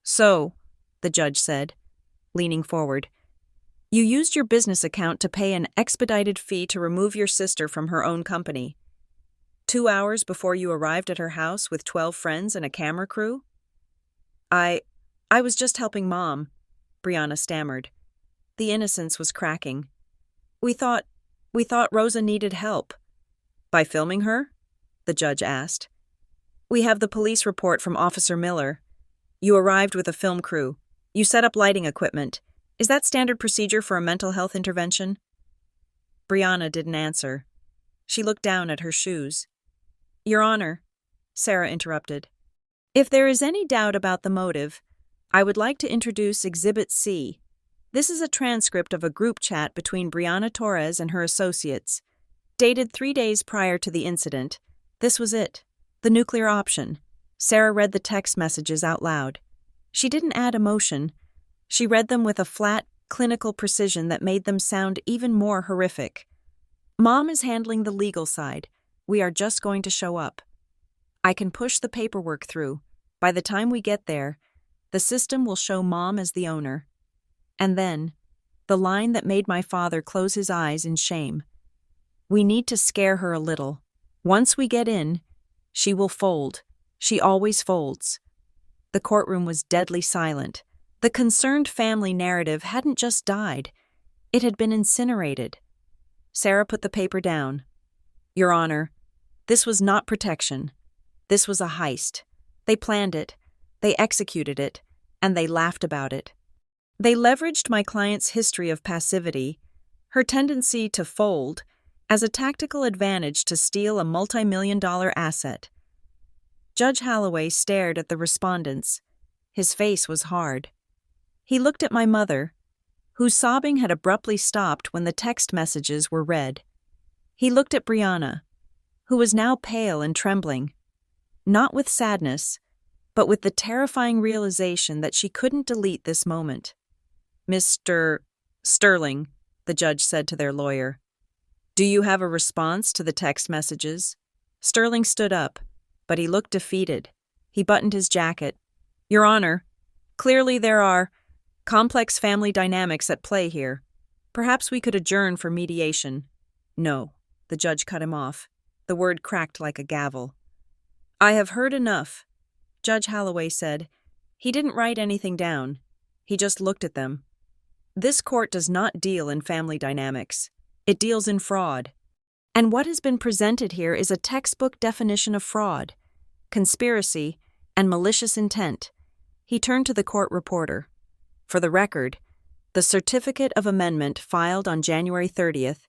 "So," the judge said, leaning forward, "you used your business account to pay an expedited fee to remove your sister from her own company. 2 hours before you arrived at her house with 12 friends and a camera crew?" I was just helping Mom," Brianna stammered. The innocence was cracking. We thought Rosa needed help." "By filming her?" the judge asked. "We have the police report from Officer Miller. You arrived with a film crew. You set up lighting equipment. Is that standard procedure for a mental health intervention?" Brianna didn't answer. She looked down at her shoes. "Your Honor," Sarah interrupted, "if there is any doubt about the motive, I would like to introduce Exhibit C. This is a transcript of a group chat between Brianna Torres and her associates. Dated 3 days prior to the incident. This was it. The nuclear option." Sarah read the text messages out loud. She didn't add emotion. She read them with a flat, clinical precision that made them sound even more horrific. "Mom is handling the legal side. We are just going to show up. I can push the paperwork through. By the time we get there, the system will show Mom as the owner." And then, the line that made my father close his eyes in shame. "We need to scare her a little. Once we get in, she will fold. She always folds." The courtroom was deadly silent. The concerned family narrative hadn't just died. It had been incinerated. Sarah put the paper down. Your Honor, this was not protection. This was a heist. They planned it, they executed it, and they laughed about it. They leveraged my client's history of passivity, her tendency to fold, as a tactical advantage to steal a multi-million-dollar asset. Judge Holloway stared at the respondents. His face was hard. He looked at my mother, whose sobbing had abruptly stopped when the text messages were read. He looked at Brianna, who was now pale and trembling, not with sadness, but with the terrifying realization that she couldn't delete this moment. Mr. Sterling, the judge said to their lawyer, do you have a response to the text messages? Sterling stood up, but he looked defeated. He buttoned his jacket. Your Honor, clearly there are complex family dynamics at play here. Perhaps we could adjourn for mediation. No, the judge cut him off. The word cracked like a gavel. I have heard enough, Judge Holloway said. He didn't write anything down. He just looked at them. This court does not deal in family dynamics. It deals in fraud. And what has been presented here is a textbook definition of fraud, conspiracy, and malicious intent. He turned to the court reporter. For the record, the certificate of amendment filed on January 30th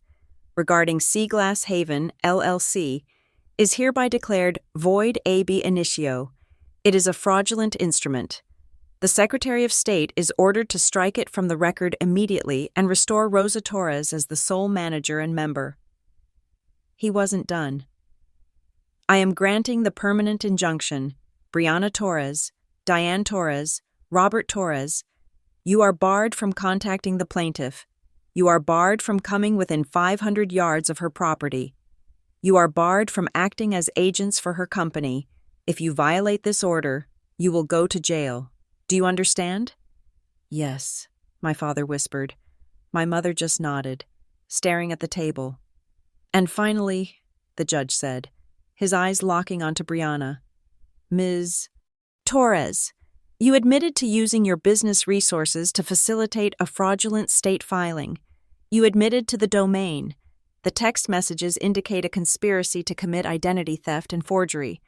regarding Seaglass Haven, LLC, is hereby declared void ab initio. It is a fraudulent instrument. The Secretary of State is ordered to strike it from the record immediately and restore Rosa Torres as the sole manager and member. He wasn't done. I am granting the permanent injunction. Brianna Torres, Diane Torres, Robert Torres, you are barred from contacting the plaintiff. You are barred from coming within 500 yards of her property. You are barred from acting as agents for her company. If you violate this order, you will go to jail. Do you understand? Yes, my father whispered. My mother just nodded, staring at the table. And finally, the judge said, his eyes locking onto Brianna, Ms. Torres, you admitted to using your business resources to facilitate a fraudulent state filing. You admitted to the domain. The text messages indicate a conspiracy to commit identity theft and forgery.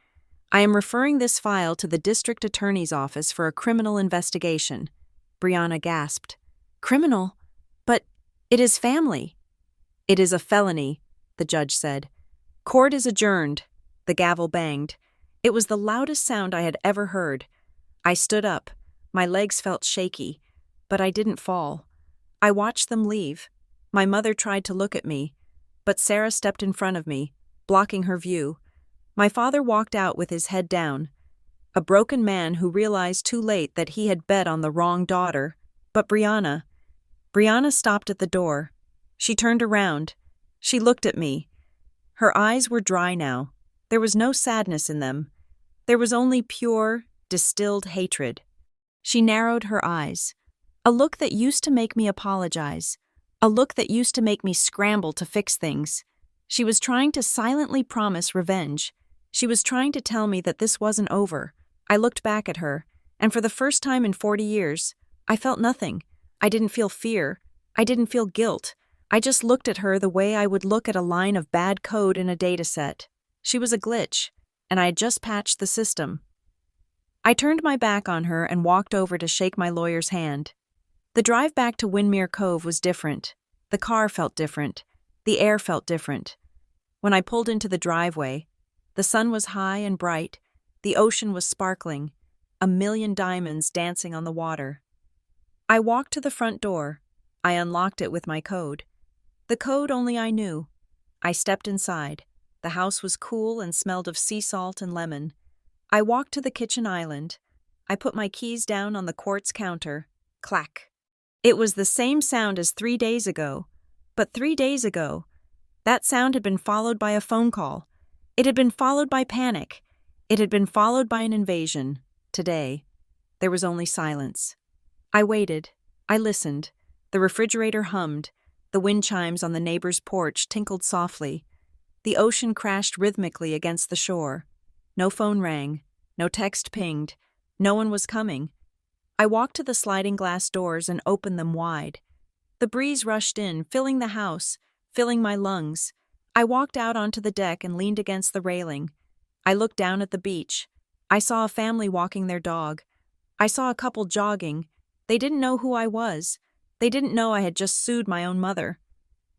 I am referring this file to the district attorney's office for a criminal investigation. Brianna gasped. Criminal? But it is family. It is a felony, the judge said. Court is adjourned. The gavel banged. It was the loudest sound I had ever heard. I stood up. My legs felt shaky, but I didn't fall. I watched them leave. My mother tried to look at me, but Sarah stepped in front of me, blocking her view. My father walked out with his head down, a broken man who realized too late that he had bet on the wrong daughter. But Brianna stopped at the door. She turned around. She looked at me. Her eyes were dry now. There was no sadness in them. There was only pure, distilled hatred. She narrowed her eyes. A look that used to make me apologize. A look that used to make me scramble to fix things. She was trying to silently promise revenge. She was trying to tell me that this wasn't over. I looked back at her, and for the first time in 40 years, I felt nothing. I didn't feel fear. I didn't feel guilt. I just looked at her the way I would look at a line of bad code in a dataset. She was a glitch, and I had just patched the system. I turned my back on her and walked over to shake my lawyer's hand. The drive back to Windmere Cove was different. The car felt different. The air felt different. When I pulled into the driveway, the sun was high and bright. The ocean was sparkling, a million diamonds dancing on the water. I walked to the front door. I unlocked it with my code. The code only I knew. I stepped inside. The house was cool and smelled of sea salt and lemon. I walked to the kitchen island. I put my keys down on the quartz counter. Clack. It was the same sound as 3 days ago. But 3 days ago, that sound had been followed by a phone call. It had been followed by panic. It had been followed by an invasion. Today, there was only silence. I waited. I listened. The refrigerator hummed. The wind chimes on the neighbor's porch tinkled softly. The ocean crashed rhythmically against the shore. No phone rang. No text pinged. No one was coming. I walked to the sliding glass doors and opened them wide. The breeze rushed in, filling the house, filling my lungs. I walked out onto the deck and leaned against the railing. I looked down at the beach. I saw a family walking their dog. I saw a couple jogging. They didn't know who I was. They didn't know I had just sued my own mother.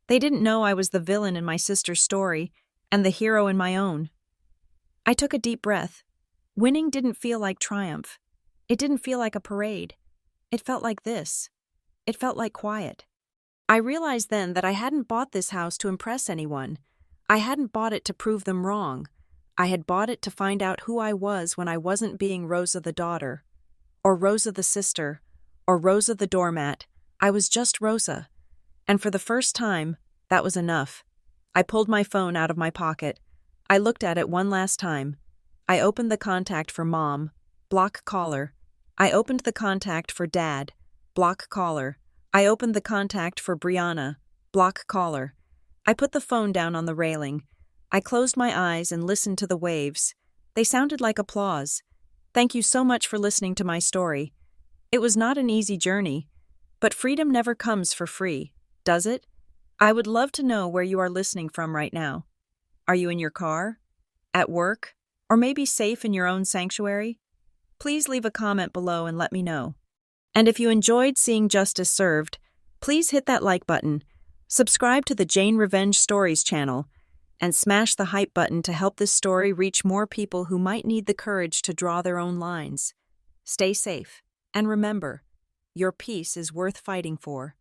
They didn't know I was the villain in my sister's story and the hero in my own. I took a deep breath. Winning didn't feel like triumph. It didn't feel like a parade. It felt like this. It felt like quiet. I realized then that I hadn't bought this house to impress anyone. I hadn't bought it to prove them wrong. I had bought it to find out who I was when I wasn't being Rosa the daughter, or Rosa the sister, or Rosa the doormat. I was just Rosa. And for the first time, that was enough. I pulled my phone out of my pocket. I looked at it one last time. I opened the contact for Mom, block caller. I opened the contact for Dad, block caller. I opened the contact for Brianna, block caller. I put the phone down on the railing. I closed my eyes and listened to the waves. They sounded like applause. Thank you so much for listening to my story. It was not an easy journey, but freedom never comes for free, does it? I would love to know where you are listening from right now. Are you in your car? At work? Or maybe safe in your own sanctuary? Please leave a comment below and let me know. And if you enjoyed seeing justice served, please hit that like button, subscribe to the Jane Revenge Stories channel, and smash the hype button to help this story reach more people who might need the courage to draw their own lines. Stay safe, and remember, your peace is worth fighting for.